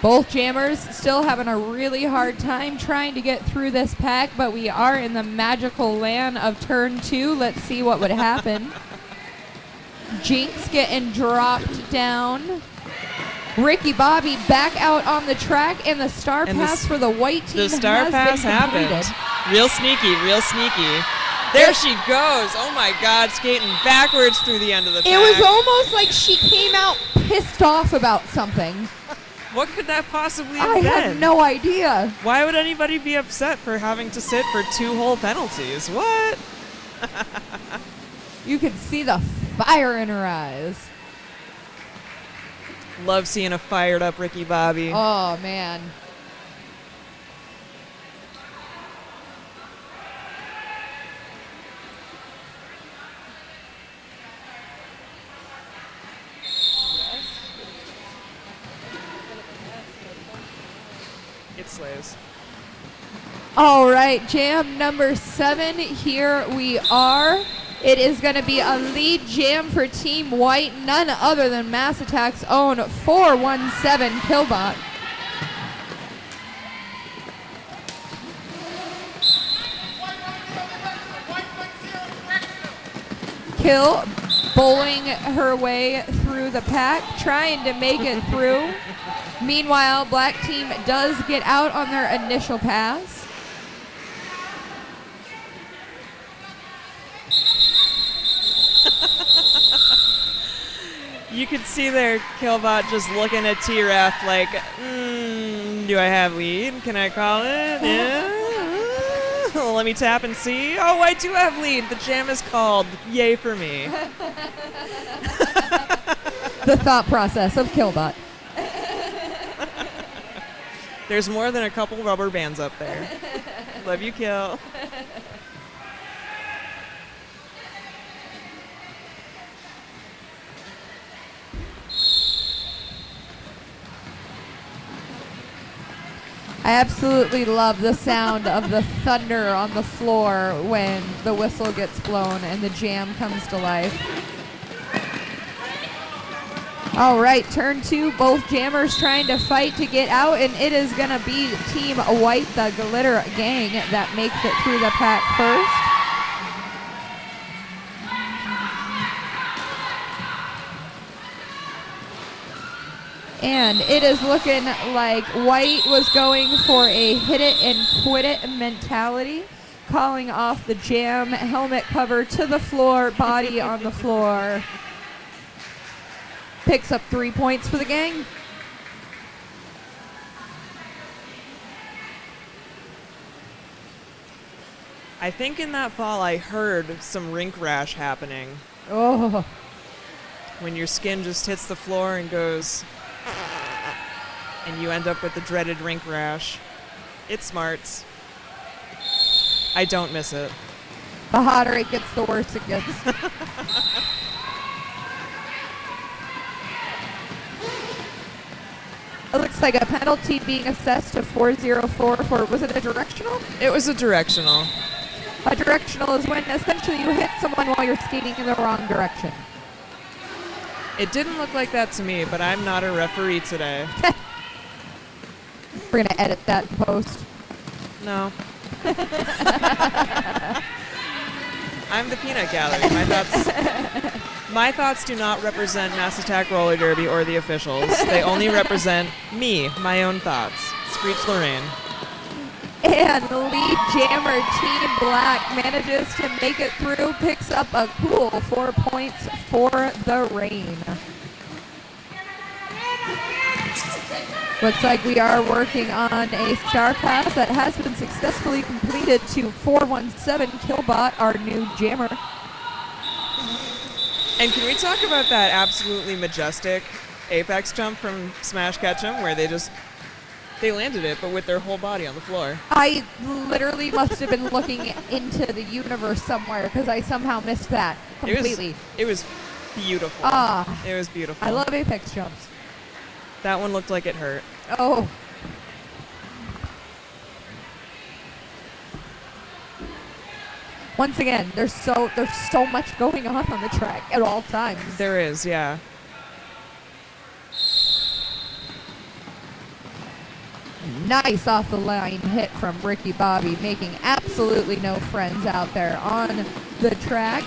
Both jammers still having a really hard time trying to get through this pack, but we are in the magical land of turn 2. Let's see what would happen. Jinx getting dropped down. Ricky Bobby back out on the track, and the star pass for the white team. The star pass happened. Real sneaky, real sneaky. There she goes. Oh my God, skating backwards through the end of the pack. It was almost like she came out pissed off about something. What could that possibly have been? I had no idea. Why would anybody be upset for having to sit for 2 whole penalties? What? You could see the fire in her eyes. Love seeing a fired up Ricky Bobby. Oh, man. It slays. All right, jam number 7. Here we are. It is going to be a lead jam for Team White, none other than Mass Attack's own 417 Killbot. Kill bowling her way through the pack, trying to make it through. Meanwhile, Black Team does get out on their initial pass. You could see there Killbot just looking at T-Ref like, do I have lead? Can I call it? Yeah. Let me tap and see. Oh, I do have lead. The jam is called. Yay for me. The thought process of Killbot. There's more than a couple rubber bands up there. Love you, Kill. I absolutely love the sound of the thunder on the floor when the whistle gets blown and the jam comes to life. All right, turn 2, both jammers trying to fight to get out, and it is going to be Team White, the Glitter Gang, that makes it through the pack first. And it is looking like White was going for a hit it and quit it mentality, calling off the jam, helmet cover to the floor, body on the floor. Picks up 3 points for the gang. I think in that fall I heard some rink rash happening. Oh, When your skin just hits the floor and goes, and you end up with the dreaded rink rash. It smarts. I don't miss it. the hotter it gets, the worse it gets. It looks like a penalty being assessed to 404 for, was it a directional? It was a directional. A directional is when essentially you hit someone while you're skating in the wrong direction. It didn't look like that to me, but I'm not a referee today. We're going to edit that in post. No. I'm the peanut gallery. My thoughts do not represent Mass Attack Roller Derby or the officials. They only represent me, my own thoughts. Screech Lorraine. And the lead jammer, Team Black, manages to make it through, picks up a cool 4 points for the rain. Looks like we are working on a star pass that has been successfully completed to 417 Killbot, our new jammer. And can we talk about that absolutely majestic apex jump from Smash Ketchum where they landed it, but with their whole body on the floor? I literally must have been looking into the universe somewhere because I somehow missed that completely. It was beautiful. It was beautiful. I love apex jumps. That one looked like it hurt. Oh. Once again, there's so much going on the track at all times. There is, yeah. Nice off the line hit from Ricky Bobby, making absolutely no friends out there on the track.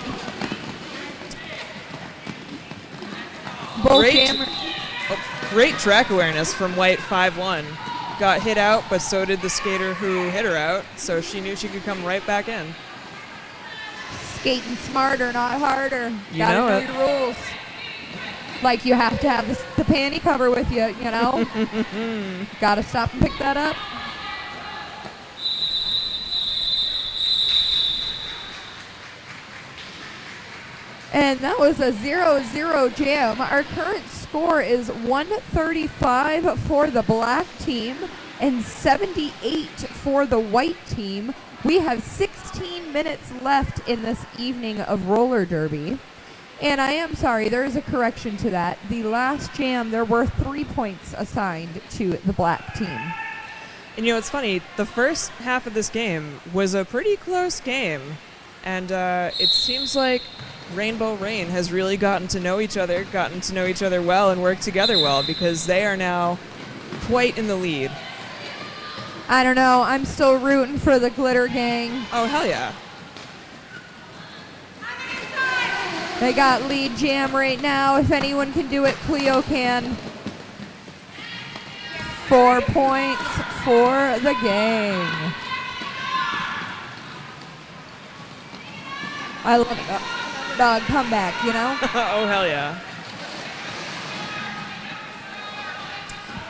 Great track awareness from White 5-1. Got hit out, but so did the skater who hit her out, so she knew she could come right back in. Skating smarter, not harder. You Gotta know know it. your rules. Like you have to have the panty cover with you, you know? Gotta stop and pick that up. And that was a 0-0 jam. Our current score is 135 for the black team and 78 for the white team. We have 16 minutes left in this evening of roller derby. And I am sorry, there is a correction to that. The last jam, there were 3 points assigned to the black team. And you know, it's funny, the first half of this game was a pretty close game. And it seems like Rainbow Rain has really gotten to know each other well, and work together well, because they are now quite in the lead. I don't know, I'm still rooting for the Glitter Gang. Oh, hell yeah. They got lead jam right now. If anyone can do it, Cleo can. 4 points for the gang. I love it. Dog comeback, you know? Oh, hell yeah.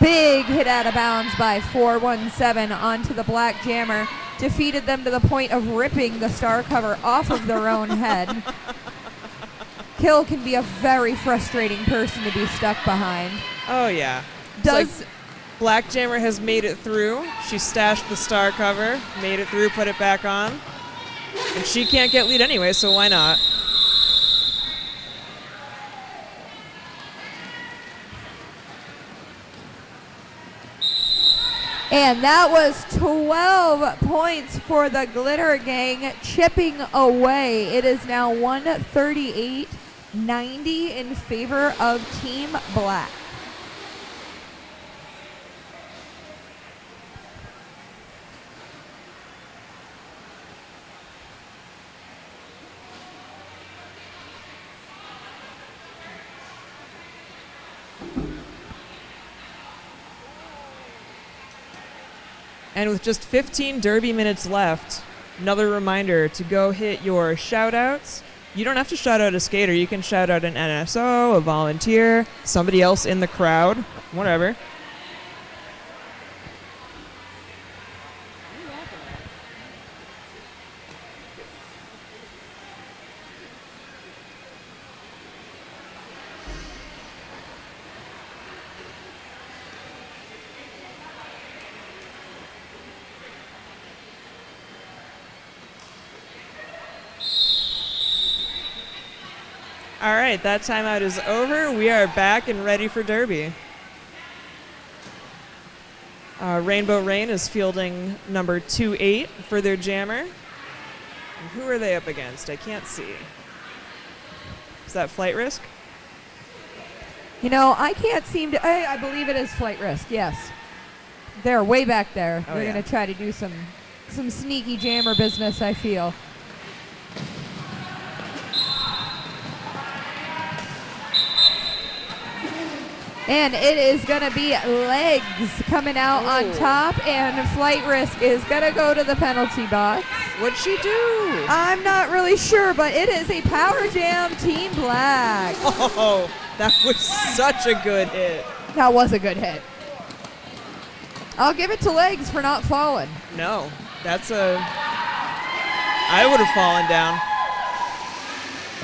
Big hit out of bounds by 417 onto the black jammer. defeated them to the point of ripping the star cover off of their own head. Kill can be a very frustrating person to be stuck behind. Oh, yeah. Does Black Jammer has made it through. She stashed the star cover, made it through, put it back on. And she can't get lead anyway, so why not? And that was 12 points for the Glitter Gang, chipping away. It is now 138-90 in favor of Team Black. And with just 15 Derby minutes left, another reminder to go hit your shout-outs. You don't have to shout out a skater. You can shout out an NSO, a volunteer, somebody else in the crowd, whatever. All right, that timeout is over. We are back and ready for Derby. Rainbow Rain is fielding number 28 for their jammer. And who are they up against? I can't see. Is that Flight Risk? You know, I can't seem to. I believe it is Flight Risk. Yes, they're way back there. Oh, They're yeah. going to try to do some sneaky jammer business, I feel. And it is going to be Legs coming out on top, and Flight Risk is going to go to the penalty box. What'd she do? I'm not really sure, but it is a Power Jam Team Black. Oh, that was such a good hit. That was a good hit. I'll give it to Legs for not falling. No, that's a... I would have fallen down.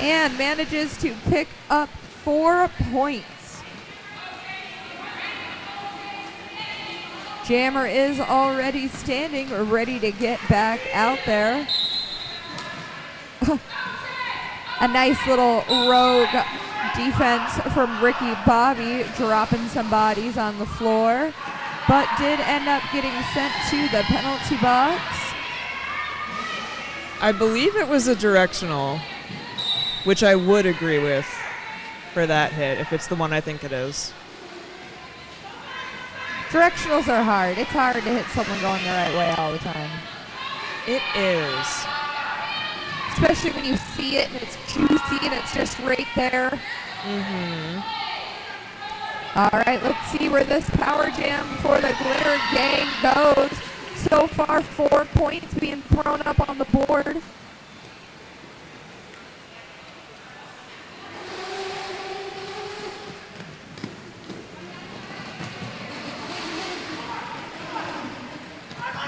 And manages to pick up 4 points. Jammer is already standing, ready to get back out there. A nice little rogue defense from Ricky Bobby, dropping some bodies on the floor, but did end up getting sent to the penalty box. I believe it was a directional, which I would agree with for that hit, if it's the one I think it is. Directionals are hard. It's hard to hit someone going the right way all the time. It is. Especially when you see it and it's juicy and it's just right there. Mm-hmm. All right, let's see where this Power Jam for the Glitter Gang goes. So far, 4 points being thrown up on the board.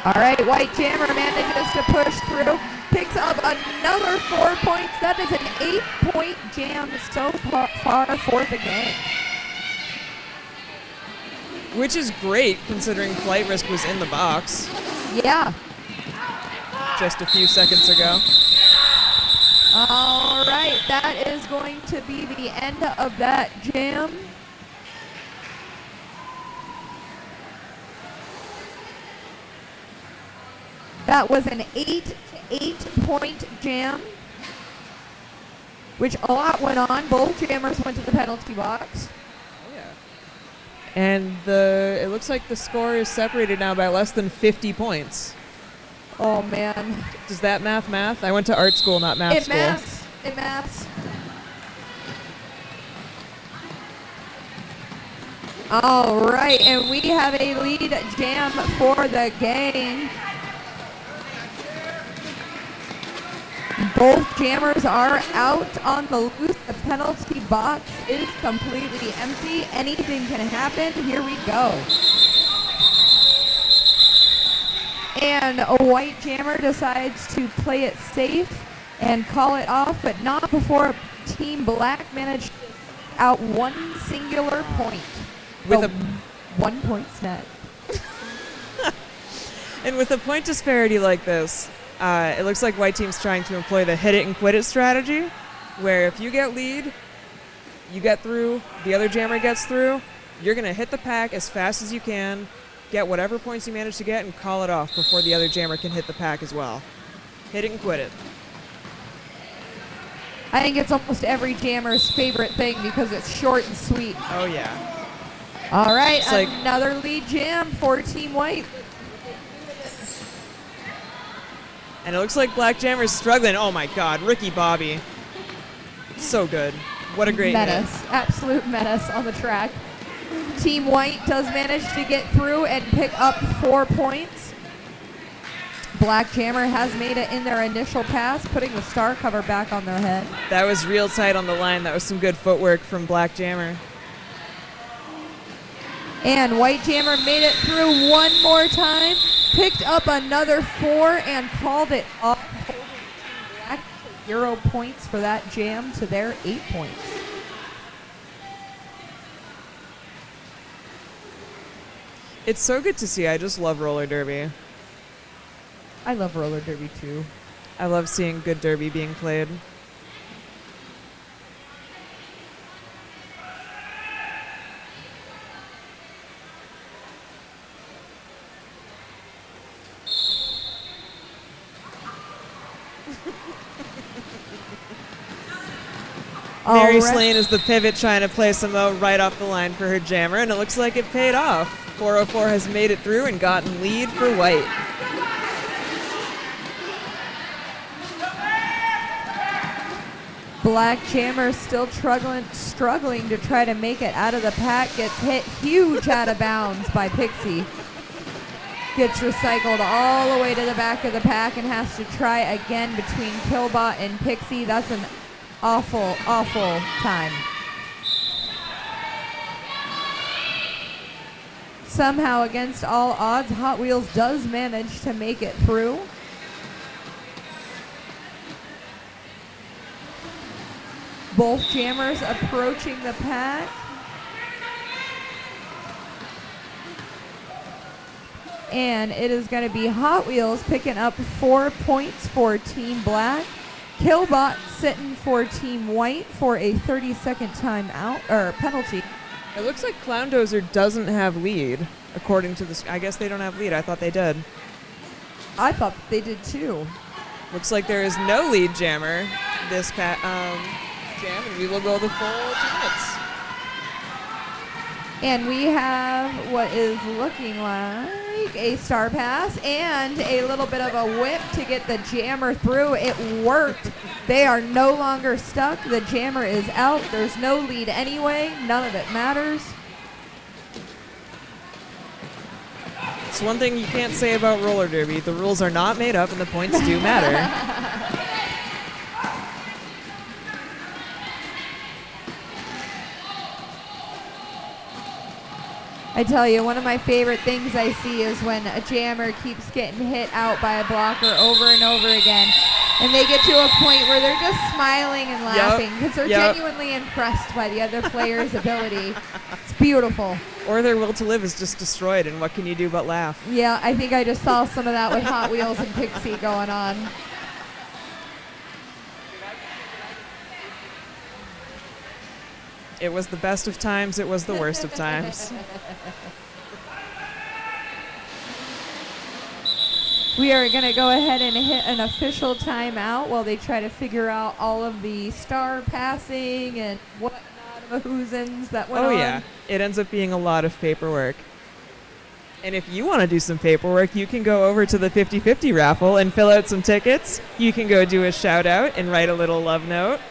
All right, White Jammer manages to push through, picks up another 4 points. That is an 8-point jam so far for the game. Which is great, considering Flight Risk was in the box Yeah. just a few seconds ago. All right, that is going to be the end of that jam. That was an 8-point jam, which a lot went on. Both jammers went to the penalty box. And it looks like the score is separated now by less than 50 points. Oh, man. Does that math? I went to art school, not math school. It maths. All right, and we have a lead jam for the gang. Both jammers are out on the loose. The penalty box is completely empty. Anything can happen. Here we go. And a white jammer decides to play it safe and call it off, but not before Team Black managed to out one singular point. With a 1 point net. And with a point disparity like this, it looks like white team's trying to employ the hit it and quit it strategy, where if you get lead, you get through, the other jammer gets through, you're going to hit the pack as fast as you can, get whatever points you manage to get, and call it off before the other jammer can hit the pack as well. Hit it and quit it. I think it's almost every jammer's favorite thing because it's short and sweet. Oh, yeah. All right, It's like- another lead jam for Team White. And it looks like Black Jammer's struggling. Oh, my God. Ricky Bobby. So good. What a great hit. Menace, absolute menace on the track. Team White does manage to get through and pick up 4 points. Black Jammer has made it in their initial pass, putting the star cover back on their head. That was real tight on the line. That was some good footwork from Black Jammer. And White Jammer made it through one more time, picked up another 4 and called it off. Holding Team Black to 0 points for that jam to their 8 points. It's so good to see. I just love roller derby. I love roller derby too. I love seeing good derby being played. Mary Slane is the pivot trying to play some right off the line for her jammer, and it looks like it paid off. 404 has made it through and gotten lead for White. Black Jammer still struggling to try to make it out of the pack. Gets hit huge out of bounds by Pixie. Gets recycled all the way to the back of the pack and has to try again between Killbot and Pixie. That's an awful, awful time. Somehow, against all odds, Hot Wheels does manage to make it through. Both jammers approaching the pack. And it is going to be Hot Wheels picking up 4 points for Team Black. Killbot sitting for Team White for a 30-second timeout or penalty. It looks like Clown Dozer doesn't have lead, according to this. I guess they don't have lead. I thought they did. I thought they did too. Looks like there is no lead jammer this jam, and we will go the full 2 minutes. And we have what is looking like a star pass and a little bit of a whip to get the jammer through. It worked. They are no longer stuck. The jammer is out. There's no lead anyway. None of it matters. It's one thing you can't say about roller derby. The rules are not made up and the points do matter. I tell you, one of my favorite things I see is when a jammer keeps getting hit out by a blocker over and over again, and they get to a point where they're just smiling and laughing because they're genuinely impressed by the other player's ability. It's beautiful. Or their will to live is just destroyed, and what can you do but laugh? Yeah, I think I just saw some of that with Hot Wheels and Pixie going on. It was the best of times, it was the worst of times. We are going to go ahead and hit an official timeout while they try to figure out all of the star passing and whatnot of whoosins that went on. Oh yeah, it ends up being a lot of paperwork. And if you want to do some paperwork, you can go over to the 50/50 raffle and fill out some tickets. You can go do a shout out and write a little love note.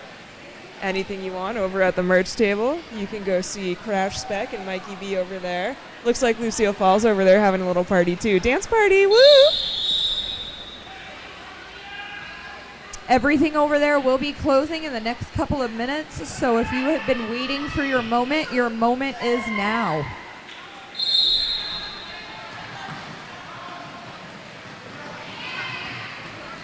Anything you want over at the merch table. You can go see Crash Spec and Mikey B over there. Looks like Lucio Falls over there having a little party too. Dance party, woo! Everything over there will be closing in the next couple of minutes, so if you have been waiting for your moment is now.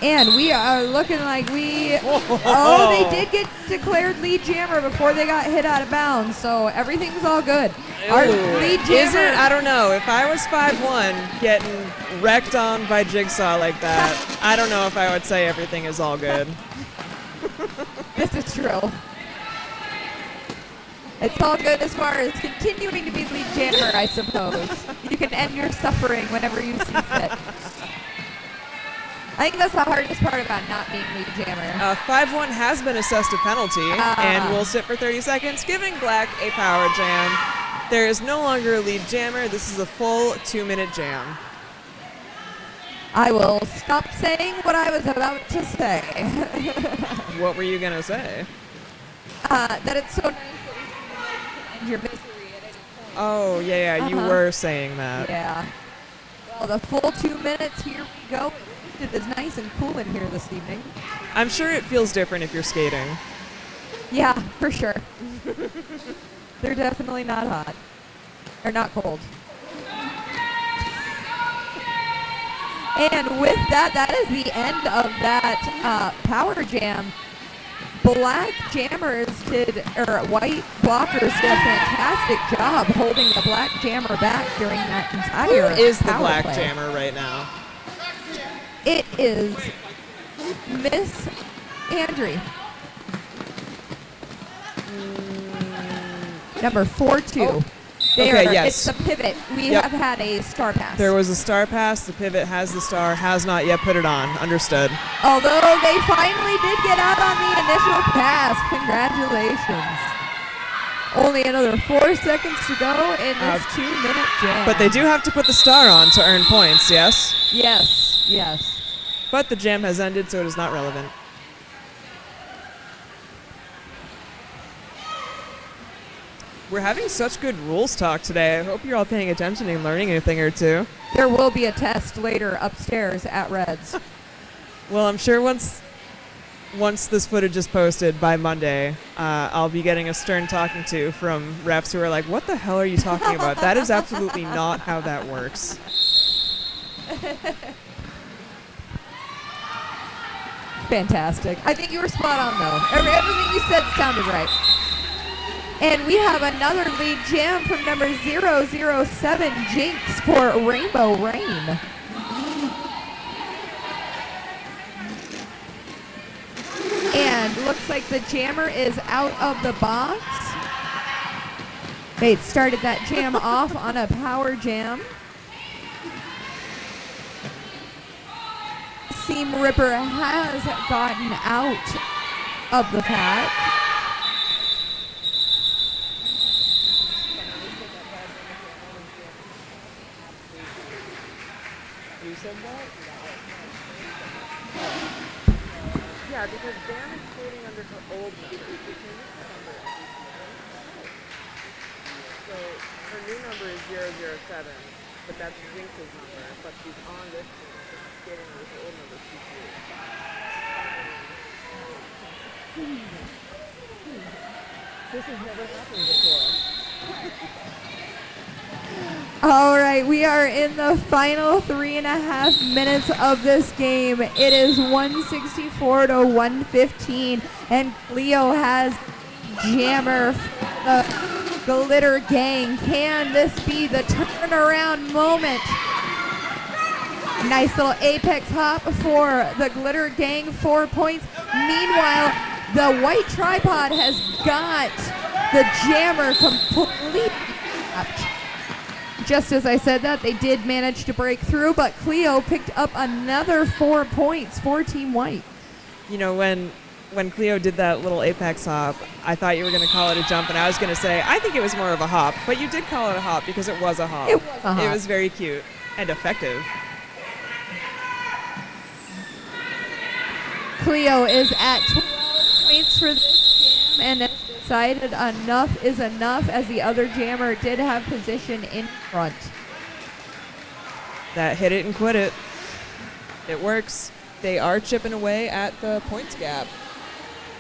And we are looking like oh, they did get declared lead jammer before they got hit out of bounds, so everything's all good. Our lead jammer. Is it? I don't know. If I was 5'1", getting wrecked on by Jigsaw like that, I don't know if I would say everything is all good. This is true. It's all good as far as continuing to be lead jammer, I suppose. You can end your suffering whenever you see fit. I think that's the hardest part about not being lead jammer. 5'1" has been assessed a penalty and will sit for 30 seconds, giving Black a power jam. There is no longer a lead jammer. This is a full 2-minute jam. I will stop saying what I was about to say. What were you going to say? That it's so nice that you can end your misery at any point. Oh, yeah, you were saying that. Yeah. Well, the full 2 minutes, here we go. It is nice and cool in here this evening. I'm sure it feels different if you're skating. Yeah, for sure. They're definitely not hot. Or not cold. And with that, that is the end of that power jam. Black jammers white blockers did a fantastic job holding the black jammer back during that entire Who is the power black play. jammer right now? It is Miss Andre. Number 4-2. Oh. Okay, yes. It's the pivot. We have had a star pass. There was a star pass. The pivot has the star, has not yet put it on. Understood. Although they finally did get out on the initial pass. Congratulations. Only another 4 seconds to go in this 2-minute jam. But they do have to put the star on to earn points, yes? Yes, yes. But the jam has ended, so it is not relevant. We're having such good rules talk today. I hope you're all paying attention and learning a thing or two. There will be a test later upstairs at Reds. Well, I'm sure once this footage is posted by Monday, I'll be getting a stern talking to from refs who are like, what the hell are you talking about? That is absolutely not how that works. Fantastic. I think you were spot on, though. Everything you said sounded right. And we have another lead jam from number 007, Jinx, for Rainbow Rain. And looks like the jammer is out of the box. They started that jam off on a power jam. Seam Ripper has gotten out of the pack. You said that? Yeah, because Dan is skating under her old number. She changed her number every season. So her new number is 007, but that's Jinx's number. But she's on this team, so she's skating under her old number, 22. This has never happened before. All right, we are in the final 3.5 minutes of this game. It is 164 to 115, and Cleo has jammer for the Glitter Gang. Can this be the turnaround moment? Nice little apex hop for the Glitter Gang, 4 points. Meanwhile, the white tripod has got the jammer completely trapped. Just as I said that, they did manage to break through, but Cleo picked up another 4 points for Team White. You know, when Cleo did that little apex hop, I thought you were going to call it a jump, and I was going to say, I think it was more of a hop, but you did call it a hop because it was a hop. It was a hop. It was very cute and effective. Cleo is at 12 points for this jam, and has decided enough is enough, as the other jammer did have position in front. That hit it and quit it. It works. They are chipping away at the points gap.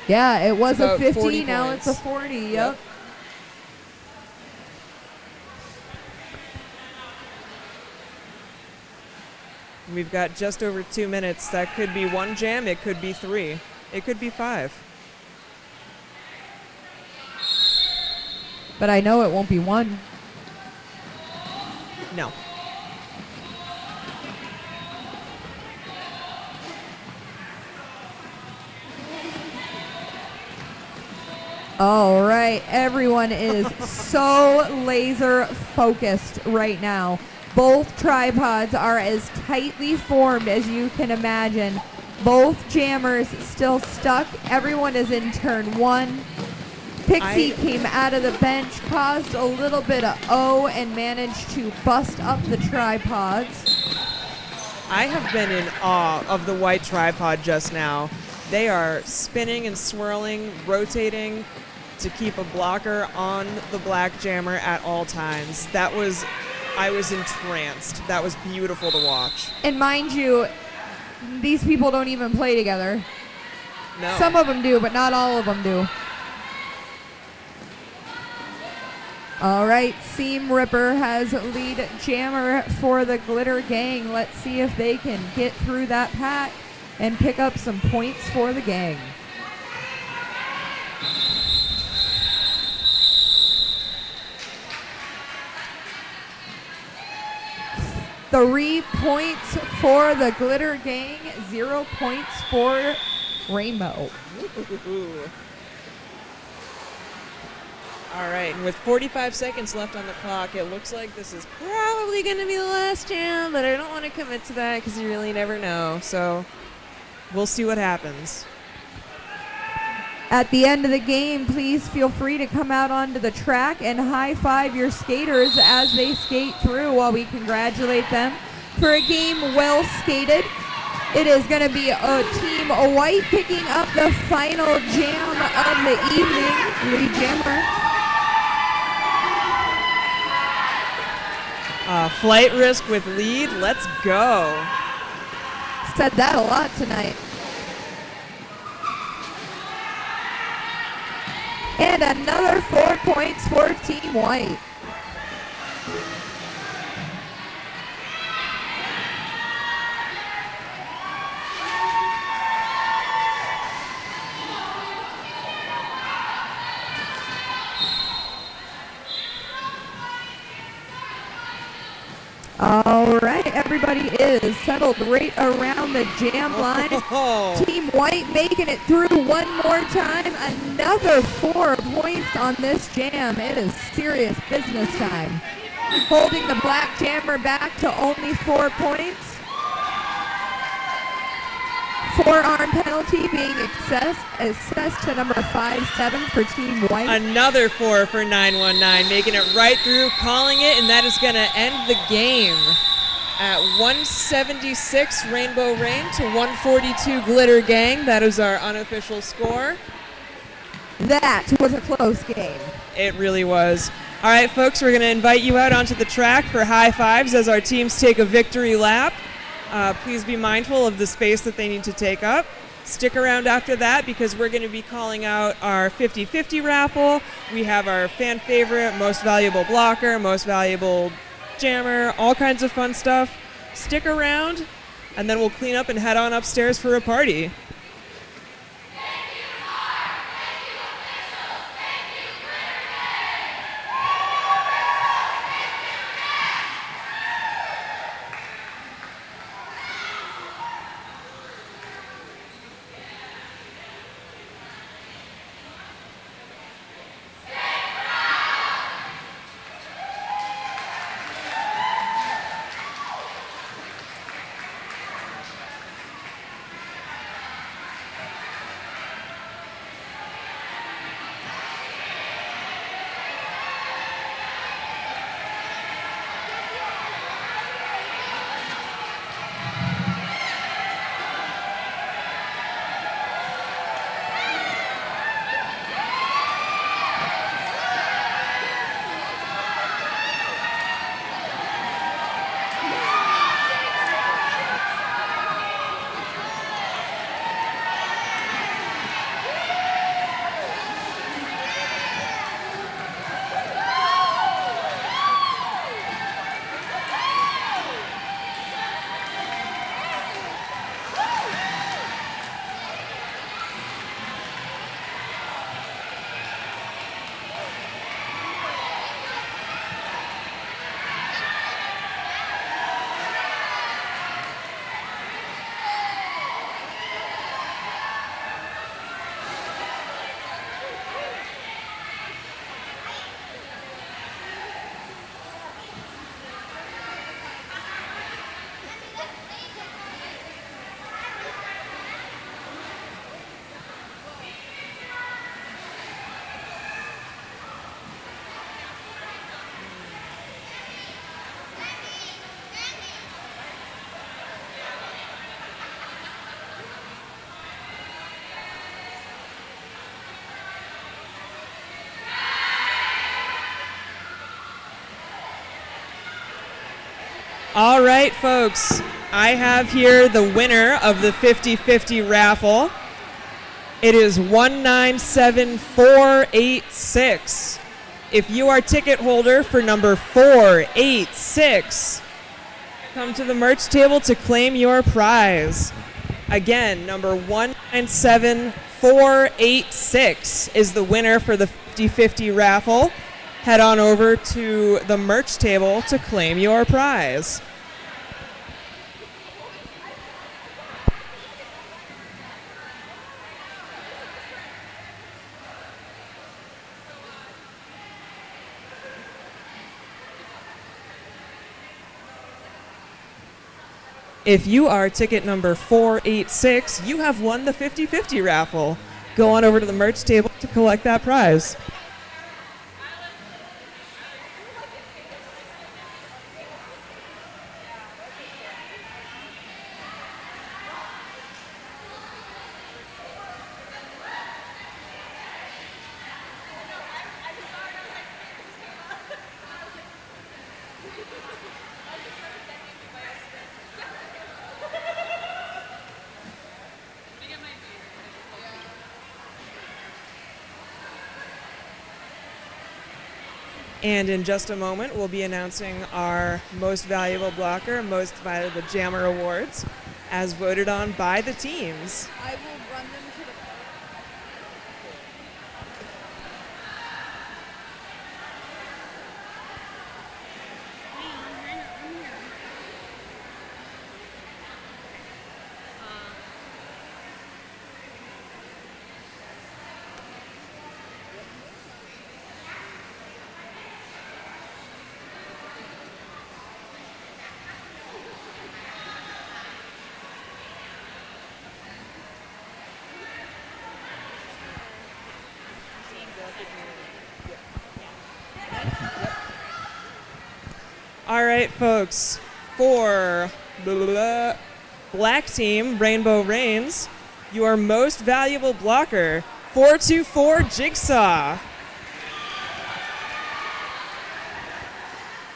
Yeah, it was a About 50, 40 now points. it's a 40, yep. We've got just over 2 minutes. That could be 1 jam. It could be 3. It could be 5. But I know it won't be 1. No. All right, everyone is so laser focused right now. Both tripods are as tightly formed as you can imagine. Both jammers still stuck. Everyone is in turn 1. Pixie came out of the bench, caused a little bit of O, and managed to bust up the tripods. I have been in awe of the white tripod just now. They are spinning and swirling, rotating to keep a blocker on the black jammer at all times. I was entranced. That was beautiful to watch. And mind you, these people don't even play together. No. Some of them do, but not all of them do. All right, Seam Ripper has lead jammer for the Glitter Gang. Let's see if they can get through that pack and pick up some points for the gang. Three points for the Glitter Gang, 0 points for Rainbow. All right, and with 45 seconds left on the clock, it looks like this is probably going to be the last jam, but I don't want to commit to that because you really never know. So we'll see what happens. At the end of the game, please feel free to come out onto the track and high-five your skaters as they skate through while we congratulate them for a game well skated. It is going to be a Team White picking up the final jam of the evening. Lead jammer. Flight risk with lead. Let's go. Said that a lot tonight. And another 4 points for Team White. All right, everybody is settled right around the jam line. Team White making it through one more time. Another 4 points on this jam. It is serious business time. Holding the black jammer back to only 4 points. Forearm penalty being assessed to number 5-7 for Team White. Another 4 for 919, making it right through, calling it, and that is going to end the game at 176 Rainbow Rain to 142 Glitter Gang. That is our unofficial score. That was a close game. It really was. All right, folks, we're going to invite you out onto the track for high fives as our teams take a victory lap. Please be mindful of the space that they need to take up. Stick around after that because we're going to be calling out our 50-50 raffle. We have our fan favorite, most valuable blocker, most valuable jammer, all kinds of fun stuff. Stick around, and then we'll clean up and head on upstairs for a party. All right, folks. I have here the winner of the 50-50 raffle. It is 197486. If you are ticket holder for number 486, come to the merch table to claim your prize. Again, number 197486 is the winner for the 50-50 raffle. Head on over to the merch table to claim your prize. If you are ticket number 486, you have won the 50-50 raffle. Go on over to the merch table to collect that prize. And in just a moment, we'll be announcing our Most Valuable Blocker, Most Valuable Jammer awards, as voted on by the teams. I will run them to the All right, folks, for black team, Rainbow Reigns, your Most Valuable Blocker, 424 Jigsaw.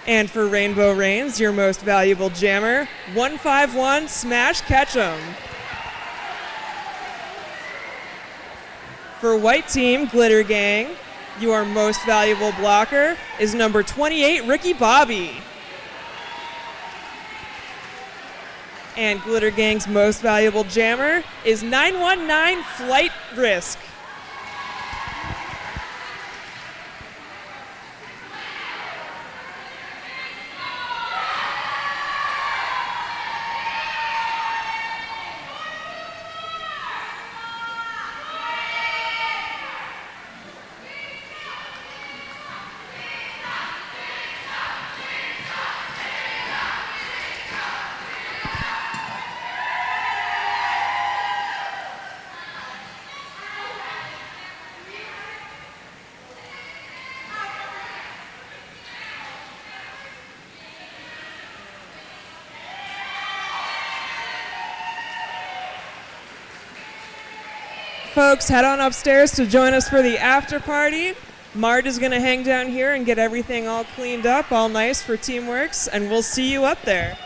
And for Rainbow Reigns, your Most Valuable Jammer, 151 Smash Ketchum. For white team, Glitter Gang, your Most Valuable Blocker is number 28, Ricky Bobby. And Glitter Gang's Most Valuable Jammer is 919 Flight Risk. Folks, head on upstairs to join us for the after party. Mart is going to hang down here and get everything all cleaned up, all nice for Teamworks, and we'll see you up there.